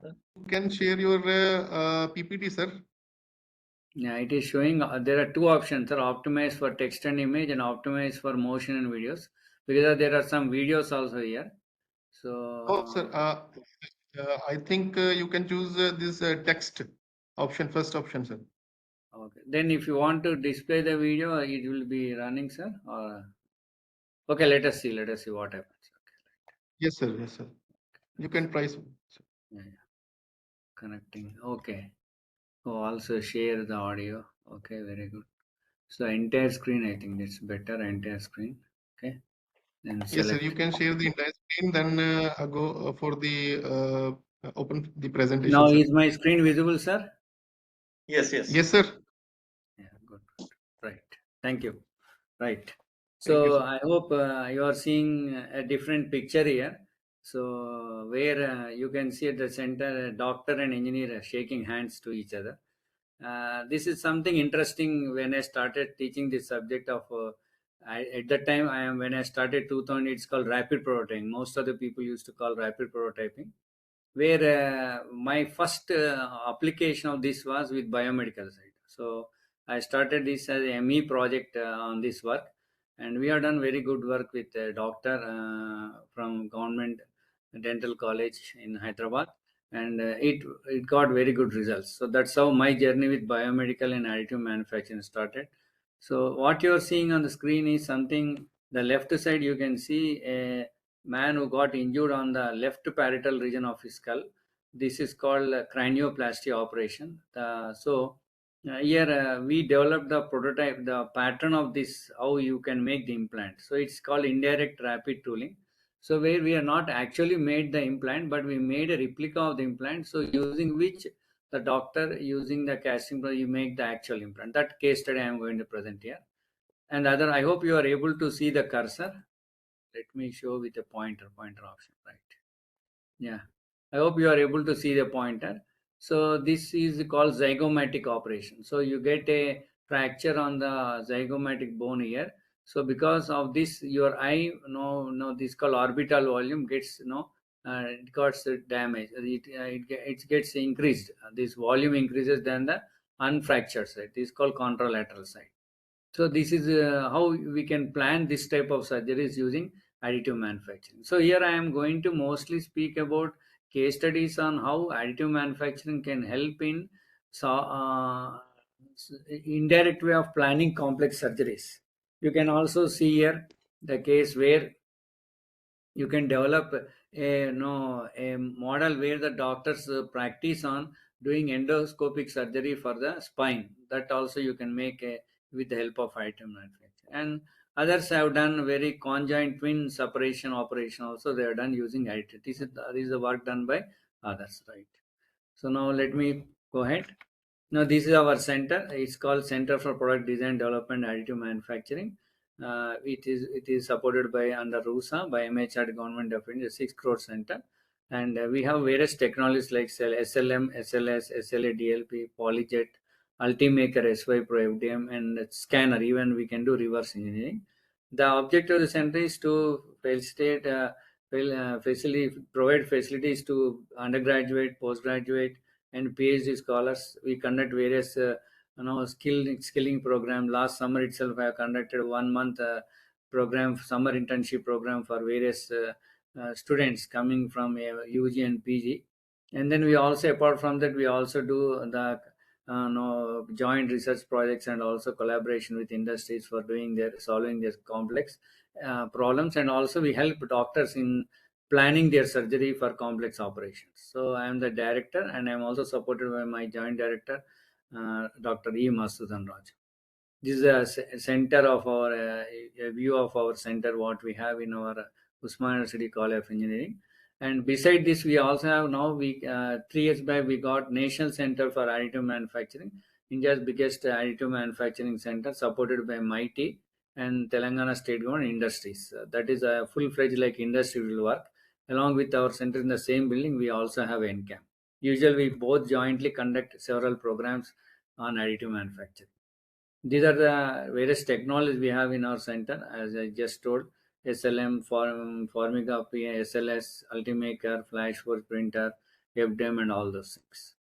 You can share your PPT, sir. Yeah, it is showing there are two options, sir. Optimize for text and image and optimize for motion and videos, because there are some videos also here. So Oh, sir. I think you can choose this text option, first option, sir. okay, then if you want to display the video, it will be running, sir. Or okay, let us see what happens. Okay. Yes, sir. Yes, sir. You can try, sir. Yeah. Connecting. Okay. Oh, also share the audio. Okay, very good. So entire screen, I think it's better, entire screen. Okay. Then Yes, sir. select. You can share the entire screen, then go for the open the presentation, Now sir. is my screen visible, sir? Yes, yes. Yes, sir. Yeah, good. Right. Thank you. Right. Thank you, So sir. I hope you are seeing a different picture here. So where you can see at the center, a doctor and engineer are shaking hands to each other. This is something interesting. When I started teaching this subject of, at that time, when I started 2000, it's called rapid prototyping. Most of the people used to call rapid prototyping, where my first application of this was with biomedical side. So I started this as a ME project on this work, and we have done very good work with a doctor from government dental college in Hyderabad, and it got very good results. So that's how my journey with biomedical and additive manufacturing started. So what you're seeing on the screen is something. The left side you can see a man who got injured on the left parietal region of his skull. This is called cranioplasty operation. Here we developed the prototype, the pattern of this, how you can make the implant. So it's called indirect rapid tooling. So where we are not actually made the implant, but we made a replica of the implant. So using which the doctor using the casting, you make the actual implant. That case study I am going to present here. And other, I hope you are able to see the cursor. Let me show with a pointer option, right? Yeah, I hope you are able to see the pointer. So this is called zygomatic operation. So you get a fracture on the zygomatic bone here. So because of this, your eye, no, this called orbital volume gets, it got damaged. It gets increased. This volume increases than the unfractured side. This is called contralateral side. So this is how we can plan this type of surgeries using additive manufacturing. So here I am going to mostly speak about case studies on how additive manufacturing can help in indirect way of planning complex surgeries. You can also see here the case where you can develop a model where the doctors practice on doing endoscopic surgery for the spine. That also you can make with the help of item manufacturing. And others have done very conjoint twin separation operation also. They are done using additive. This is the work done by others, right? So now let me go ahead. Now this is our center. It's called Center for Product Design Development Additive Manufacturing. It is supported by under RUSA by MHRD Government of India, 6 crore center, and we have various technologies like SLM, SLS, SLA, DLP, Polyjet, Ultimaker, SY Pro FDM, and scanner. Even we can do reverse engineering. The objective of the center is to facilitate, provide facilities to undergraduate, postgraduate, and PhD scholars. We conduct various skilling program. Last summer itself I have conducted 1 month program, summer internship program for various students coming from UG and PG. And then we also, apart from that, we also do the joint research projects and also collaboration with industries for doing their solving their complex problems, and also we help doctors in planning their surgery for complex operations. So I am the director, and I am also supported by my joint director, Dr. E. Masudan Raj. This is a center of our a view of our center, what we have in our Usman University College of Engineering. And beside this, we also have now, 3 years back, we got National Center for Additive Manufacturing, India's biggest additive manufacturing center, supported by MIT and Telangana State Government Industries. That is a full-fledged like industry will work. Along with our center in the same building, we also have NCAM. Usually, we both jointly conduct several programs on additive manufacturing. These are the various technologies we have in our center, as I just told: SLM, Formica, SLS, Ultimaker, Flashforce printer, FDM, and all those things.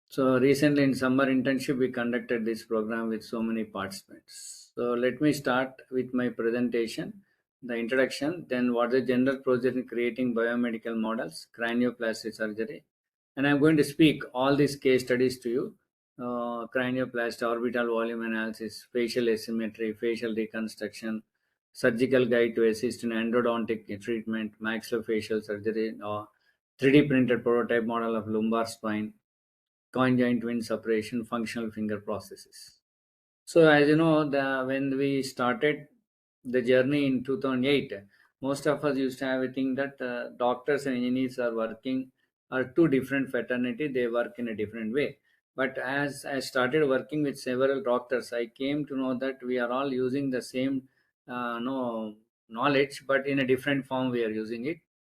So recently in summer internship, we conducted this program with so many participants. So let me start with my presentation, the introduction, then what is the general procedure in creating biomedical models, cranioplasty surgery. And I'm going to speak all these case studies to you. Cranioplasty, orbital volume analysis, facial asymmetry, facial reconstruction, surgical guide to assist in endodontic treatment, maxillofacial surgery, or 3D printed prototype model of lumbar spine, conjoint twin separation, functional finger processes. So as you know, when we started the journey in 2008, most of us used to have a thing that doctors and engineers are two different fraternity. They work in a different way. But as I started working with several doctors, I came to know that we are all using the same knowledge, but in a different form we are using it.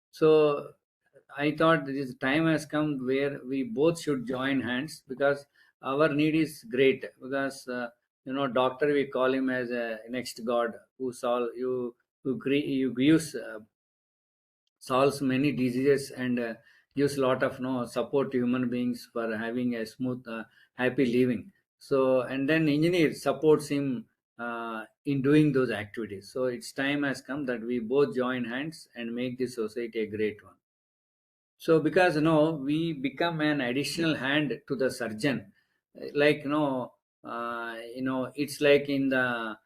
So I thought this time has come where we both should join hands, because our need is great. Because doctor, we call him as a next god who solve you who gives solves many diseases, and gives lot of support to human beings for having a smooth, happy living. So, and then engineer supports him in doing those activities. So it's time has come that we both join hands and make this society a great one. So because we become an additional hand to the surgeon, like it's like in the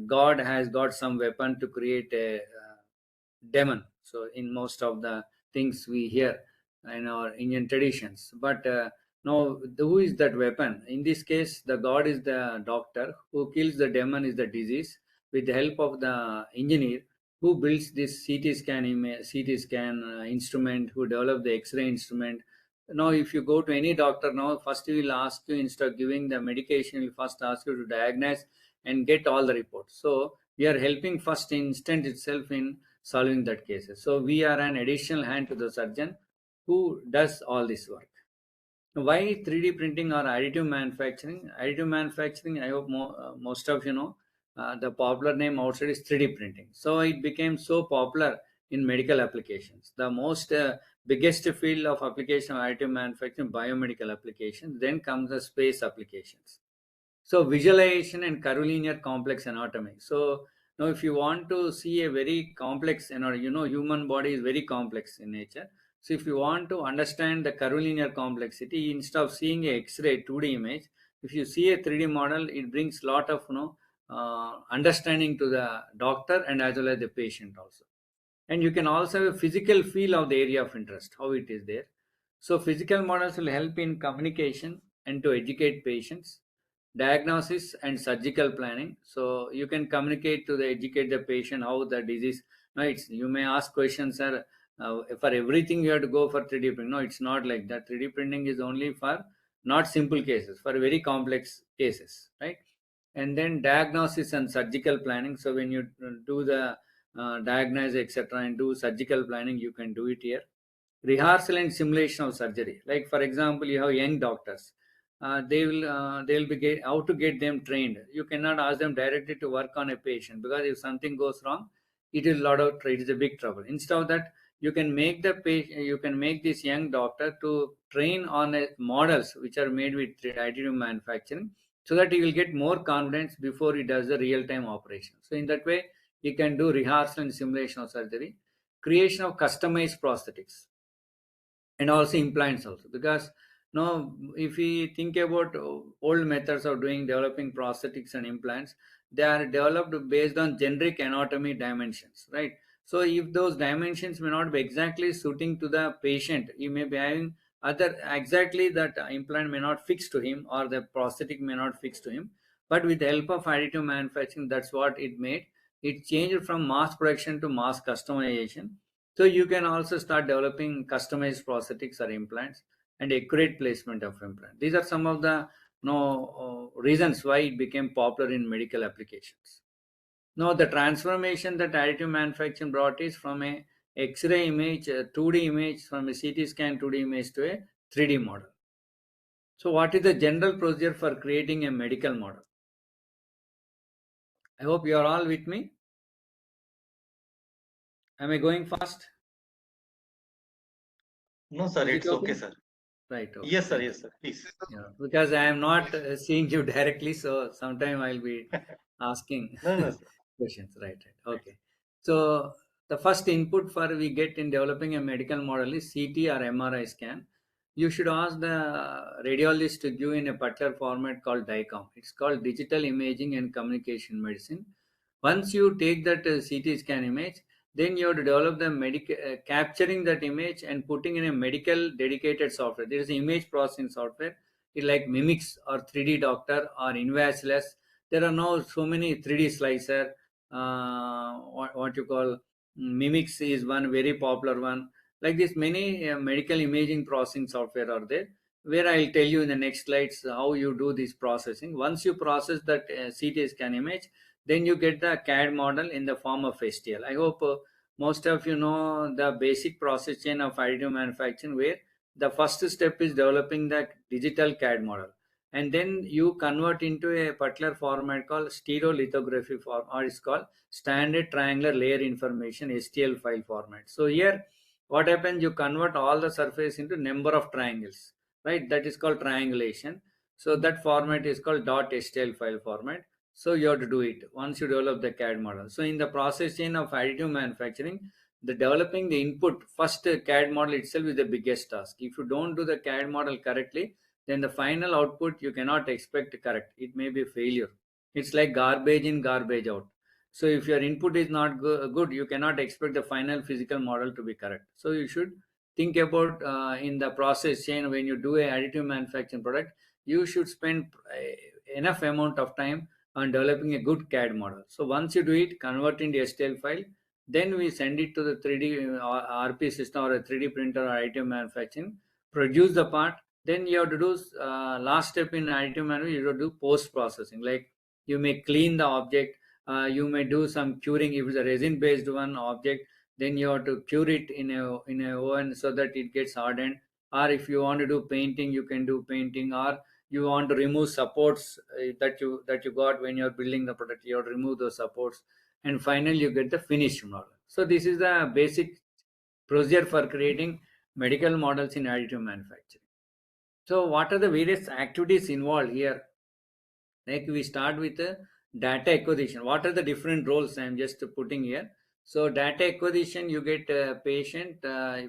God has got some weapon to create a demon. So in most of the things we hear in our Indian traditions, but no, who is that weapon? In this case, the God is the doctor. Who kills the demon is the disease. With the help of the engineer who builds this CT scan instrument, who developed the X-ray instrument. Now, if you go to any doctor now, first he will ask you, instead of giving the medication, he will first ask you to diagnose and get all the reports. So we are helping first instant itself in solving that cases. So we are an additional hand to the surgeon who does all this work. Why 3D printing or additive manufacturing? Additive manufacturing, I hope most of you know, the popular name outside is 3D printing. So it became so popular in medical applications. The most biggest field of application of additive manufacturing, biomedical applications. Then comes the space applications. So visualization and curvilinear complex anatomy. So now if you want to see a very complex, human body is very complex in nature. So if you want to understand the curvilinear complexity, instead of seeing a X-ray 2D image, if you see a 3D model, it brings lot of understanding to the doctor and as well as the patient also. And you can also have a physical feel of the area of interest, how it is there. So physical models will help in communication and to educate patients, diagnosis and surgical planning. So you can communicate to the educate the patient how the disease. No, you may ask questions, sir. For everything you have to go for 3D printing. No, it's not like that. 3D printing is only for not simple cases, for very complex cases, right? And then diagnosis and surgical planning. So when you do the diagnose, etc., and do surgical planning, you can do it here. Rehearsal and simulation of surgery. Like for example, you have young doctors. They'll be how to get them trained. You cannot ask them directly to work on a patient, because if something goes wrong, it is it is a big trouble. Instead of that, you can make this young doctor to train on models which are made with additive manufacturing, so that he will get more confidence before he does the real-time operation. So in that way, he can do rehearsal and simulation of surgery, creation of customized prosthetics, and also implants also. Because now if we think about old methods of developing prosthetics and implants, they are developed based on generic anatomy dimensions, right? So if those dimensions may not be exactly suiting to the patient, he may be having other exactly that implant may not fix to him, or the prosthetic may not fix to him. But with the help of additive manufacturing, that's what it made. It changed from mass production to mass customization. So you can also start developing customized prosthetics or implants and accurate placement of implant. These are some of the reasons why it became popular in medical applications. Now, the transformation that additive manufacturing brought is from a X-ray image, a 2D image, from a CT scan 2D image to a 3D model. So, what is the general procedure for creating a medical model? I hope you are all with me. Am I going fast? No, sir, Is it it's okay, okay? sir. Right. Okay. Yes, sir. Thank Yes, sir. Please. Yeah, because I am not seeing you directly, so sometime I'll be asking No, no, sir. questions. Right. Okay. So the first input for we get in developing a medical model is CT or MRI scan. You should ask the radiologist to give in a particular format called DICOM. It's called Digital Imaging and Communication Medicine. Once you take that CT scan image, then you have to develop the capturing that image and putting in a medical dedicated software. There is an image processing software. It like Mimics or 3D Doctor or Invasilus. There are now so many 3D slicer. What you call Mimics is one very popular one. Like this, many medical imaging processing software are there. Where I'll tell you in the next slides how you do this processing. Once you process that CT scan image, then you get the CAD model in the form of STL. I hope most of you know the basic process chain of additive manufacturing, where the first step is developing the digital CAD model, and then you convert into a particular format called stereolithography form, or it's called standard triangular layer information STL file format. So here what happens, you convert all the surface into number of triangles, right? That is called triangulation. So that format is called .stl file format. So you have to do it once you develop the CAD model. So in the process chain of additive manufacturing, the developing the input first CAD model itself is the biggest task. If you don't do the CAD model correctly, then the final output you cannot expect correct. It may be a failure. It's like garbage in, garbage out. So if your input is not good, you cannot expect the final physical model to be correct. So you should think about in the process chain, when you do a additive manufacturing product, you should spend enough amount of time on developing a good CAD model. So once you do it, convert into STL file, then we send it to the 3D RP system or a 3D printer or additive manufacturing, produce the part. Then you have to do last step in additive manufacturing, you have to do post processing. Like you may clean the object, you may do some curing. If it's a resin based one object, then you have to cure it in a oven so that it gets hardened. Or if you want to do painting, you can do painting. Or you want to remove supports that you got when you're building the product, you have to remove those supports, and finally you get the finished model. So this is the basic procedure for creating medical models in additive manufacturing. So what are the various activities involved here? Like we start with the data acquisition. What are the different roles I'm just putting here? So data acquisition, you get a patient,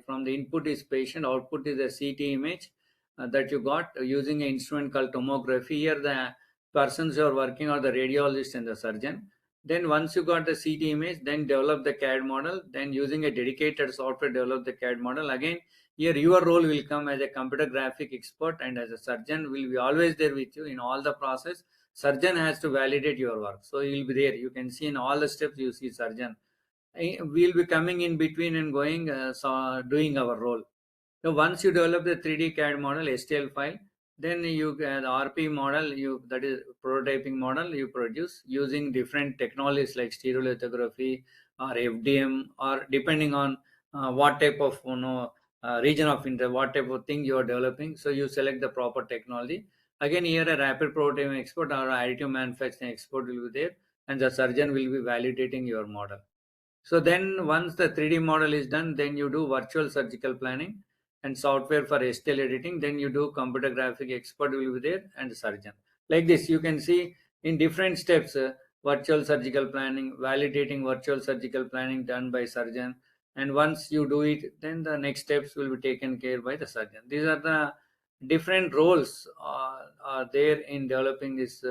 from the input is patient, output is a CT image that you got using an instrument called tomography. Here the persons who are working are the radiologist and the surgeon. Then once you got the CT image, then develop the CAD model, then using a dedicated software develop the CAD model. Again, here your role will come as a computer graphic expert, and as a surgeon will be always there with you in all the process. Surgeon has to validate your work, so he will be there. You can see in all the steps, you see surgeon. We'll be coming in between and going, doing our role. So once you develop the 3D CAD model STL file, then you the RP model, that is prototyping model, you produce using different technologies like stereolithography or FDM, or depending on what type of region of interest, what type of thing you are developing. So you select the proper technology. Again, here a rapid prototyping expert or additive manufacturing expert will be there, and the surgeon will be validating your model. So then once the 3D model is done, then you do virtual surgical planning and software for STL editing. Then you do computer graphic expert will be there, and the surgeon. Like this, you can see in different steps, virtual surgical planning, validating virtual surgical planning done by surgeon. And once you do it, then the next steps will be taken care by the surgeon. These are the different roles are there in developing this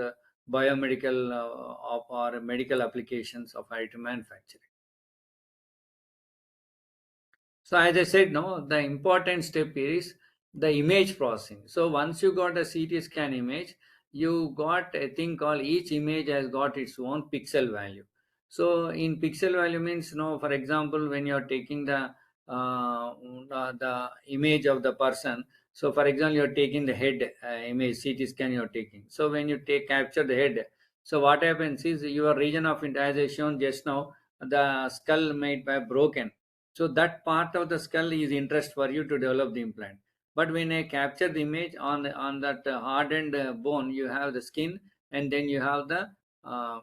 biomedical or medical applications of additive manufacturing. So as I said, no, the important step is the image processing. So once you got a CT scan image, you got a thing called each image has got its own pixel value. So in pixel value means, for example, when you're taking the image of the person. So for example, you're taking the head image, CT scan you're taking. So when you capture the head, so what happens is your region of as I shown just now, the skull made by broken. So that part of the skull is interest for you to develop the implant. But when I capture the image on that hardened bone, you have the skin, and then you have uh,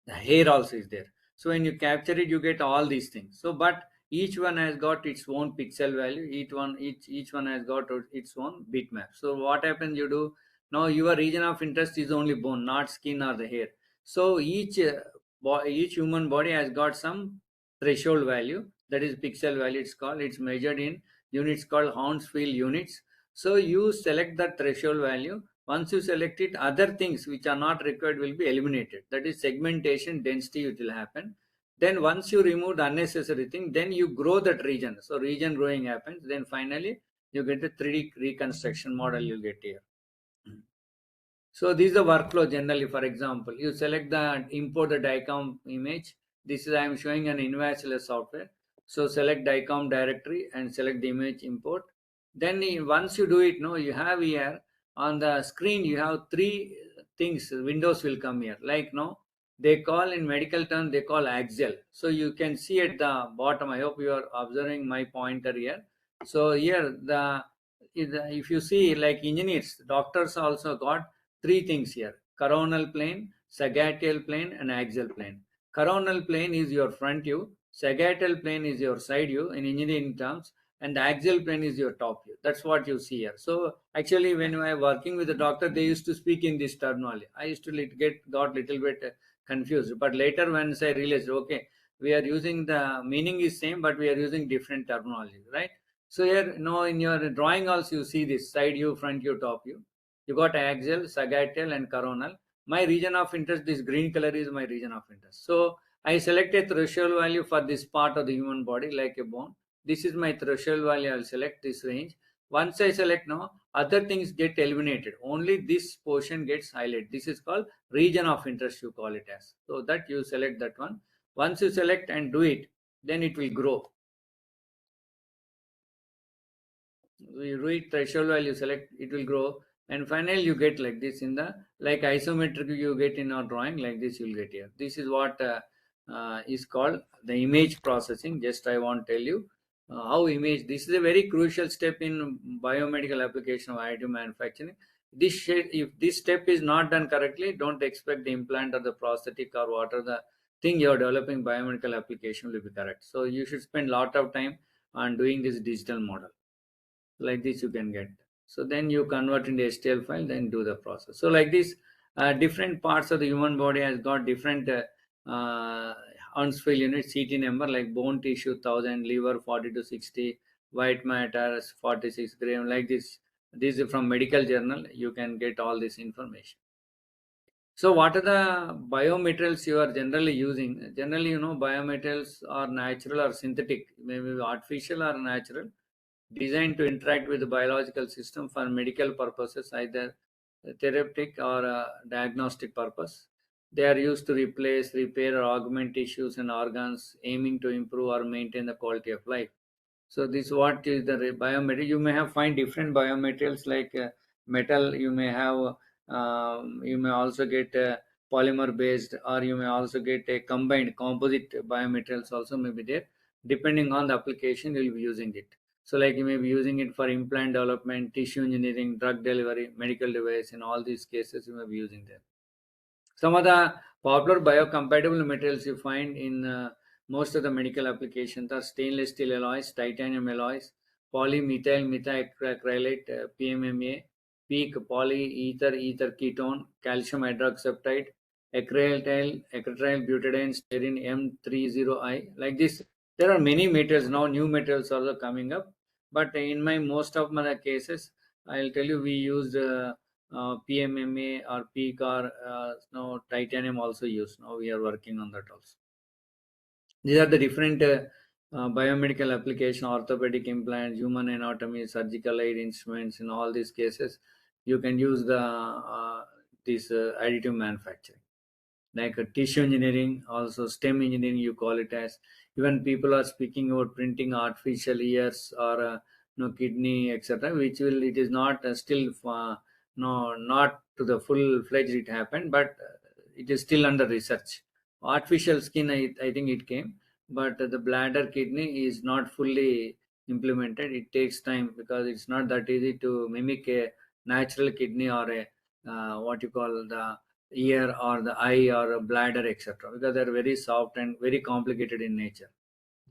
the hair also is there. So when you capture it, you get all these things. So but each one has got its own pixel value. Each one has got its own bitmap. So what happens, you do now, your region of interest is only bone, not skin or the hair. So each human body has got some threshold value, that is pixel value. It's measured in units called Hounsfield units. So you select the threshold value. Once you select it, other things which are not required will be eliminated. That is segmentation density, it will happen. Then once you remove the unnecessary thing, then you grow that region. So region growing happens. Then finally you get a 3D reconstruction model you'll get here. So this is the workflow generally. For example, you select the import the DICOM image. This is I am showing an Invacillus software. So select DICOM directory and select the image import. Then once you do it, you have here on the screen you have three things. Windows will come here. Like they call in medical term they call axial. So you can see at the bottom. I hope you are observing my pointer here. So here if you see like engineers, doctors also got three things here: coronal plane, sagittal plane, and axial plane. Coronal plane is your front view, sagittal plane is your side view in engineering terms, and the axial plane is your top view. That's what you see here. So actually, when I was working with the doctor, they used to speak in this terminology. I used to got little bit confused, but later once I realized, okay, we are using the meaning is same, but we are using different terminology, right? So here, in your drawing also you see this side view, front view, top view. You got axial, sagittal, and coronal. My region of interest, this green color is my region of interest. So I select a threshold value for this part of the human body, like a bone. This is my threshold value. I will select this range. Once I select other things get eliminated. Only this portion gets highlighted. This is called region of interest, you call it as. So that you select that one. Once you select and do it, then it will grow. You do it threshold value, select, it will grow, and finally you get like this in the like isometric you get in our drawing, like this you'll get here. This is what is called the image processing. Just I want to tell you how image, this is a very crucial step in biomedical application of additive manufacturing. If this step is not done correctly, don't expect the implant or the prosthetic or whatever the thing you're developing biomedical application will be correct. So you should spend a lot of time on doing this digital model. Like this you can get. So then you convert into STL file, then do the process. So like this, different parts of the human body has got different Hounsfield unit, CT number, like bone tissue 1000, liver 40 to 60, white matter 46 gram, like this. This is from medical journal. You can get all this information. So what are the biomaterials you are generally using? Generally, biomaterials are natural or synthetic, maybe artificial or natural, designed to interact with the biological system for medical purposes, either therapeutic or diagnostic purpose. They are used to replace, repair, or augment tissues and organs, aiming to improve or maintain the quality of life. So this what is the biomaterial. You may have find different biomaterials like metal. You may also get polymer based, or you may also get a combined composite biomaterials also may be there. Depending on the application, you'll be using it. So like you may be using it for implant development, tissue engineering, drug delivery, medical device. In all these cases, you may be using them. Some of the popular biocompatible materials you find in most of the medical applications are stainless steel alloys, titanium alloys, polymethyl methacrylate, PMMA, peak polyether ether ketone, calcium hydroxyapatite, acrylyl butadiene, styrene M30I. Like this, there are many materials now. New materials are also coming up, but in my most of my cases, I'll tell you we used PMMA or PEEK or titanium also used. Now we are working on that also. These are the different biomedical application, orthopedic implants, human anatomy, surgical aid instruments. In all these cases, you can use this additive manufacturing, like tissue engineering, also STEM engineering, you call it as. Even people are speaking about printing artificial ears or kidney, etc., which it is not still not to the full fledged it happened, but it is still under research. Artificial skin, I think it came, but the bladder kidney is not fully implemented. It takes time because it's not that easy to mimic a natural kidney or a what you call the ear or the eye or a bladder, etc., because they're very soft and very complicated in nature.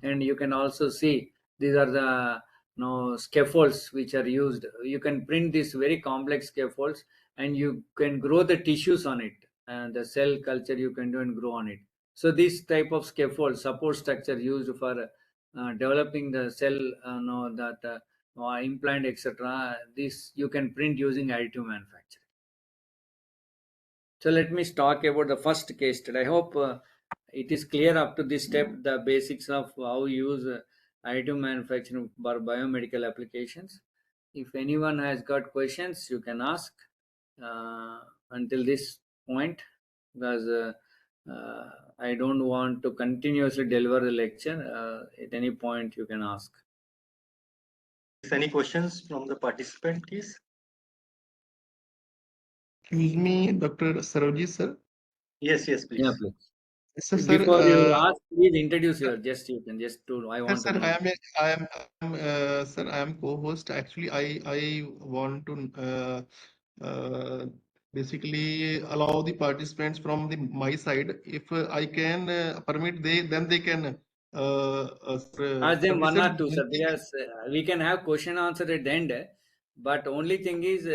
And you can also see these are the scaffolds which are used. You can print these very complex scaffolds and you can grow the tissues on it, and the cell culture you can do and grow on it. So this type of scaffold support structure used for developing the cell that implant, etc., this you can print using additive manufacturing. So let me talk about the first case study. I hope it is clear up to this step, the basics of how you use additive manufacturing for biomedical applications. If anyone has got questions, you can ask until this point, because I don't want to continuously deliver the lecture. At any point, you can ask. Any questions from the participant, please? Excuse me, Dr. Sarojit, sir. Yes, please. Yeah, please. So, sir, Before you ask, please introduce your. You can just do. I want sir, to know. sir, I am co-host. Actually, I want to basically allow the participants from my side. If I can permit, they can Ask them one Sir, or two, sir, because we can have question answer at the end. But only thing is,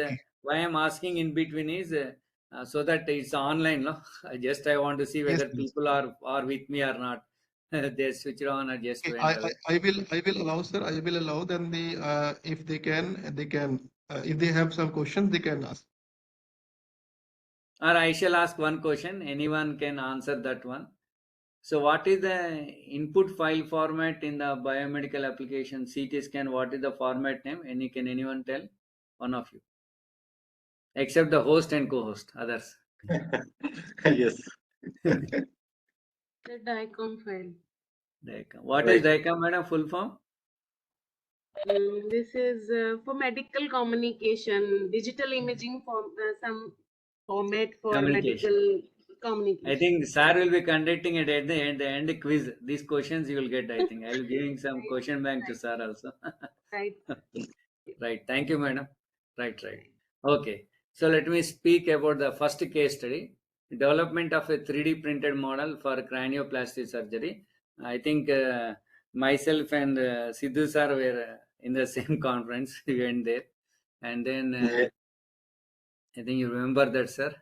why I'm asking in between is so that it's online. No, I want to see yes, whether please. people are with me or not. They switch on or just Okay, went away. I will allow, sir. I will allow them if they can if they have some questions they can ask. Or I shall ask one question. Anyone can answer that one. So, what is the input file format in the biomedical application CT scan? What is the format name? Can anyone tell? One of you, except the host and co-host. Others. Yes. The DICOM file. DICOM. What is Right. DICOM, madam? Full form? This is for medical communication, digital imaging for some format for Communication. medical communication. I think sir will be conducting it at the end quiz. These questions you will get. I think I will giving some question bank to sir also. Right. Right. Thank you, madam. Right. Okay. So let me speak about the first case study. Development of a 3D printed model for cranioplasty surgery. I think myself and Sidhu sir were in the same conference. We went there. And then Yeah. I think you remember that, sir.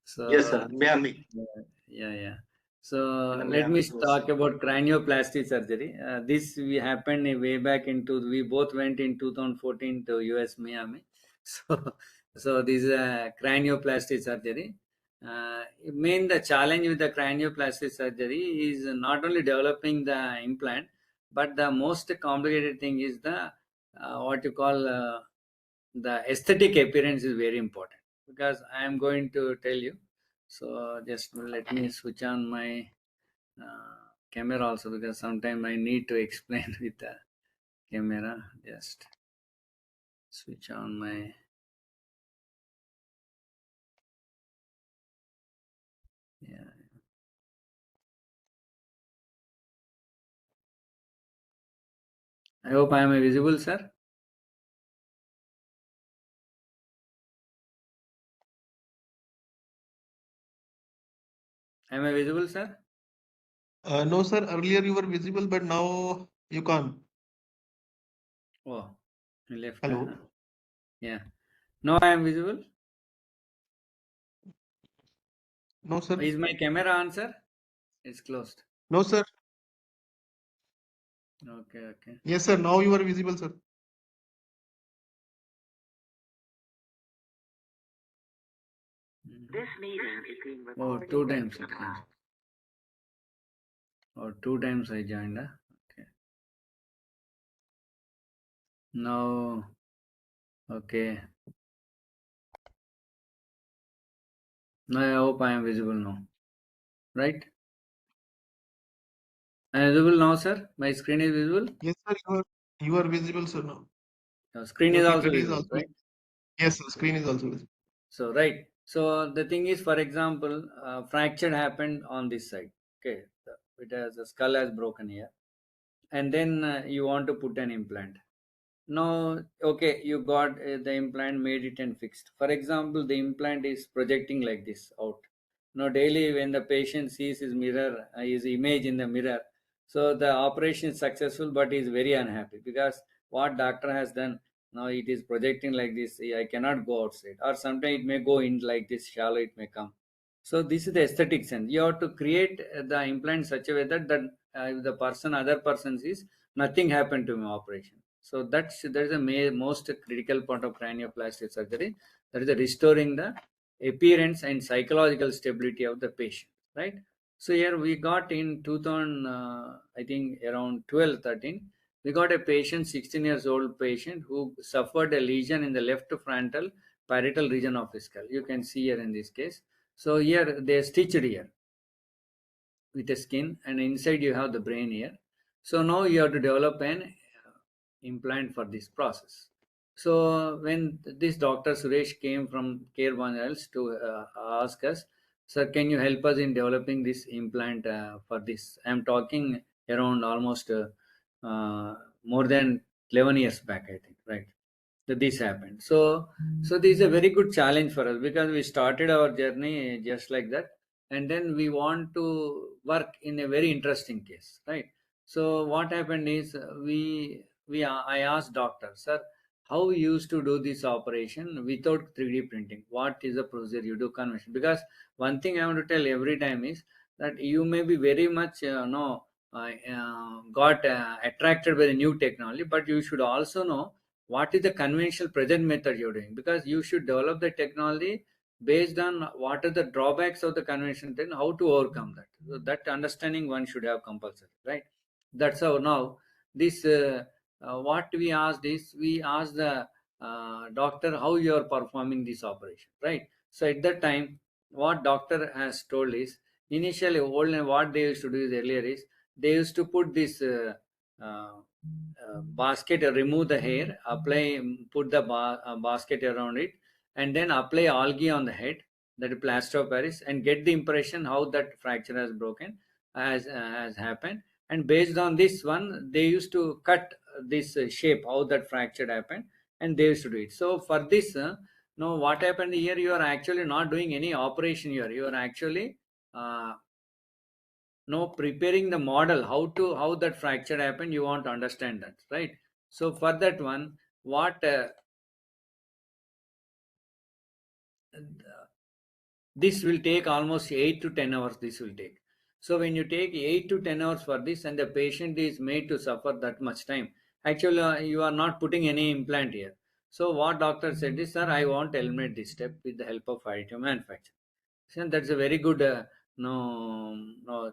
So Yes, sir. Miami. yeah. So In the let me Miami it was. talk about cranioplasty surgery. This we happened way back into. We both went in 2014 to US Miami. So this is a cranioplasty surgery. The challenge with the cranioplasty surgery is not only developing the implant, but the most complicated thing is the what you call the aesthetic appearance is very important, because I am going to tell you. So just let me switch on my camera also, because sometimes I need to explain with the camera. Just switch on my I hope I am visible, sir. Am I visible, sir? No, sir. Earlier you were visible, but now you can't. Oh, left. Hello. Yeah. Now I am visible. No, sir. Is my camera on, sir? It's closed. No, sir. Okay. Yes, sir. Now you are visible, sir. This meeting is being recorded. Oh, 2 times. Okay. Oh, 2 times I joined. Okay. Now, okay. Now I hope I am visible now. Right? I am visible now, sir? My screen is visible? Yes, sir, you are visible, sir, now. Screen Your is also PPT is visible, also right? yes, sir, screen is also visible. So, right. So, the thing is, for example, fracture happened on this side. Okay. The skull has broken here. And then you want to put an implant. Now, okay, you got the implant, made it and fixed. For example, the implant is projecting like this out. Now, daily when the patient sees his mirror, his image in the mirror, so the operation is successful, but he is very unhappy because what doctor has done, now it is projecting like this. I cannot go outside, or sometimes it may go in like this, shallow it may come. So this is the aesthetic sense. You have to create the implant such a way that if the other person sees, nothing happened to my operation. So that is the most critical part of cranioplasty surgery. That is restoring the appearance and psychological stability of the patient, right? So here we got in 2000, I think around 12, 13, we got a patient, 16 years old patient who suffered a lesion in the left frontal parietal region of his skull. You can see here in this case. So here they stitched here with the skin, and inside you have the brain here. So now you have to develop an implant for this process. So when this Dr. Suresh came from Care Biomaterials to ask us, sir, can you help us in developing this implant for this? I'm talking around almost more than 11 years back, I think, right? That this happened. So this is a very good challenge for us because we started our journey just like that, and then we want to work in a very interesting case, right? So what happened is I asked doctor, sir, how you used to do this operation without 3D printing? What is the procedure you do convention? Because one thing I want to tell every time is that you may be very much got attracted by the new technology, but you should also know what is the conventional present method you're doing, because you should develop the technology based on what are the drawbacks of the conventional technology, how to overcome that. So that understanding one should have compulsory, right? That's how now this what we asked is we asked the doctor how you are performing this operation, right? So at that time what doctor has told is initially what they used to do is earlier is they used to put this uh, basket, remove the hair, apply, put the basket around it, and then apply algae on the head, that is plaster of Paris, and get the impression how that fracture has broken, has happened. And based on this one, they used to cut this shape, how that fracture happened, and they used to do it. So for this, now what happened here, you are actually not doing any operation here. You are actually no preparing the model how that fracture happened. You want to understand that, right? So for that one, what this will take almost 8 to 10 hours. This will take. So when you take 8 to 10 hours for this and the patient is made to suffer that much time, actually you are not putting any implant here. So what doctor said is, sir, I want to eliminate this step with the help of additive manufacturing. So that's a very good no,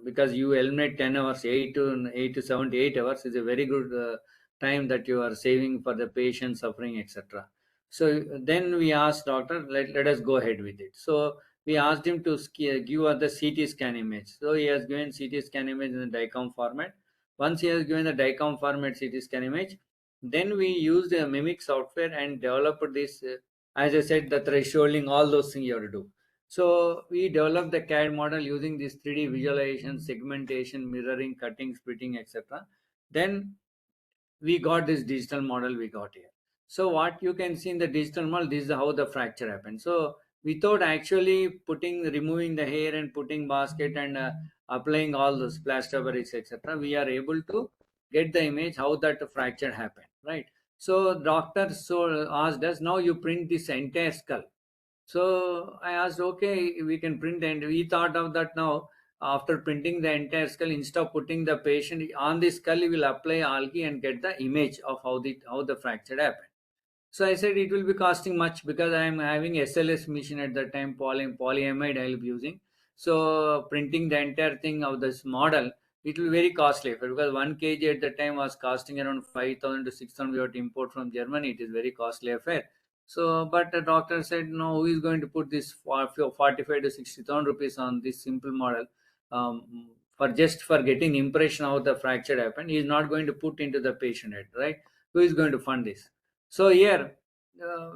because you eliminate 10 hours, 8 to 78 hours is a very good time that you are saving for the patient suffering, etc. So then we asked doctor, let us go ahead with it. So we asked him to give us the CT scan image. So he has given CT scan image in the DICOM format. Once he has given the DICOM format CT scan image, then we used the Mimic software and developed this, as I said, the thresholding, all those things you have to do. So we developed the CAD model using this 3D visualization, segmentation, mirroring, cutting, splitting, etc. Then we got this digital model we got here. So what you can see in the digital model, this is how the fracture happened. So without actually removing the hair and putting basket and applying all those plaster bricks, etc., we are able to get the image how that fracture happened, right? So doctor asked us, now you print this entire skull. So I asked, okay, we can print, and we thought of that now. After printing the entire skull, instead of putting the patient on the skull, we will apply algae and get the image of how the fracture happened. So I said it will be costing much because I am having SLS machine at that time, polyamide I will be using. So printing the entire thing of this model, it will be very costly because 1 kg at the time was costing around 5,000 to 6,000. We have to import from Germany. It is very costly affair. So, but the doctor said, no, who is going to put this for 45 to 60,000 rupees on this simple model for just for getting impression how the fracture happened? He is not going to put into the patient head, right? Who is going to fund this? So here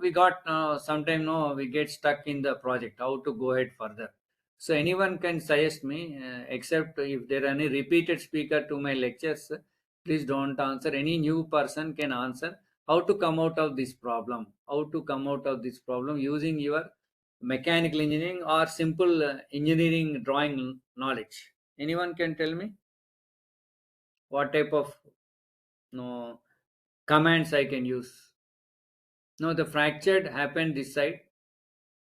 we got sometime no we get stuck in the project how to go ahead further. So anyone can suggest me except if there are any repeated speaker to my lectures, please don't answer. Any new person can answer how to come out of this problem, how to come out of this problem using your mechanical engineering or simple engineering drawing knowledge. Anyone can tell me what type of no commands I can use? No, the fractured happened this side.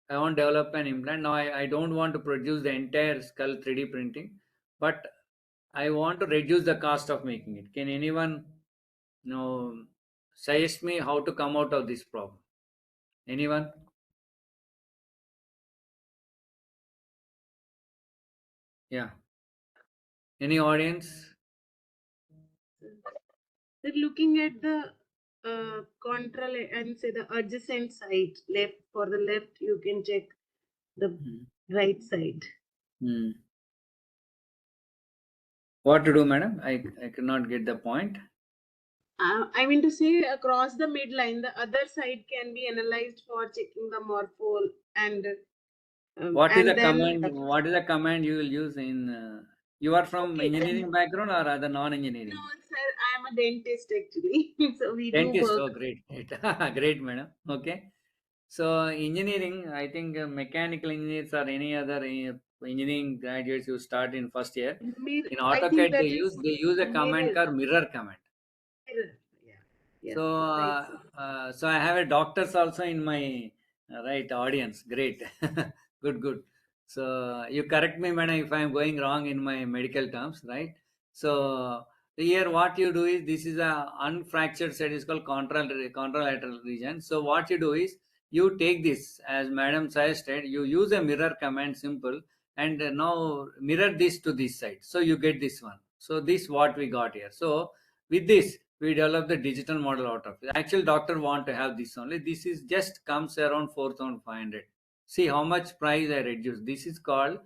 I want to develop an implant. Now I don't want to produce the entire skull 3D printing, but I want to reduce the cost of making it. Can anyone suggest me how to come out of this problem? Anyone? Yeah. Any audience? They're looking at the control and say the adjacent side. Left for the left, you can check the right side. What to do, madam? I could not get the point. I mean to say across the midline, the other side can be analyzed for checking the morpho and What is and the then command? What is the command you will use in? You are from okay, engineering background or other non-engineering? no, sir, I am a dentist actually. So we do Dentist. work. Oh, great, great, great, madam. Okay. So engineering, I think mechanical engineers or any other engineering graduates who start in first year in I think AutoCAD that is they use a command mirror. called mirror command. Mirror. Yeah. Yes. So Right. Sir. so I have a doctors also in my right audience. Great, good, good. So you correct me, madam, if I am going wrong in my medical terms, right? So here what you do is this is a unfractured side is called contralateral region. So what you do is you take this as madam suggested. You use a mirror command, simple, and now mirror this to this side. So you get this one. So this what we got here. So with this we develop the digital model out of it. Actual doctor want to have this only. This is just comes around 4,500. See how much price I reduce. This is called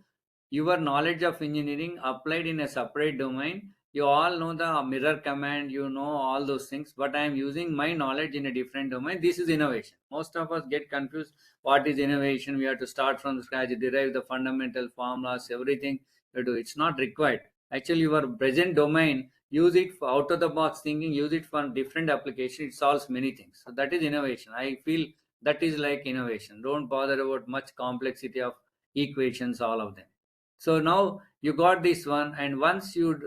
your knowledge of engineering applied in a separate domain. You all know the mirror command, you know all those things, but I am using my knowledge in a different domain. This is innovation. Most of us get confused. What is innovation? We have to start from scratch, derive the fundamental formulas, everything you do. It's not required. Actually, your present domain, use it for out of the box thinking, use it for different application. It solves many things. So that is innovation. I feel that is like innovation. Don't bother about much complexity of equations, all of them. So now you got this one, and once you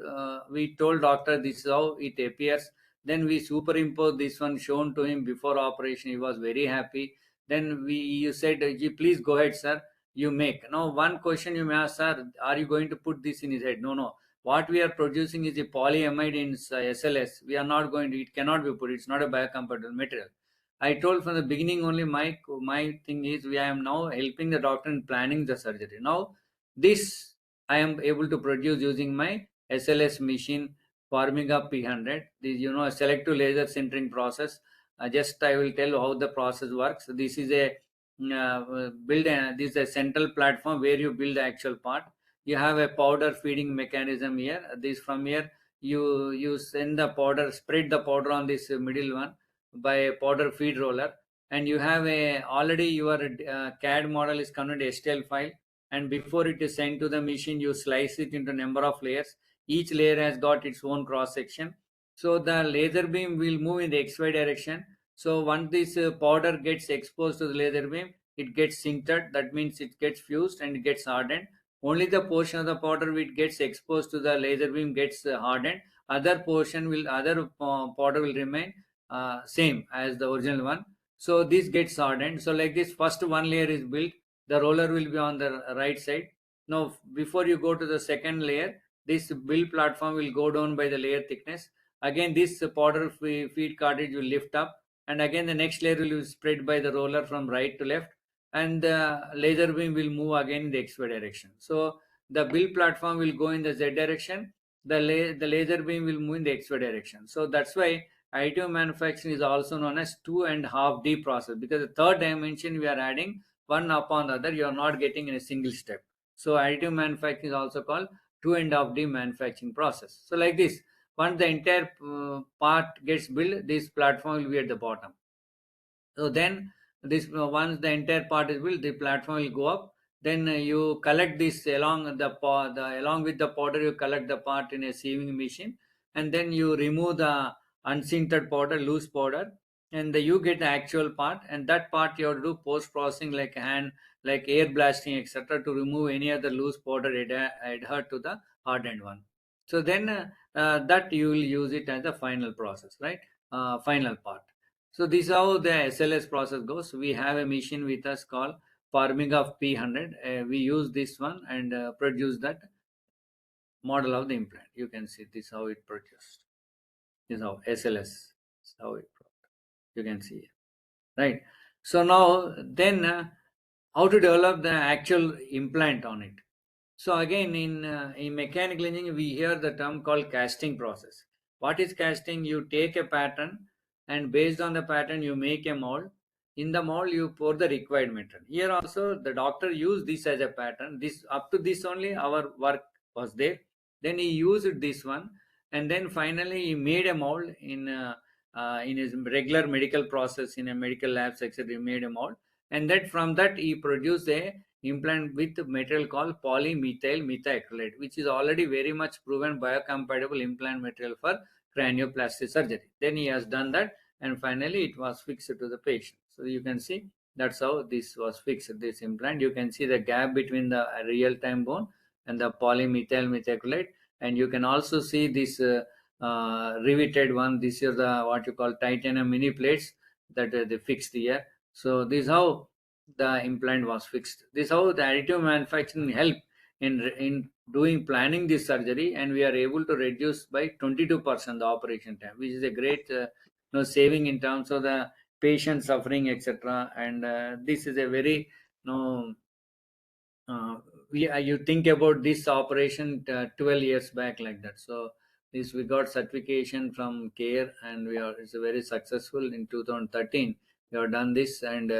we told doctor this is how it appears, then we superimpose this one shown to him before operation. He was very happy. Then you said, "Ji, please go ahead, sir. You make." Now one question you may ask, sir, are you going to put this in his head? No, no. What we are producing is a polyamide in SLS. We are not going to. It cannot be put. It's not a biocompatible material. I told from the beginning only my thing is we am now helping the doctor in planning the surgery. Now this I am able to produce using my SLS machine Formiga P100. This a selective laser sintering process. Just I will tell how the process works. This is a this is a central platform where you build the actual part. You have a powder feeding mechanism here. This from here you send the powder, spread the powder on this middle one by a powder feed roller, and you have a already your CAD model is converted STL file, and before it is sent to the machine you slice it into number of layers. Each layer has got its own cross section, so the laser beam will move in the xy direction. So once this powder gets exposed to the laser beam, it gets sintered. That means it gets fused and it gets hardened. Only the portion of the powder which gets exposed to the laser beam gets hardened. Other powder will remain same as the original one. So this gets hardened. So like this, first one layer is built. The roller will be on the right side. Now before you go to the second layer, this build platform will go down by the layer thickness. Again, this powder feed cartridge will lift up, and again the next layer will be spread by the roller from right to left, and the laser beam will move again in the XY direction. So the build platform will go in the Z direction, the laser beam will move in the XY direction. So that's why additive manufacturing is also known as 2.5D process, because the third dimension we are adding one upon the other, you are not getting in a single step. So additive manufacturing is also called 2.5D manufacturing process. So like this, once the entire part gets built, this platform will be at the bottom. So then this once the entire part is built, the platform will go up. Then you collect this along along with the powder, you collect the part in a sieving machine, and then you remove the unsintered powder, loose powder, and you get the actual part. And that part you have to do post processing like air blasting, etc., to remove any other loose powder adhered to the hardened one. So then that you will use it as the final process, right? Final part. So this is how the SLS process goes. We have a machine with us called farming of P100. We use this one and produce that model of the implant. You can see this how it produced. This is how SLS is how it produced. You can see it, right? So now then how to develop the actual implant on it. So again, in mechanical engineering, we hear the term called casting process. What is casting? You take a pattern, and based on the pattern, you make a mold. In the mold, you pour the required material. Here also, the doctor used this as a pattern. This up to this only our work was there. Then he used this one, and then finally he made a mold in his regular medical process in a medical labs, etc. He made a mold, and that from that he produced a implant with material called polymethyl methacrylate, which is already very much proven biocompatible implant material for cranioplasty surgery. Then he has done that, and finally it was fixed to the patient. So you can see that's how this was fixed, this implant. You can see the gap between the real-time bone and the polymethyl methacrylate, and you can also see this riveted one. This is the what you call titanium mini plates that they fixed here. So this is how the implant was fixed. This is how the additive manufacturing help in doing planning this surgery, and we are able to reduce by 22% the operation time, which is a great saving in terms of the patient suffering, etc. And this is a very you think about this operation 12 years back like that. So this we got certification from CARE, and it's a very successful in 2013. We have done this, and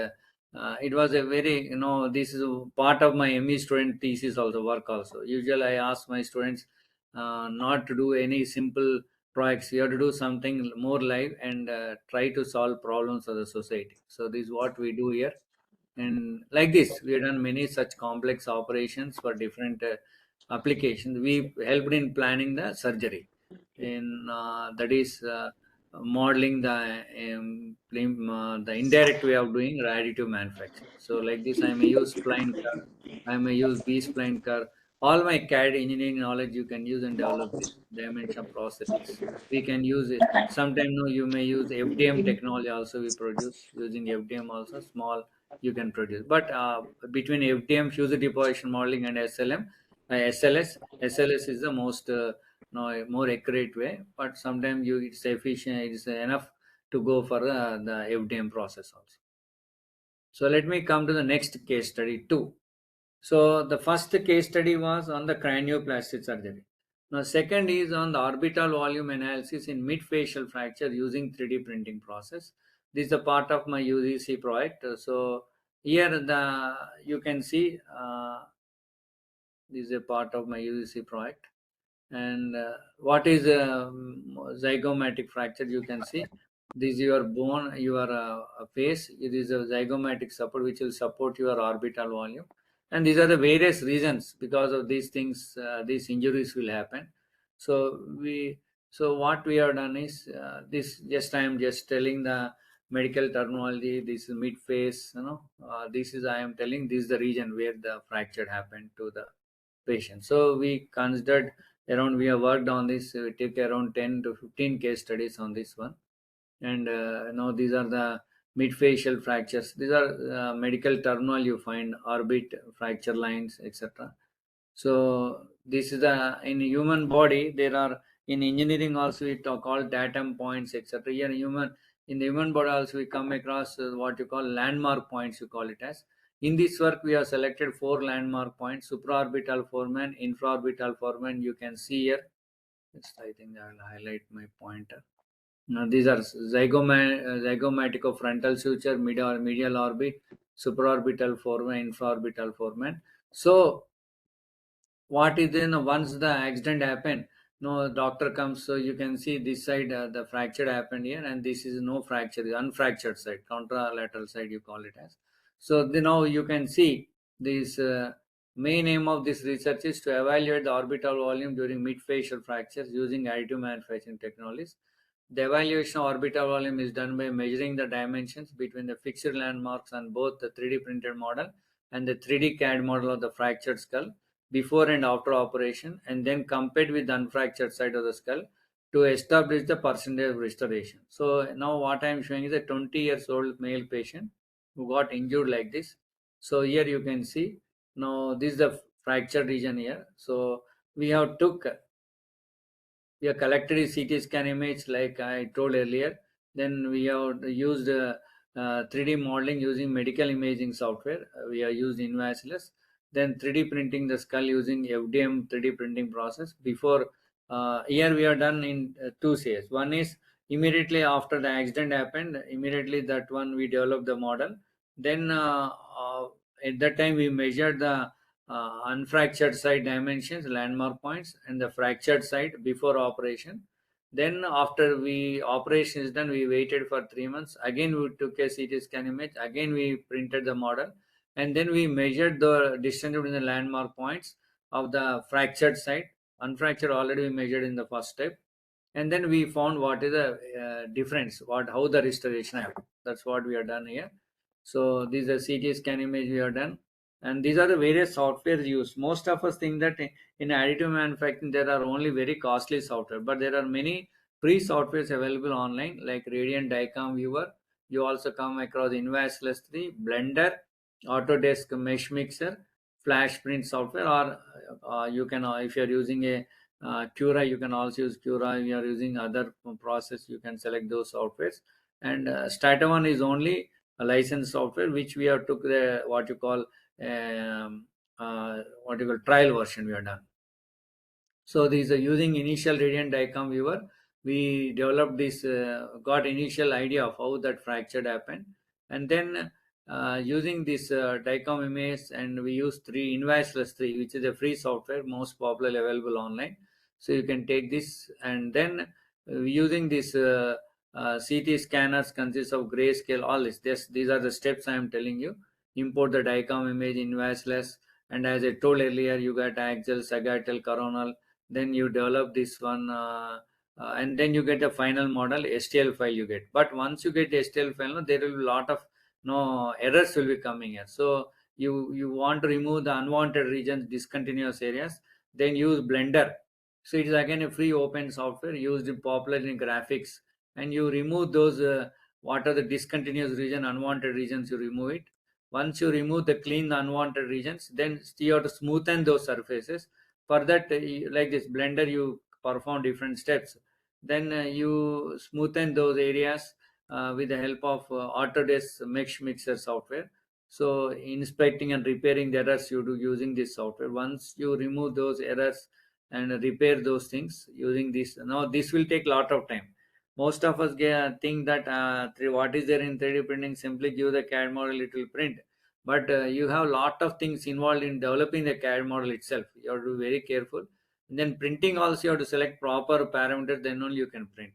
it was a very this is a part of my ME student thesis also work also. Usually I ask my students not to do any simple projects. You have to do something more live and try to solve problems of the society. So this is what we do here. And like this, we have done many such complex operations for different applications. We helped in planning the surgery, in that is modeling the indirect way of doing additive manufacturing. So like this, I may use spline curve, I may use B spline curve. All my CAD engineering knowledge you can use and develop this dimension prosthetics. We can use it. Sometimes you may use FDM technology also. We produce using FDM also small you can produce. But between FDM, fused deposition modeling, and SLS is the most more accurate way. But sometimes it's efficient, it's enough to go for the FDM process also. So let me come to the next case study too. So the first case study was on the cranioplasty surgery. Now second is on the orbital volume analysis in mid-facial fracture using 3D printing process. This is a part of my UGC project. So here you can see this is a part of my UGC project. And what is zygomatic fracture? You can see this is your bone, your face. It is a zygomatic support which will support your orbital volume. And these are the various reasons because of these things, these injuries will happen. So what we have done is this. I am just telling the medical terminology. This is mid face. This is I am telling this is the region where the fracture happened to the patient. So we considered we have worked on this. We took around 10 to 15 case studies on this one, and these are the mid-facial fractures. These are medical terminal you find orbit fracture lines, etc. So this is in human body there are in engineering also we talk all datum points, etc. Here In the human body also we come across what you call landmark points, you call it as. In this work, we have selected 4 landmark points: supraorbital foramen, infraorbital foramen. You can see here. I think I will highlight my pointer. Now, these are zygomatico-frontal suture, medial orbit, supraorbital foramen, infraorbital foramen. So, what is then once the accident happened, no doctor comes, so you can see this side the fracture happened here, and this is no fracture, the unfractured side, contralateral side you call it as. So now you can see this main aim of this research is to evaluate the orbital volume during mid-facial fractures using additive manufacturing technologies. The evaluation of orbital volume is done by measuring the dimensions between the fixed landmarks on both the 3D printed model and the 3D CAD model of the fractured skull before and after operation, and then compared with the unfractured side of the skull to establish the percentage of restoration. So now what I am showing is a 20 years old male patient who got injured like this. So here you can see, now this is the fracture region here. So we have collected a CT scan image like I told earlier. Then we have used 3D modeling using medical imaging software. We have used Invasilus. Then 3D printing the skull using FDM 3D printing process. Before here we are done in 2 stages. One is immediately after the accident happened, immediately that one we developed the model. Then at that time we measured the unfractured side dimensions, landmark points, and the fractured side before operation. Then after operation is done, we waited for 3 months. Again, we took a CT scan image. Again, we printed the model, and then we measured the distance between the landmark points of the fractured side. Unfractured already we measured in the first step, and then we found what is the difference, how the restoration happened. That's what we have done here. So these are CT scan image we have done, and these are the various softwares used. Most of us think that in additive manufacturing there are only very costly software, but there are many free softwares available online like Radiant Dicom Viewer. You also come across Invasilus 3, Blender, Autodesk Mesh Mixer, Flash Print software, or you can if you are using a Cura, you can also use Cura. If you are using other process, you can select those softwares. And Strata One is only a licensed software, which we have took the what you call trial version we have done. So these are using initial Radiant Dicom Viewer. We developed this, got initial idea of how that fracture happened, and then using this Dicom image, and we use Invasilus 3, which is a free software, most popular available online. So you can take this, and then using this CT scanners consists of grayscale. All these are the steps I am telling you. Import the Dicom image, Invasilus, and as I told earlier, you got axial, sagittal, coronal. Then you develop this one, and then you get a final model STL file you get. But once you get the STL file, there will be a lot of errors will be coming here. So you want to remove the unwanted regions, discontinuous areas, then use Blender. So it is again a free open software used popular in graphics, and you remove those what are the discontinuous region, unwanted regions, you remove it. Once you remove the clean unwanted regions, then you have to smoothen those surfaces. For that, like this Blender, you perform different steps. Then you smoothen those areas with the help of Autodesk Mesh Mixer software. So inspecting and repairing the errors you do using this software. Once you remove those errors and repair those things using this, now this will take a lot of time. Most of us think that what is there in 3D printing, simply give the CAD model, it will print. But you have a lot of things involved in developing the CAD model itself. You have to be very careful. And then printing also, you have to select proper parameters, then only you can print.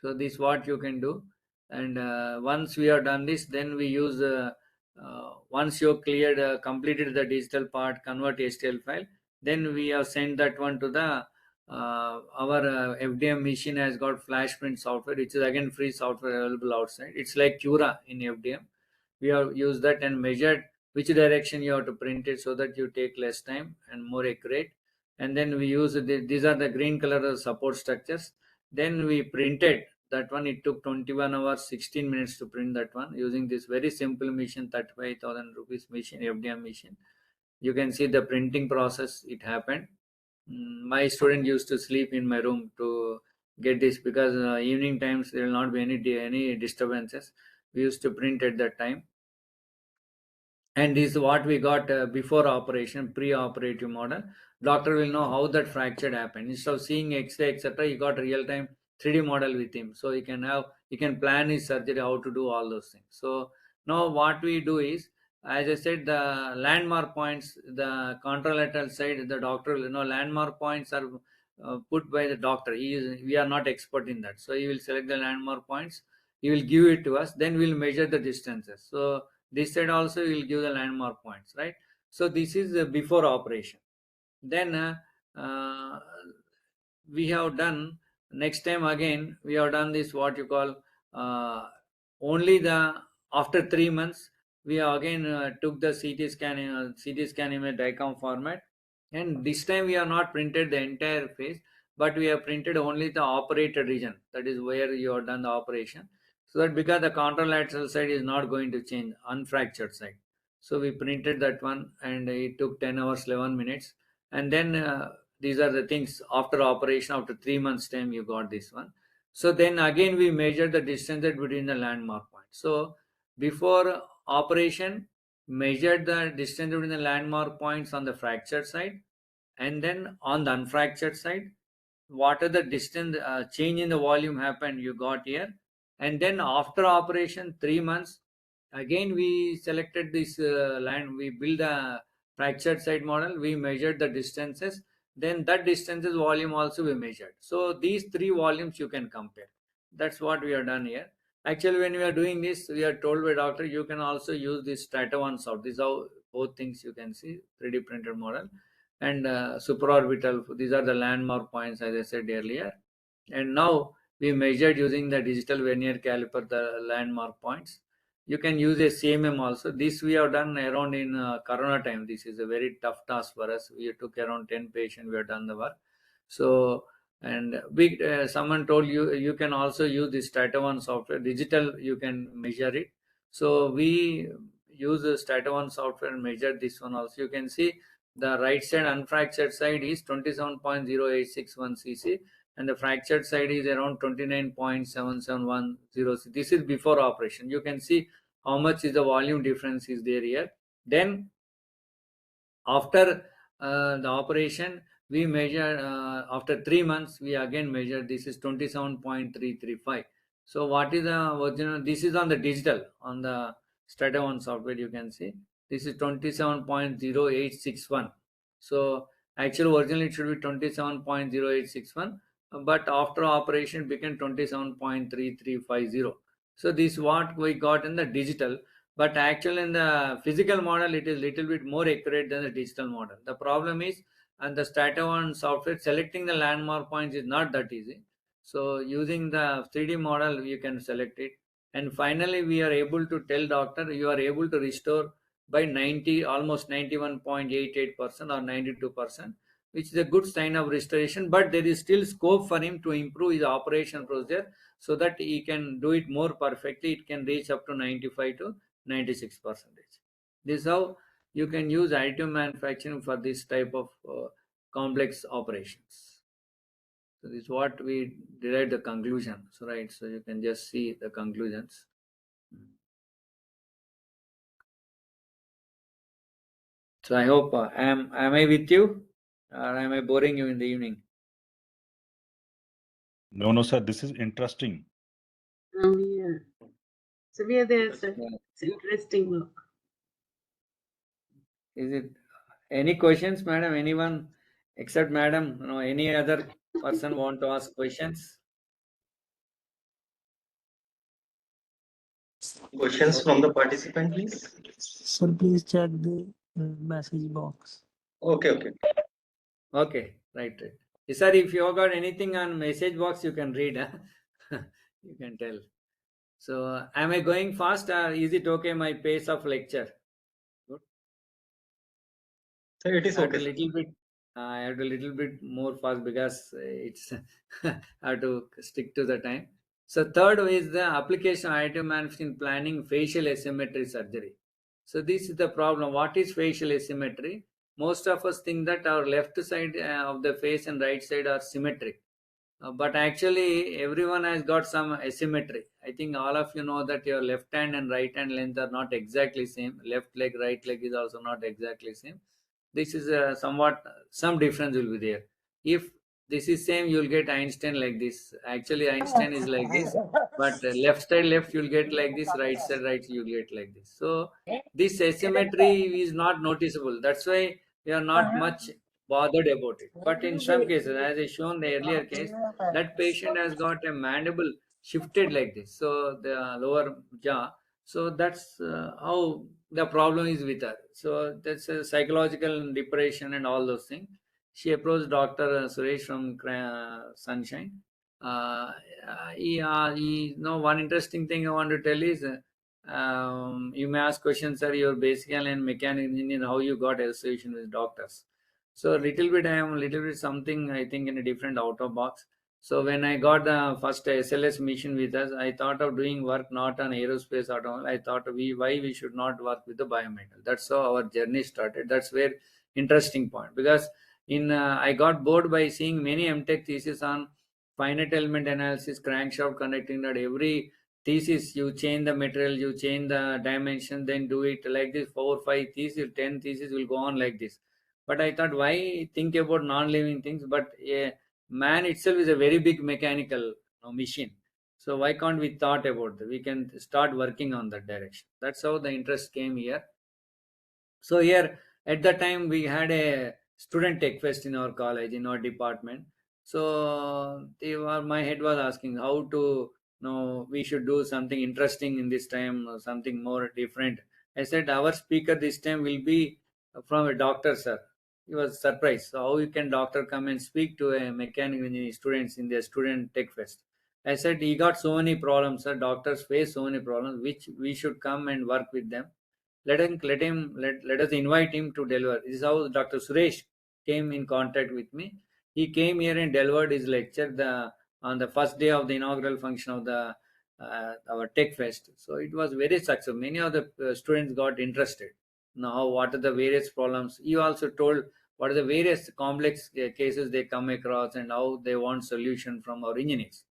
So this is what you can do. And once we have done this, then we use once you cleared completed the digital part, convert STL file, then we have sent that one to the our FDM machine has got flash print software, which is again free software available outside. It's like Cura in FDM. We have used that and measured which direction you have to print it so that you take less time and more accurate. And then we use these are the green color support structures. Then we printed that one. It took 21 hours 16 minutes to print that one using this very simple machine, 35,000 rupees machine, FDM machine. You can see the printing process, it happened. My student used to sleep in my room to get this, because evening times there will not be any disturbances. We used to print at that time. And this is what we got before operation, pre-operative model. Doctor will know how that fracture happened. Instead of seeing X-ray, etc., he got real-time 3D model with him. So he can plan his surgery, how to do all those things. So now what we do is, as I said, the landmark points, the contralateral side, the doctor will know landmark points are put by the doctor. We are not expert in that. So he will select the landmark points. He will give it to us. Then we'll measure the distances. So this side also will give the landmark points, right? So this is before operation. Then we have done, next time again we have done this, what you call only the after 3 months we again took the CT scan in a DICOM format, and this time we have not printed the entire face, but we have printed only the operated region, that is where you have done the operation. So that because the contralateral side is not going to change, unfractured side, so we printed that one, and it took 10 hours 11 minutes. And then these are the things after operation, after 3 months time you got this one. So then again we measure the distance between the landmark points. So before operation, measured the distance between the landmark points on the fractured side, and then on the unfractured side, what are the distance change in the volume happened, you got here. And then after operation 3 months, again we selected this land, we build a fractured side model, we measured the distances, then that distances volume also we measured. So these 3 volumes you can compare. That's what we have done here. Actually, when we are doing this, we are told by doctor, you can also use this Strata 1 soft. This is how both things you can see, 3D printed model. And supraorbital, these are the landmark points, as I said earlier. And now we measured using the digital vernier caliper the landmark points. You can use a CMM also. This we have done around in Corona time. This is a very tough task for us. We took around 10 patients. We have done the work. So, and someone told you can also use this Strata 1 software. Digital, you can measure it. So we use the Strata 1 software and measure this one also. You can see the right side unfractured side is 27.0861 cc, and the fractured side is around 29.7710 cc. This is before operation. You can see how much is the volume difference is there here. Then after the operation, we measure after 3 months, we again measure. This is 27.335. So what is the original? This is on the digital, on the Strata 1 software. You can see this is 27.0861. So actually originally it should be 27.0861, but after operation it became 27.3350. So this is what we got in the digital. But actually in the physical model, it is little bit more accurate than the digital model. The problem is, and the Strata 1 software, selecting the landmark points is not that easy. So using the 3D model, you can select it. And finally, we are able to tell doctor, you are able to restore by 90, almost 91.88% or 92%, which is a good sign of restoration. But there is still scope for him to improve his operation procedure so that he can do it more perfectly. It can reach up to 95 to 96%. This is how you can use additive manufacturing for this type of complex operations. So this is what we derived the conclusion. So right, so you can just see the conclusions. So I hope am I with you, or am I boring you in the evening? No, sir. This is interesting. Oh, yeah. So we are there, sir. Yeah. It's interesting work. Is it any questions, madam? Anyone except madam? No, any other person want to ask questions? Questions from the participant, please. Sir, please check the message box. Okay. Okay, right. Sir, if you got anything on message box, you can read. You can tell. So, am I going fast, or is it okay my pace of lecture? Good. So it is I have to okay. little bit. I have to little bit more fast because it's I have to stick to the time. So third is the application of additive manufacturing planning facial asymmetry surgery. So this is the problem. What is facial asymmetry? Most of us think that our left side of the face and right side are symmetric. But actually, everyone has got some asymmetry. I think all of you know that your left hand and right hand length are not exactly same. Left leg, right leg is also not exactly same. This is somewhat some difference will be there. If this is same, you'll get Einstein like this. Actually, Einstein is like this, but left side left you'll get like this, right side right you'll get like this. So this asymmetry is not noticeable. That's why we are not much bothered about it. But in some cases, as I shown the earlier case, that patient has got a mandible shifted like this, so the lower jaw. So that's how the problem is with her. So that's a psychological depression and all those things. She approached Dr. Suresh from Sunshine. One interesting thing I want to tell is, you may ask questions, sir, your basic and mechanical engineer, how you got association with doctors. So little bit, I am little bit something, I think, in a different out of box. So when I got the first SLS mission with us, I thought of doing work not on aerospace automobile. I thought why we should not work with the biomedical. That's how our journey started. That's where interesting point, because in I got bored by seeing many MTech thesis on finite element analysis, crankshaft conducting that every thesis you change the material, you change the dimension, then do it like this 4 5 thesis, 10 thesis will go on like this. But I thought, why think about non-living things? But man itself is a very big mechanical machine. So why can't we thought about that? We can start working on that direction. That's how the interest came here. So here at the time we had a student tech fest in our college, in our department. So my head was asking how to we should do something interesting in this time, something more different. I said our speaker this time will be from a doctor, sir. He was surprised. So how you can doctor come and speak to a mechanical engineering students in their student tech fest? I said he got so many problems, sir. Doctors face so many problems, which we should come and work with them. Let us invite him to deliver. This is how Dr. Suresh came in contact with me. He came here and delivered his lecture on the first day of the inaugural function of the our tech fest. So it was very successful. Many of the students got interested. Now, what are the various problems? He also told what are the various complex cases they come across and how they want solution from our engineers.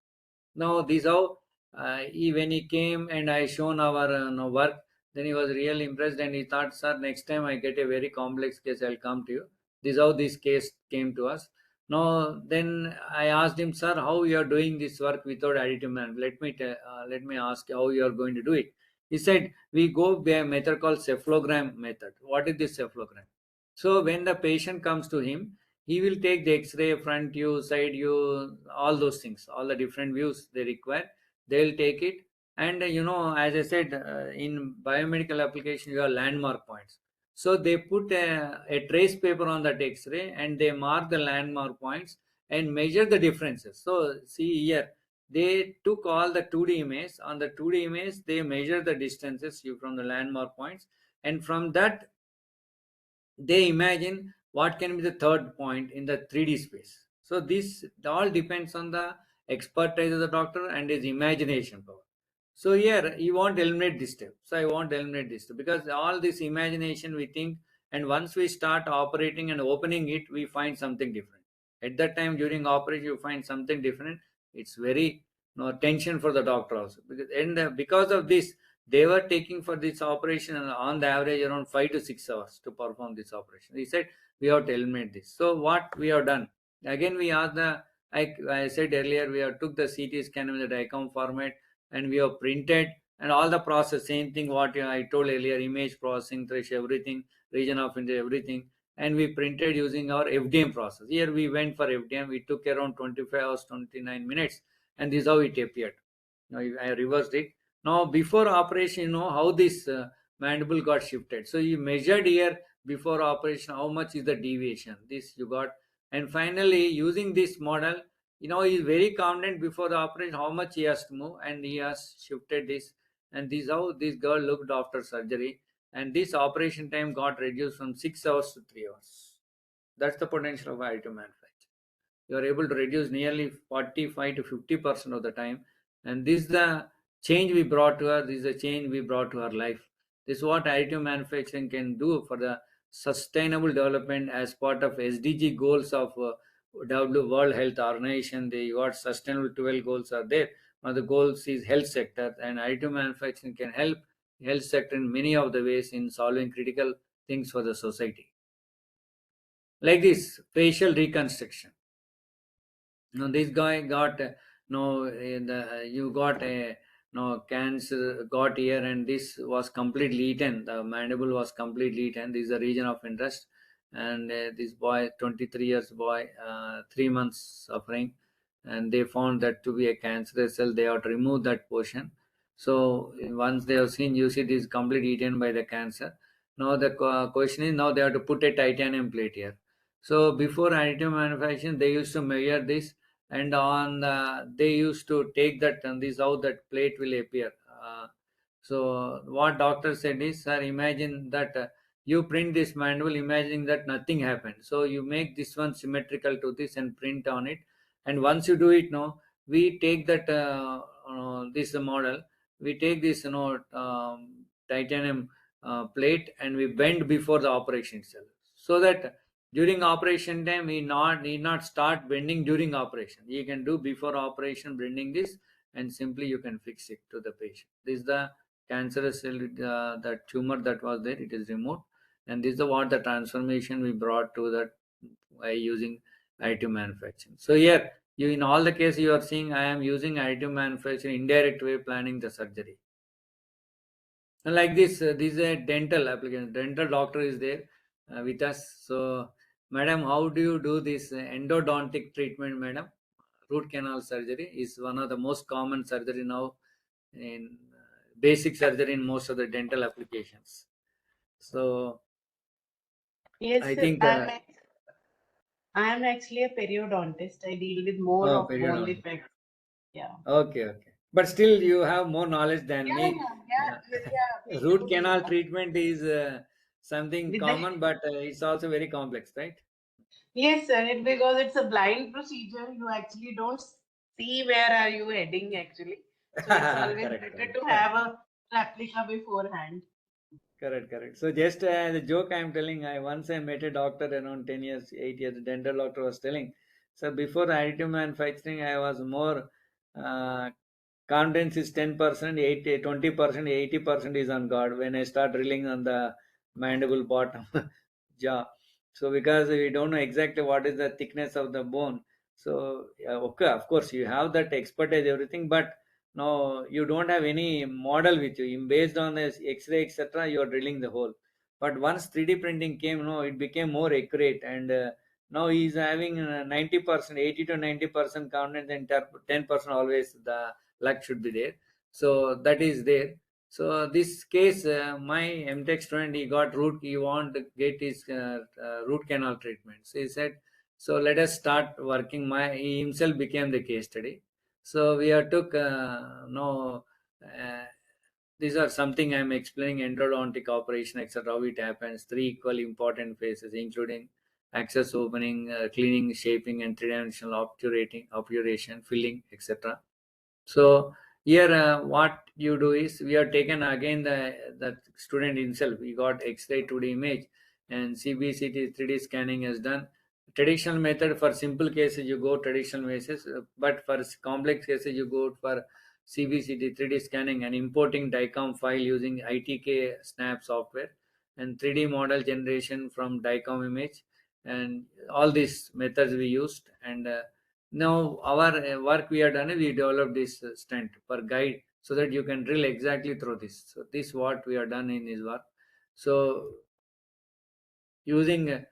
Now, this how when he came and I shown our work, then he was really impressed and he thought, sir, next time I get a very complex case, I'll come to you. This is how this case came to us. Now, then I asked him, sir, how you are doing this work without additive man? Let me ask you how you are going to do it. He said, we go by a method called cephalogram method. What is this cephalogram? So when the patient comes to him, he will take the X-ray, front view, side view, all those things, all the different views they require. They'll take it, and as I said, in biomedical application, you have landmark points. So they put a trace paper on that X-ray, and they mark the landmark points and measure the differences. So see here, they took all the 2D image. On the 2D image, they measure the distances from the landmark points, and from that they imagine what can be the third point in the 3D space. So this all depends on the expertise of the doctor and his imagination power. So here he won't eliminate this step. So I won't eliminate this step because all this imagination we think, and once we start operating and opening it, we find something different. At that time during operation, you find something different. It's very tension for the doctor also. Because of this, they were taking for this operation on the average around 5 to 6 hours to perform this operation. He said we have to eliminate this. So what we have done? Again, we asked I said earlier, we have took the CT scan in the DICOM format and we have printed and all the process, same thing what I told earlier, image processing, thresh, everything, region of interest, everything. And we printed using our FDM process. Here we went for FDM. We took around 25 hours, 29 minutes. And this is how it appeared. Now I reversed it. Now, before operation, how this mandible got shifted. So you measured here before operation, how much is the deviation. This you got. And finally, using this model, he is very confident before the operation how much he has to move, and he has shifted this. And this is how this girl looked after surgery. And this operation time got reduced from 6 hours to 3 hours. That's the potential of additive manufacturing. You are able to reduce nearly 45 to 50% of the time. And this is the change we brought to her. This is the change we brought to her life. This is what additive manufacturing can do for the sustainable development as part of SDG goals of World Health Organization, they got sustainable 12 goals are there. One of the goals is health sector, and additive manufacturing can help health sector in many of the ways in solving critical things for the society. Like this facial reconstruction. Now this guy got you got a cancer got here, and this was completely eaten. The mandible was completely eaten. This is a region of interest, and this boy, 23 years boy, 3 months suffering, and they found that to be a cancerous cell. They have to remove that portion. So once they have seen, you see, this is completely eaten by the cancer. Now the question is, now they have to put a titanium plate here. So before additive manufacturing, they used to measure this, and on they used to take that, and this is how that plate will appear. So what doctor said is, sir, imagine that you print this manual imagining that nothing happened, so you make this one symmetrical to this and print on it, and once you do it, no, we take that this model, we take this titanium plate, and we bend before the operation itself, so that during operation time we need not start bending during operation. You can do before operation bending this, and simply you can fix it to the patient. This is the cancerous cell, the tumor that was there, it is removed, and this is what the transformation we brought to that by using additive manufacturing. So here, you in all the cases you are seeing, I am using additive manufacturing indirect way planning the surgery. And like this is a dental application. Dental doctor is there with us. So, madam, how do you do this endodontic treatment, madam? Root canal surgery is one of the most common surgery now in basic surgery in most of the dental applications. So, Yes, I sir. think. I am actually a periodontist. I deal with more Oh, of bone periodontist. defects. Yeah. Okay. But still, you have more knowledge than me. We Root do. canal treatment is something With the common, but it's also very complex, right? yes, sir. Because it's a blind procedure, you actually don't see where are you heading actually. So it's always better to have a replica beforehand. Correct. So just the joke I'm telling, I met a doctor around 10 years, 8 years, the dental doctor was telling. So before additive manufacturing, I was more uh, confidence is 10%, 80, 20%, 80% is on God when I start drilling on the mandible bottom jaw. So because we don't know exactly what is the thickness of the bone. So okay, of course you have that expertise, everything, but no, you don't have any model with you. Based on this X-ray, etc., you are drilling the hole. But once 3D printing came, no, it became more accurate, and now he is having 90%, 80 to 90% confidence, and 10% always the luck should be there. So that is there. So this case, my MTech student, he want to get his root canal treatment. So he said, so let us start working. He himself became the case study. So we have took uh, these are something I'm explaining endodontic operation, etc. How it happens. 3 equally important phases, including access opening, cleaning, shaping, and three-dimensional obturation, filling, etc. So here, what you do is we have taken again the student himself. He got X-ray 2D image, and CBCT 3D scanning is done. Traditional method for simple cases you go traditional basis, but for complex cases you go for CBCT 3D scanning and importing DICOM file using ITK Snap software and 3D model generation from DICOM image, and all these methods we used. And now our work we have done is we developed this stent per guide so that you can drill exactly through this. So this what we have done in this work. So using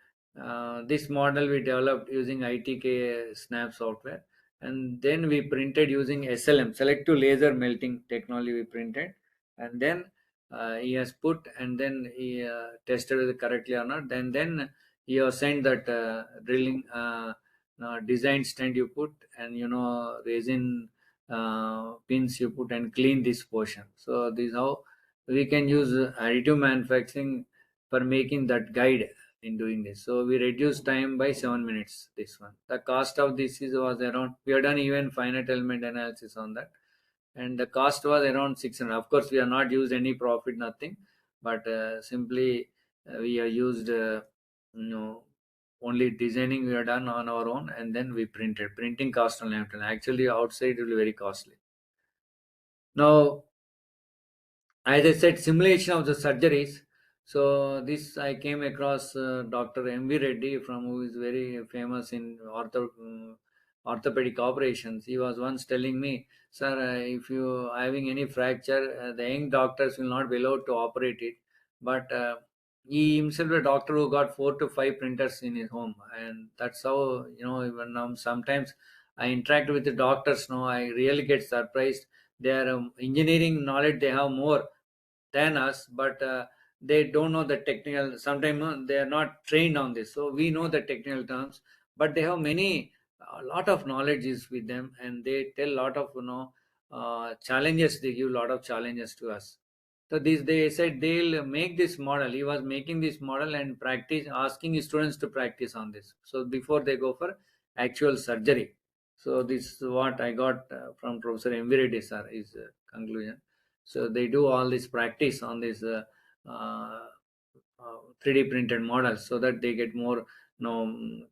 this model we developed using ITK Snap software, and then we printed using SLM, selective laser melting technology we printed, and then he has put, and then he tested it correctly or not, then he has sent that drilling design stand you put, and resin pins you put and clean this portion. So this is how we can use additive manufacturing for making that guide in doing this. So we reduced time by 7 minutes. This one, the cost of this was around, we have done even finite element analysis on that, and the cost was around 600. Of course we have not used any profit, nothing, but simply we have used only designing we are done on our own, and then we printed. Printing cost only 11. Actually, outside it will be very costly. Now, as I said, simulation of the surgeries. So this I came across Dr. M.V. Reddy, from who is very famous in orthopedic operations. He was once telling me, "Sir, if you are having any fracture, the young doctors will not be allowed to operate it." But he himself a doctor who got 4 to 5 printers in his home, and that's how, even sometimes I interact with the doctors. Now I really get surprised. Their engineering knowledge they have more than us, but they don't know the technical. Sometimes they are not trained on this, so we know the technical terms, but they have a lot of knowledge is with them, and they tell a lot of challenges. They give a lot of challenges to us. So this, they said they'll make this model. He was making this model and practice, asking his students to practice on this, so before they go for actual surgery. So this is what I got from Professor M.V. Reddy sir, his conclusion. So they do all this practice on this uh, 3D printed models, so that they get more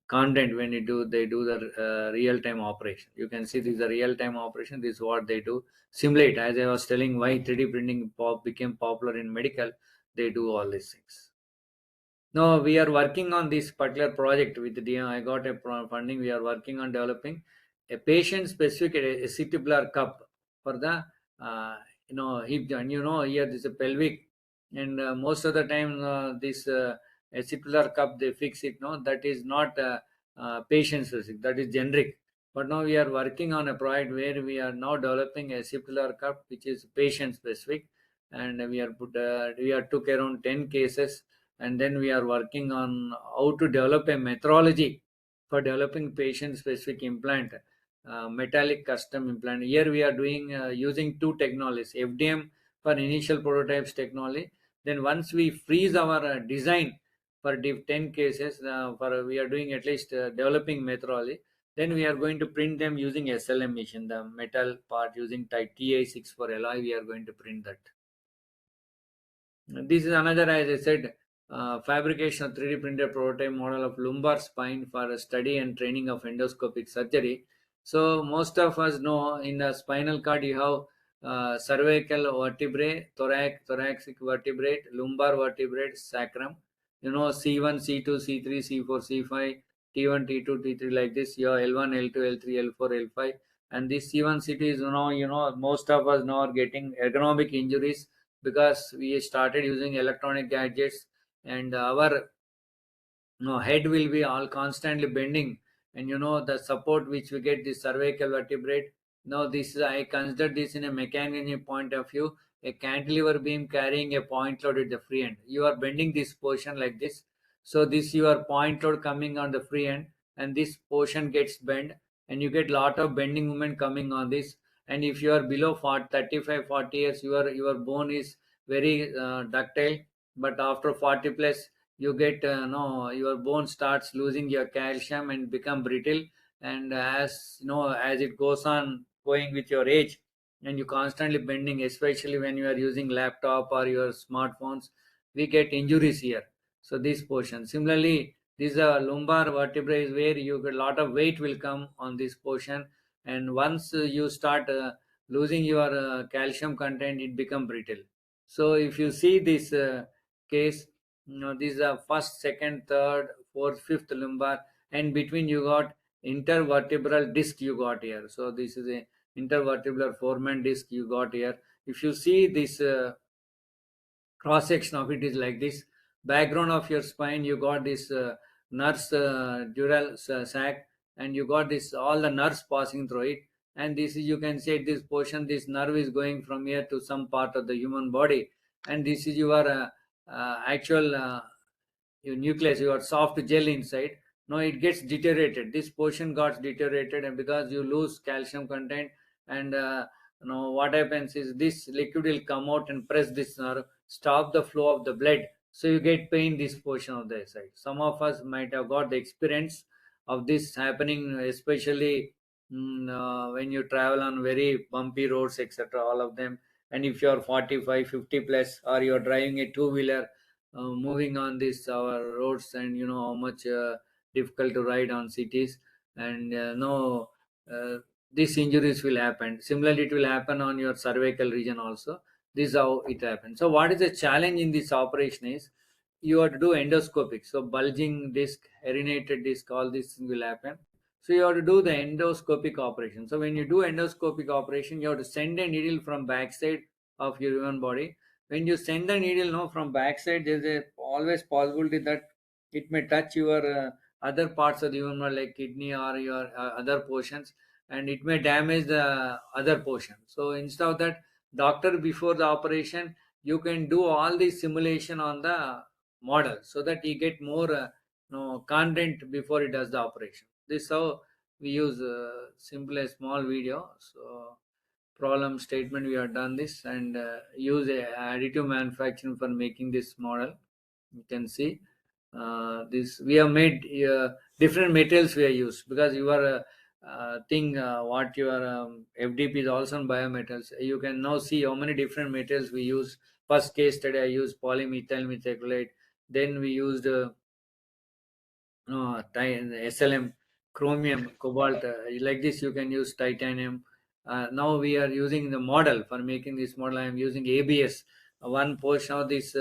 content when they do the real time operation. You can see this is a real time operation. This is what they do. Simulate, as I was telling, why 3D printing became popular in medical. They do all these things. No, we are working on this particular project with the DM. I got a funding. We are working on developing a patient-specific acetibular cup for the hip joint. Here this is a pelvic, and most of the time this acetibular cup they fix it. No, that is not patient-specific. That is generic. But now we are working on a project where we are now developing a acetibular cup which is patient-specific, and we are took around 10 cases, and then we are working on how to develop a methodology for developing patient specific implant, metallic custom implant. Here we are doing using two technologies, FDM for initial prototypes technology. Then once we freeze our design for 10 cases, we are doing at least developing methodology, then we are going to print them using SLM machine, the metal part using type TI6 for alloy. We are going to print that. This is another, as I said, fabrication of 3D printed prototype model of lumbar spine for study and training of endoscopic surgery. So most of us know in the spinal cord you have cervical vertebrae, thoracic vertebrae, lumbar vertebrae, sacrum. C1, C2, C3, C4, C5, T1, T2, T3 like this. You have L1, L2, L3, L4, L5. And this C1, C2 is, most of us now are getting ergonomic injuries because we started using electronic gadgets, and our head will be all constantly bending, and the support which we get, the cervical vertebrae. Now this is, I consider this in a mechanical point of view, a cantilever beam carrying a point load at the free end. You are bending this portion like this, so this your point load coming on the free end, and this portion gets bent, and you get lot of bending moment coming on this. And if you are below 35-40 years, your bone is very ductile, but after 40 plus you get no, your bone starts losing your calcium and become brittle. And as it goes on going with your age, and you constantly bending, especially when you are using laptop or your smartphones, we get injuries here. So this portion, similarly, this lumbar vertebrae is where you get a lot of weight will come on this portion, and once you start losing your calcium content, it become brittle. So if you see this case, these are first, second, third, fourth, fifth lumbar, and between you got intervertebral disc you got here. So this is a intervertebral foramen disc you got here. If you see this cross section of it is like this. Background of your spine, you got this nerves dural sac, and you got this all the nerves passing through it. And this is, you can say, this portion, this nerve is going from here to some part of the human body, and this is your actual your nucleus, your soft gel inside. Now it gets deteriorated, this portion got deteriorated, and because you lose calcium content, and what happens is this liquid will come out and press this nerve, stop the flow of the blood, so you get pain this portion of the side. Some of us might have got the experience of this happening, especially when you travel on very bumpy roads, etc., all of them. And if you are 45-50 plus, or you are driving a two-wheeler moving on this our roads, and how much difficult to ride on cities, and no, these injuries will happen. Similarly, it will happen on your cervical region also. This is how it happens. So what is the challenge in this operation is you have to do endoscopic. So bulging disc, herniated disc, all these things will happen. So you have to do the endoscopic operation. So when you do endoscopic operation, you have to send a needle from backside of your human body. When you send the needle no from backside, there is a always possibility that it may touch your other parts of the human body like kidney or your other portions, and it may damage the other portion. So instead of that, doctor before the operation, you can do all the simulation on the model so that you get more content before it does the operation. This how we use simple a small video. So problem statement we have done this, and use a additive manufacturing for making this model. You can see this we have made different materials we have used, because your thing what your FDP is also on biometals. You can now see how many different materials we use. First case study I used polymethyl methacrylate, then we used SLM, chromium, cobalt. Like this, you can use titanium. Now we are using the model for making this model. I am using ABS. One portion of this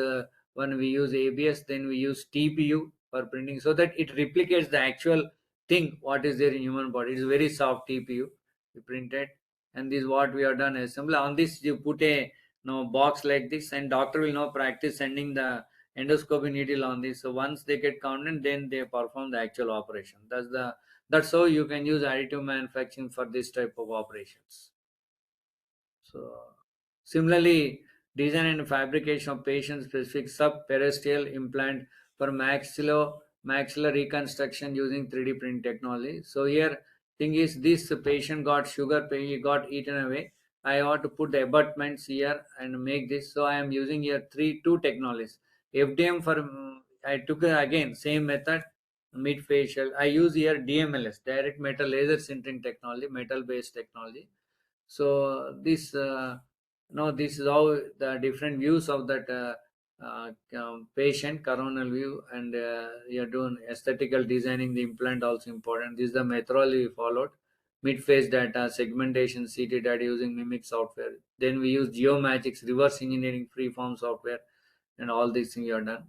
one we use ABS, then we use TPU for printing, so that it replicates the actual thing what is there in human body. It is very soft TPU. We printed, and this is what we have done. Assembly on this, you put a box like this, and doctor will now practice sending the endoscopy needle on this. So once they get confident, then they perform the actual operation. That's how you can use additive manufacturing for this type of operations. So similarly, design and fabrication of patient-specific subperiosteal implant for maxilla reconstruction using 3D print technology. So here, thing is, this patient got sugar, he got eaten away. I want to put the abutments here and make this. So I am using here two technologies. FDM for I took again same method, mid facial. I use here DMLS, direct metal laser sintering technology, metal based technology. So this is how the different views of that patient coronal view, and you're doing aesthetical designing the implant also important. This is the methodology we followed. Mid phase data, segmentation, CT data using mimic software. Then we use geomagics, reverse engineering, freeform software, and all these things are done.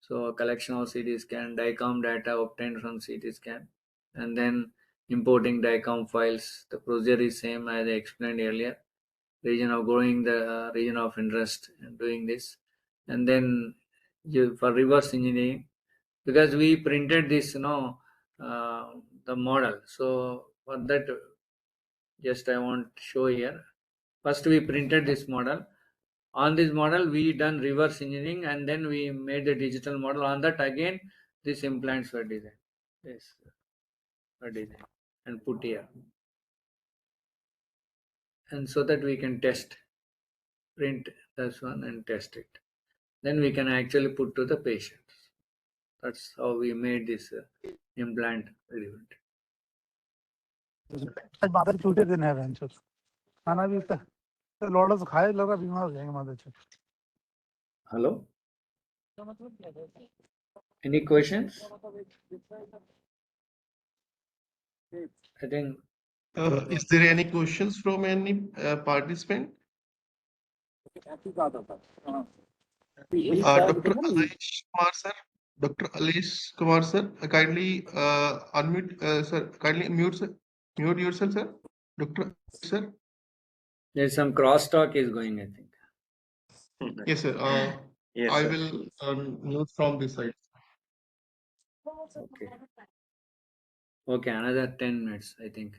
So a collection of CT scan, DICOM data obtained from CT scan, and then importing DICOM files. The procedure is same as I explained earlier. Region of growing the region of interest and doing this, and then you for reverse engineering, because we printed this the model. So for that, just I want to show here. First we printed this model. On this model we done reverse engineering, and then we made the digital model. On that again these implants were designed. Yes, were designed and put here, and so that we can test, print this one and test it. Then we can actually put to the patient. That's how we made this implant relevant. आज बादल छूटे दिन है बहन चोद खाना भी तो लौड़ा से खाए लोग बीमार हो जाएंगे माता चोद Hello, any questions? I think Is there any questions from any participant? Dr. Alish Kumar sir. Dr. Alish Kumar sir, kindly unmute, sir. Kindly mute yourself, sir. Dr. Sir. there's some crosstalk is going, I think. Yes, sir. Yes, I sir. will mute from this side. Okay, another 10 minutes, I think.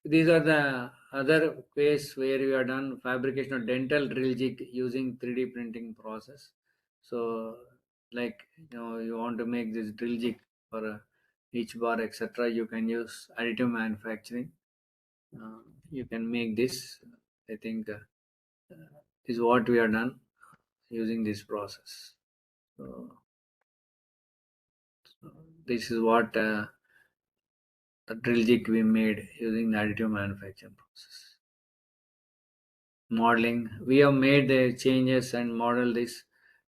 These are the other ways where we have done fabrication of dental drill jig using 3D printing process. So, like you want to make this drill jig for each bar, etc. You can use additive manufacturing. You can make this. I think this is what we have done using this process. So this is what the drill jig we made using the additive manufacturing process. Modeling, we have made the changes and model this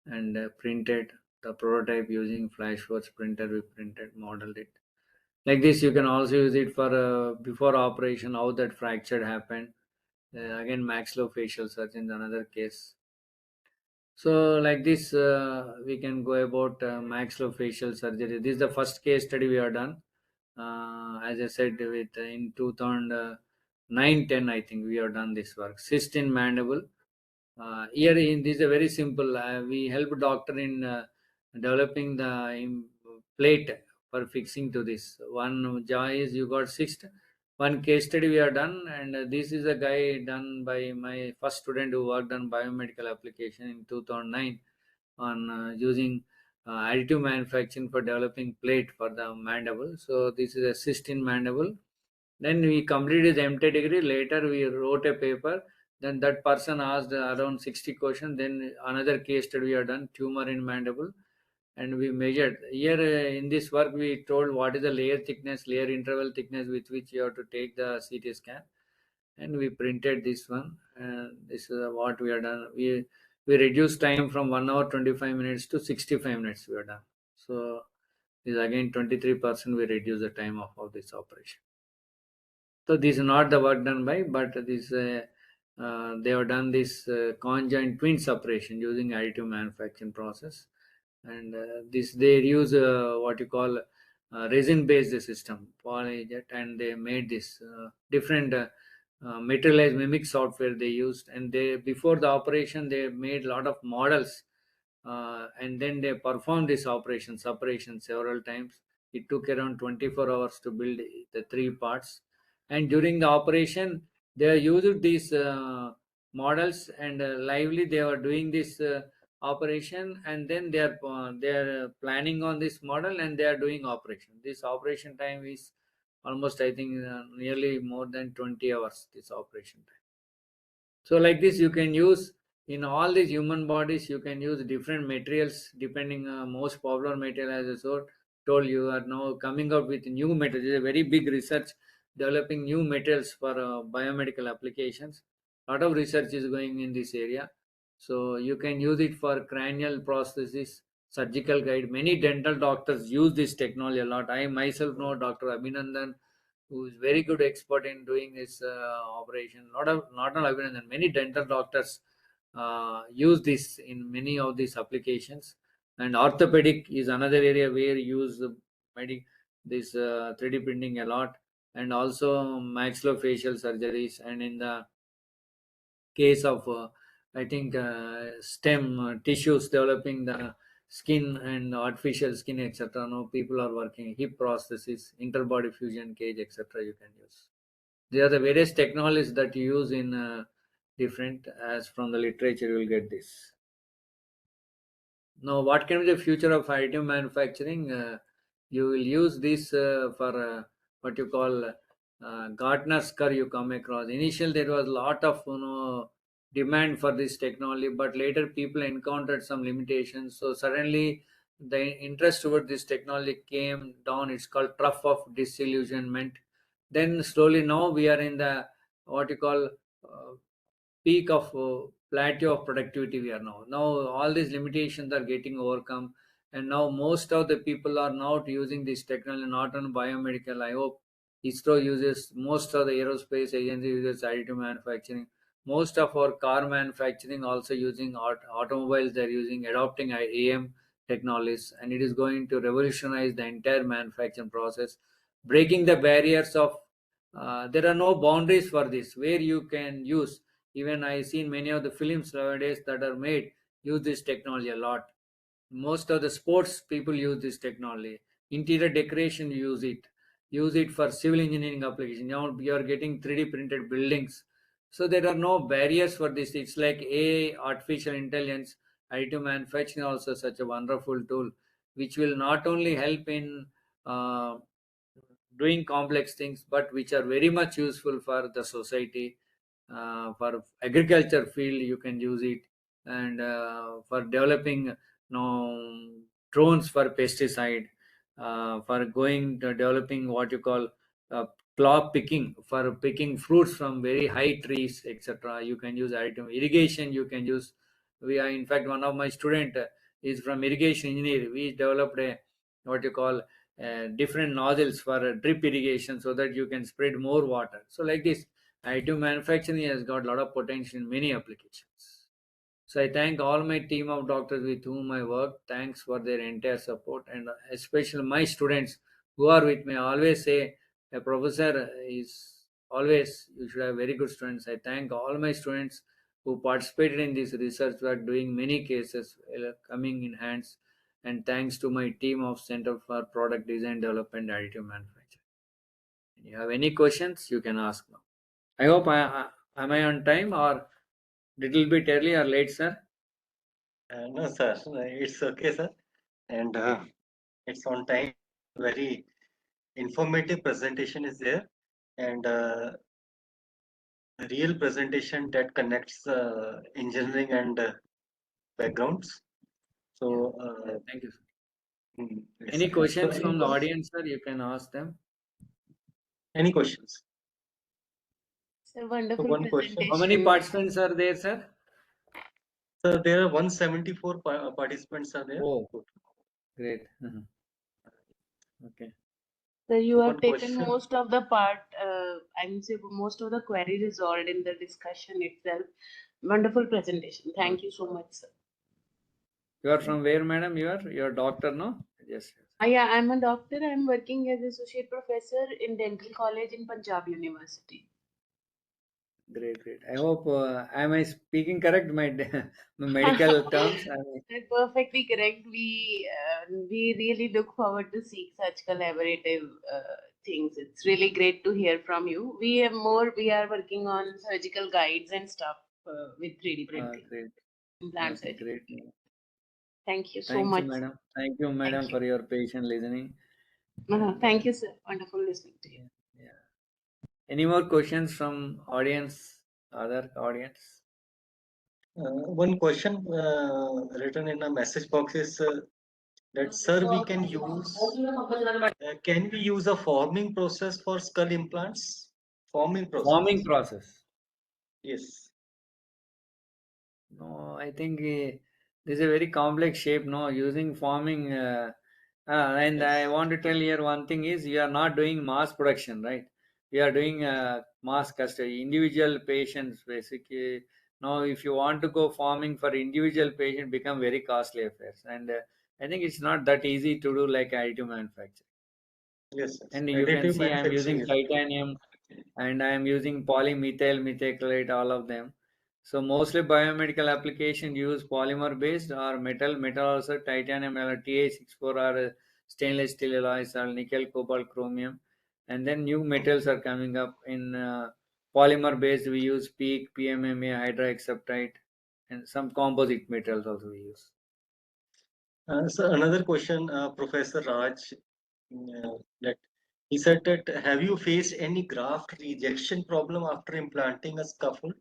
and printed the prototype using Flashworks printer. We printed, modeled it. Like this, you can also use it for before operation, how that fracture happened. Again, maxillofacial surgeon, another case. So like this, we can go about maxillofacial surgery. This is the first case study we have done. As I said, with in 2009-10, I think we have done this work. Cyst in mandible. Here, this is a very simple. We help doctor in developing the plate for fixing to this. One jaw is you got cyst. One case study we have done, and this is a guy done by my first student who worked on biomedical application in 2009 on using additive manufacturing for developing plate for the mandible. So this is a cyst in mandible. Then we completed the MT degree. Later we wrote a paper. Then that person asked around 60 questions. Then another case study we have done, tumor in mandible, and we measured. Here in this work we told what is the layer thickness, layer interval thickness with which you have to take the CT scan, and we printed this one. And this is what we have done. We reduced time from 1 hour 25 minutes to 65 minutes we have done. So this again 23% we reduce the time of this operation. So this is not the work done by, but this they have done this conjoint twin separation using additive manufacturing process, and this they use what you call resin based system polyjet, and they made this different materialized mimic software they used, and they before the operation they made a lot of models, and then they performed this separation several times. It took around 24 hours to build the three parts, and during the operation they used these models, and lively they were doing this operation, and then they are planning on this model, and they are doing operation. This operation time is almost, I think, nearly more than 20 hours, this operation time. So like this you can use in all these human bodies, you can use different materials depending most popular material, as I told you, are now coming out with new materials. It's a very big research developing new materials for biomedical applications. A lot of research is going in this area. So you can use it for cranial prosthesis, surgical guide. Many dental doctors use this technology a lot. I myself know Dr. Abhinandan, who is very good expert in doing this operation. Not only Abhinandan, many dental doctors use this in many of these applications. And orthopedic is another area where you use this 3D printing a lot, and also maxillofacial surgeries, and in the case of I think stem tissues developing the skin and artificial skin, etc. Now people are working hip prosthesis, interbody fusion cage, etc. You can use. There are the various technologies that you use in different, as from the literature you will get this. Now, what can be the future of additive manufacturing? You will use this for what you call Gartner's curve. You come across. Initially, there was a lot of demand for this technology, but later people encountered some limitations. So suddenly, the interest toward this technology came down. It's called trough of disillusionment. Then slowly, now we are in the what you call peak of plateau of productivity. We are now all these limitations are getting overcome, and now most of the people are now using this technology, not on biomedical. I hope ISRO uses, most of the aerospace agency uses additive manufacturing. Most of our car manufacturing also using automobiles, they're using adopting AM technologies, and it is going to revolutionize the entire manufacturing process, breaking the barriers of there are no boundaries for this, where you can use. Even I seen many of the films nowadays that are made use this technology a lot. Most of the sports people use this technology. Interior decoration use it for civil engineering application. Now you are getting 3D printed buildings. So there are no barriers for this. It's like AI, artificial intelligence, additive manufacturing, also such a wonderful tool, which will not only help in doing complex things, but which are very much useful for the society. For agriculture field, you can use it, and for developing drones for pesticide, for going to developing what you call crop picking, for picking fruits from very high trees, etc. You can use additive irrigation. You can use. We are, in fact, one of my student is from irrigation engineer. We developed a what you call different nozzles for drip irrigation so that you can spread more water. So like this, additive manufacturing has got a lot of potential in many applications. So I thank all my team of doctors with whom I work. Thanks for their entire support, and especially my students who are with me. I always say a professor is always, you should have very good students. I thank all my students who participated in this research work, doing many cases coming in hands, and thanks to my team of Center for Product Design Development Additive Manufacturing. If you have any questions, you can ask now. I hope am I on time or little bit early or late, sir? No, sir, it's okay, sir. And it's on time. Very informative presentation is there. And real presentation that connects engineering and backgrounds. So, Thank you, sir. yes, Any sir. questions So, from the audience, sir? You can ask them. any questions? It's a So wonderful one question. How many presentation. participants are there, sir? So there are 174 participants are there. Oh, great. Okay. So you One have taken question. most of the part, I would say most of the query resolved in the discussion itself. Wonderful presentation. Thank you so much, sir. You are from where, madam? You are doctor, no? Yes. Yeah, I'm a doctor. I'm working as associate professor in dental college in Punjab University. Great, great. I hope am I speaking correct my medical terms? Perfectly correct. We really look forward to see such collaborative things. It's really great to hear from you. We have more. We are working on surgical guides and stuff with 3D printing, Great. implant Okay, surgery. great. Thank you so Thank you, much. madam. Thank you, madam, Thank you. for your patient listening. Thank you, sir. Wonderful listening to you. Yeah. Any more questions from audience? Other audience? One question written in a message box is that, sir, we can use a forming process for skull implants? Forming process. Forming process. Yes. No, I think this is a very complex shape. No, using forming. And Yes. I want to tell here one thing is you are not doing mass production, right? We are doing mass custody, individual patients basically. Now, if you want to go forming for individual patient, become very costly affairs, and I think it's not that easy to do like additive manufacturing. Yes. Yes. And you can Additive see I'm manufacturing using is. titanium and I'm using polymethyl methacrylate, all of them. So mostly biomedical application use polymer based or metal also titanium or Ta64 or stainless steel alloys or nickel, cobalt, chromium. And then new metals are coming up in polymer based. We use PEEK, PMMA, hydroxyapatite, and some composite metals also we use. So another question, Professor Raj, that he said that have you faced any graft rejection problem after implanting a scaffold?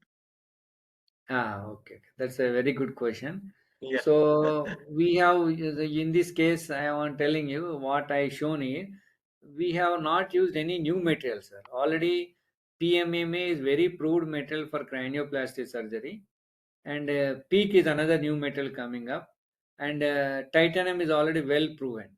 Okay. That's a very good question. Yeah. So we have, in this case, I am telling you what I shown here. We have not used any new material, sir. Already PMMA is very proved metal for cranioplasty surgery, and PEEK is another new metal coming up, and titanium is already well proven.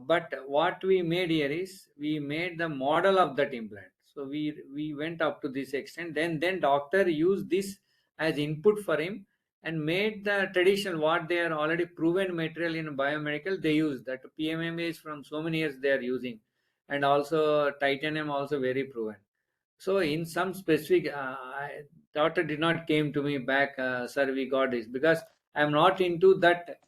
But what we made here is we made the model of that implant. So we went up to this extent. Then doctor used this as input for him and made the traditional what they are already proven material in biomedical. They use that PMMA is from so many years they are using, and also titanium also very proven. So in some specific, doctor did not came to me back, sir, we got this because I'm not into that.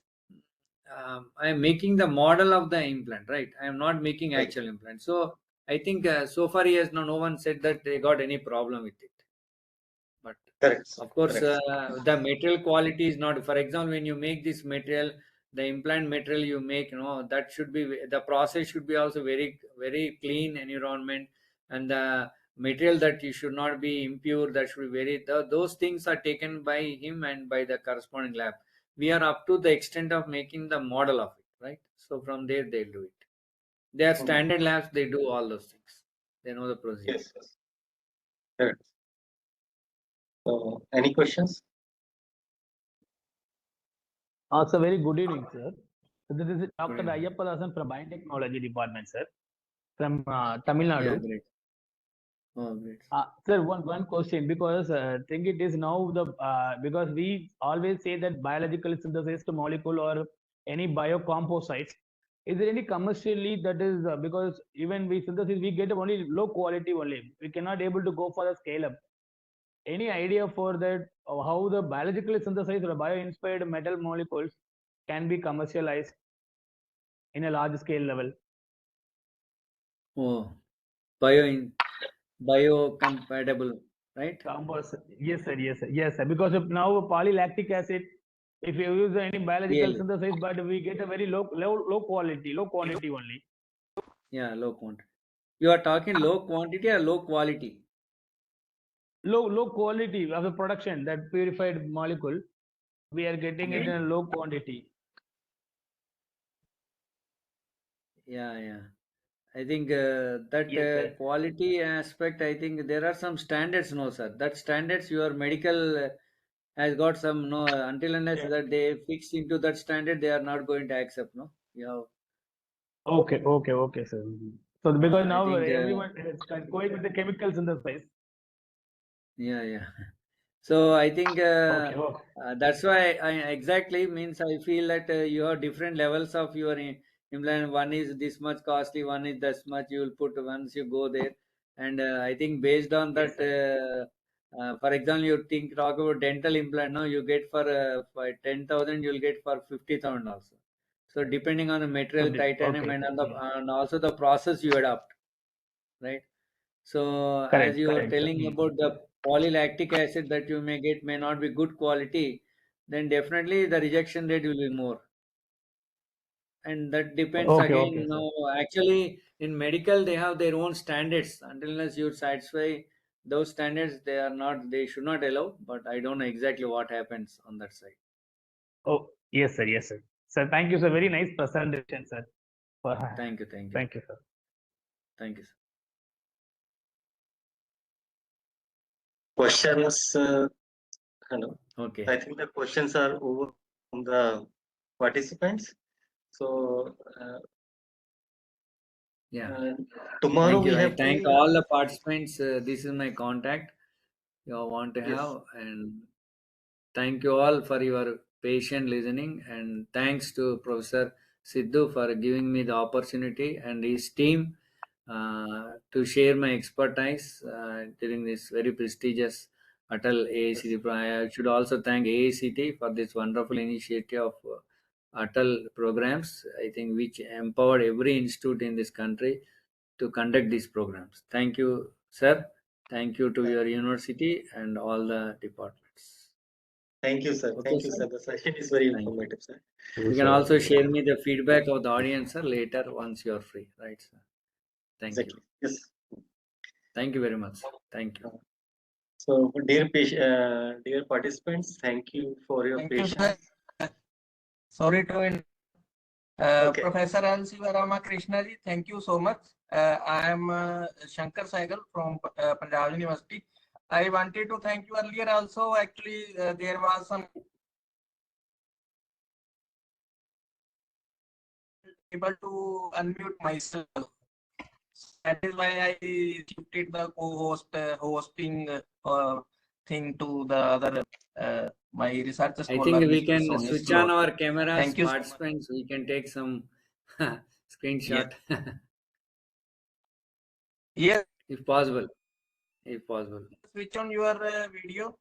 I am making the model of the implant, right? I am not making Right. actual implant. So I think so far he has no one said that they got any problem with it. But Correct. of course, Correct. the material quality is not. For example, when you make this material, the implant material you make, that should be the process should be also very very clean environment, and the material that you should not be impure. That should be those things are taken by him and by the corresponding lab. We are up to the extent of making the model of it, right? So from there they'll do it. They are standard labs. They do all those things. They know the procedure. Yes. Yes. Correct. So any questions? So very good evening, sir. So this is Dr. Good evening. Ayyapadasan from Biotechnology Department, sir, from Tamil Nadu. Yeah, great. Oh, great. Sir, one question, because I think it is now because we always say that biological synthesized molecule or any biocomposites. Is there any commercially that is because even we synthesis we get only low quality only. We cannot able to go for the scale up. Any idea for that how the biologically synthesized or bio-inspired metal molecules can be commercialized in a large scale level? Oh, biocompatible, right? Yes, sir. Yes, sir. Yes, sir. Because of now polylactic acid, if you use any biological PL. synthesis, but we get a very low quality, low quantity only. Yeah, low quantity. You are talking low quantity or low quality? Low quality of the production, that purified molecule, we are getting it in a low quantity. Yeah. I think that Yes, sir. quality aspect, I think there are some standards, no, sir. That standards your medical has got some, no, until unless that they fix into that standard, they are not going to accept, no. Yeah. Okay, sir. So because I now think, everyone is going with the chemical synthesis. yeah. So I think Okay. that's why I exactly means I feel that you have different levels of your implant. One is this much costly, one is this much you will put once you go there, and I think based on that, for example, you talk about dental implant. No, you get for 10,000, you'll get for 50,000 also. So depending on the material, titanium, Okay. and also the process you adopt, right? So as you are Correct, sir. telling about the polylactic acid that you may get may not be good quality, then definitely the rejection rate will be more. And that depends Okay, again. sir. No, actually in medical they have their own standards. Until unless you satisfy those standards, they should not allow. But I don't know exactly what happens on that side. Oh, yes, sir. Yes, sir. Sir, thank you, sir. Very nice presentation, sir. Thank you. Thank you, sir. Thank you, sir. Questions. Hello. Okay. I think the questions are over from the participants. So Yeah. tomorrow Thank we you. I have thank two. all the participants. This is my contact you all want to Yes. have, and thank you all for your patient listening, and thanks to Professor Sidhu for giving me the opportunity and his team to share my expertise during this very prestigious ATAL AACT. I should also thank AACT for this wonderful initiative of ATAL programs, I think, which empowered every institute in this country to conduct these programs. Thank you, sir. Thank you to your university and all the departments. Thank you, sir. Okay, Thank you, sir. sir. The session is very Thank you. informative, sir. You can also share me the feedback of the audience, sir, later once you are free, right, sir? Thank Exactly. you. Yes. Thank you very much. Thank you. So, dear participants, thank you for your Thank you, patience. sir. Sorry to interrupt. Okay. Professor L. Sivarama Krishna ji, thank you so much. I am Shankar Saigal from Punjab University. I wanted to thank you earlier also. Actually, there was some able to unmute myself. That is why I shifted the co-host hosting thing to the other my research I scholar, think we Mr. can Sonis switch on Glot. our cameras, Thank you so much. participants. We can take some screenshot Yes, if possible. If possible. switch on your video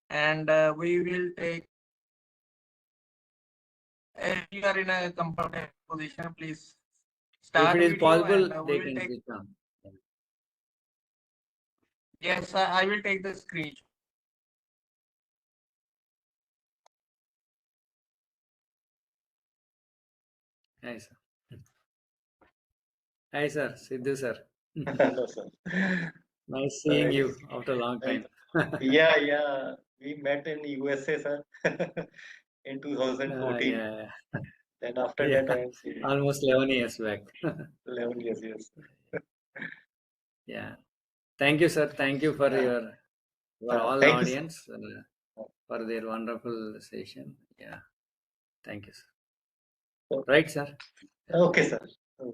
and we will take. If you are in a comfortable position, please If start it is video and possible, we they will can take. switch on. Yes, I will take the screen. Hi, sir. Hi, sir. Sidhu, sir. Hello, sir. Nice seeing you after a long time. Yeah. We met in USA, sir, in 2014. Yeah. Then after Yeah. that, I am seeing Almost 11 years back. 11 years. Yes. Yeah. Thank you, sir. Thank you for your for all the Thank you, sir. audience for their wonderful session. Yeah. Thank you, sir. Right, sir. Okay, sir.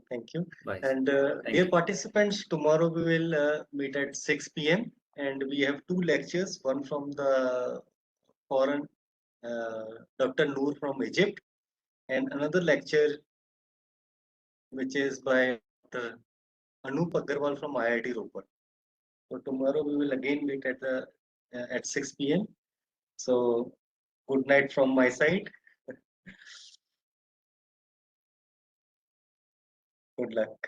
Thank you. Bye. And Thank dear you. participants, tomorrow we will meet at 6 p.m. and we have two lectures, one from the foreign Dr. Noor from Egypt and another lecture which is by Dr. Anup Agarwal from IIT Ropar. So tomorrow we will again meet at 6 p.m. So good night from my side. Good luck.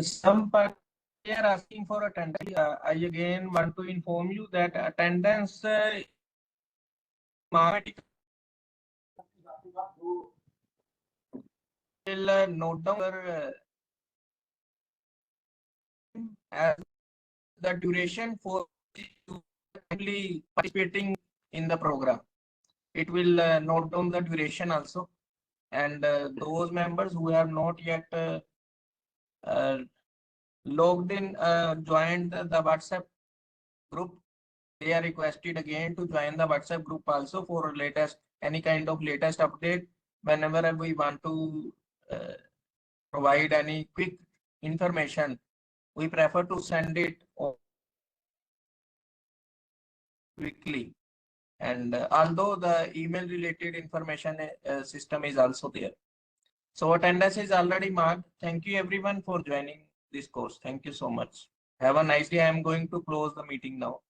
Some party are asking for attendance. I again want to inform you that attendance will note down as the duration for participating in the program. It will note down the duration also, and those members who have not yet logged in, joined the WhatsApp group, they are requested again to join the WhatsApp group also for any kind of latest update. Whenever we want to provide any quick information, we prefer to send it quickly. And although the email related information system is also there. So attendance is already marked. Thank you everyone for joining this course. Thank you so much. Have a nice day. I am going to close the meeting now.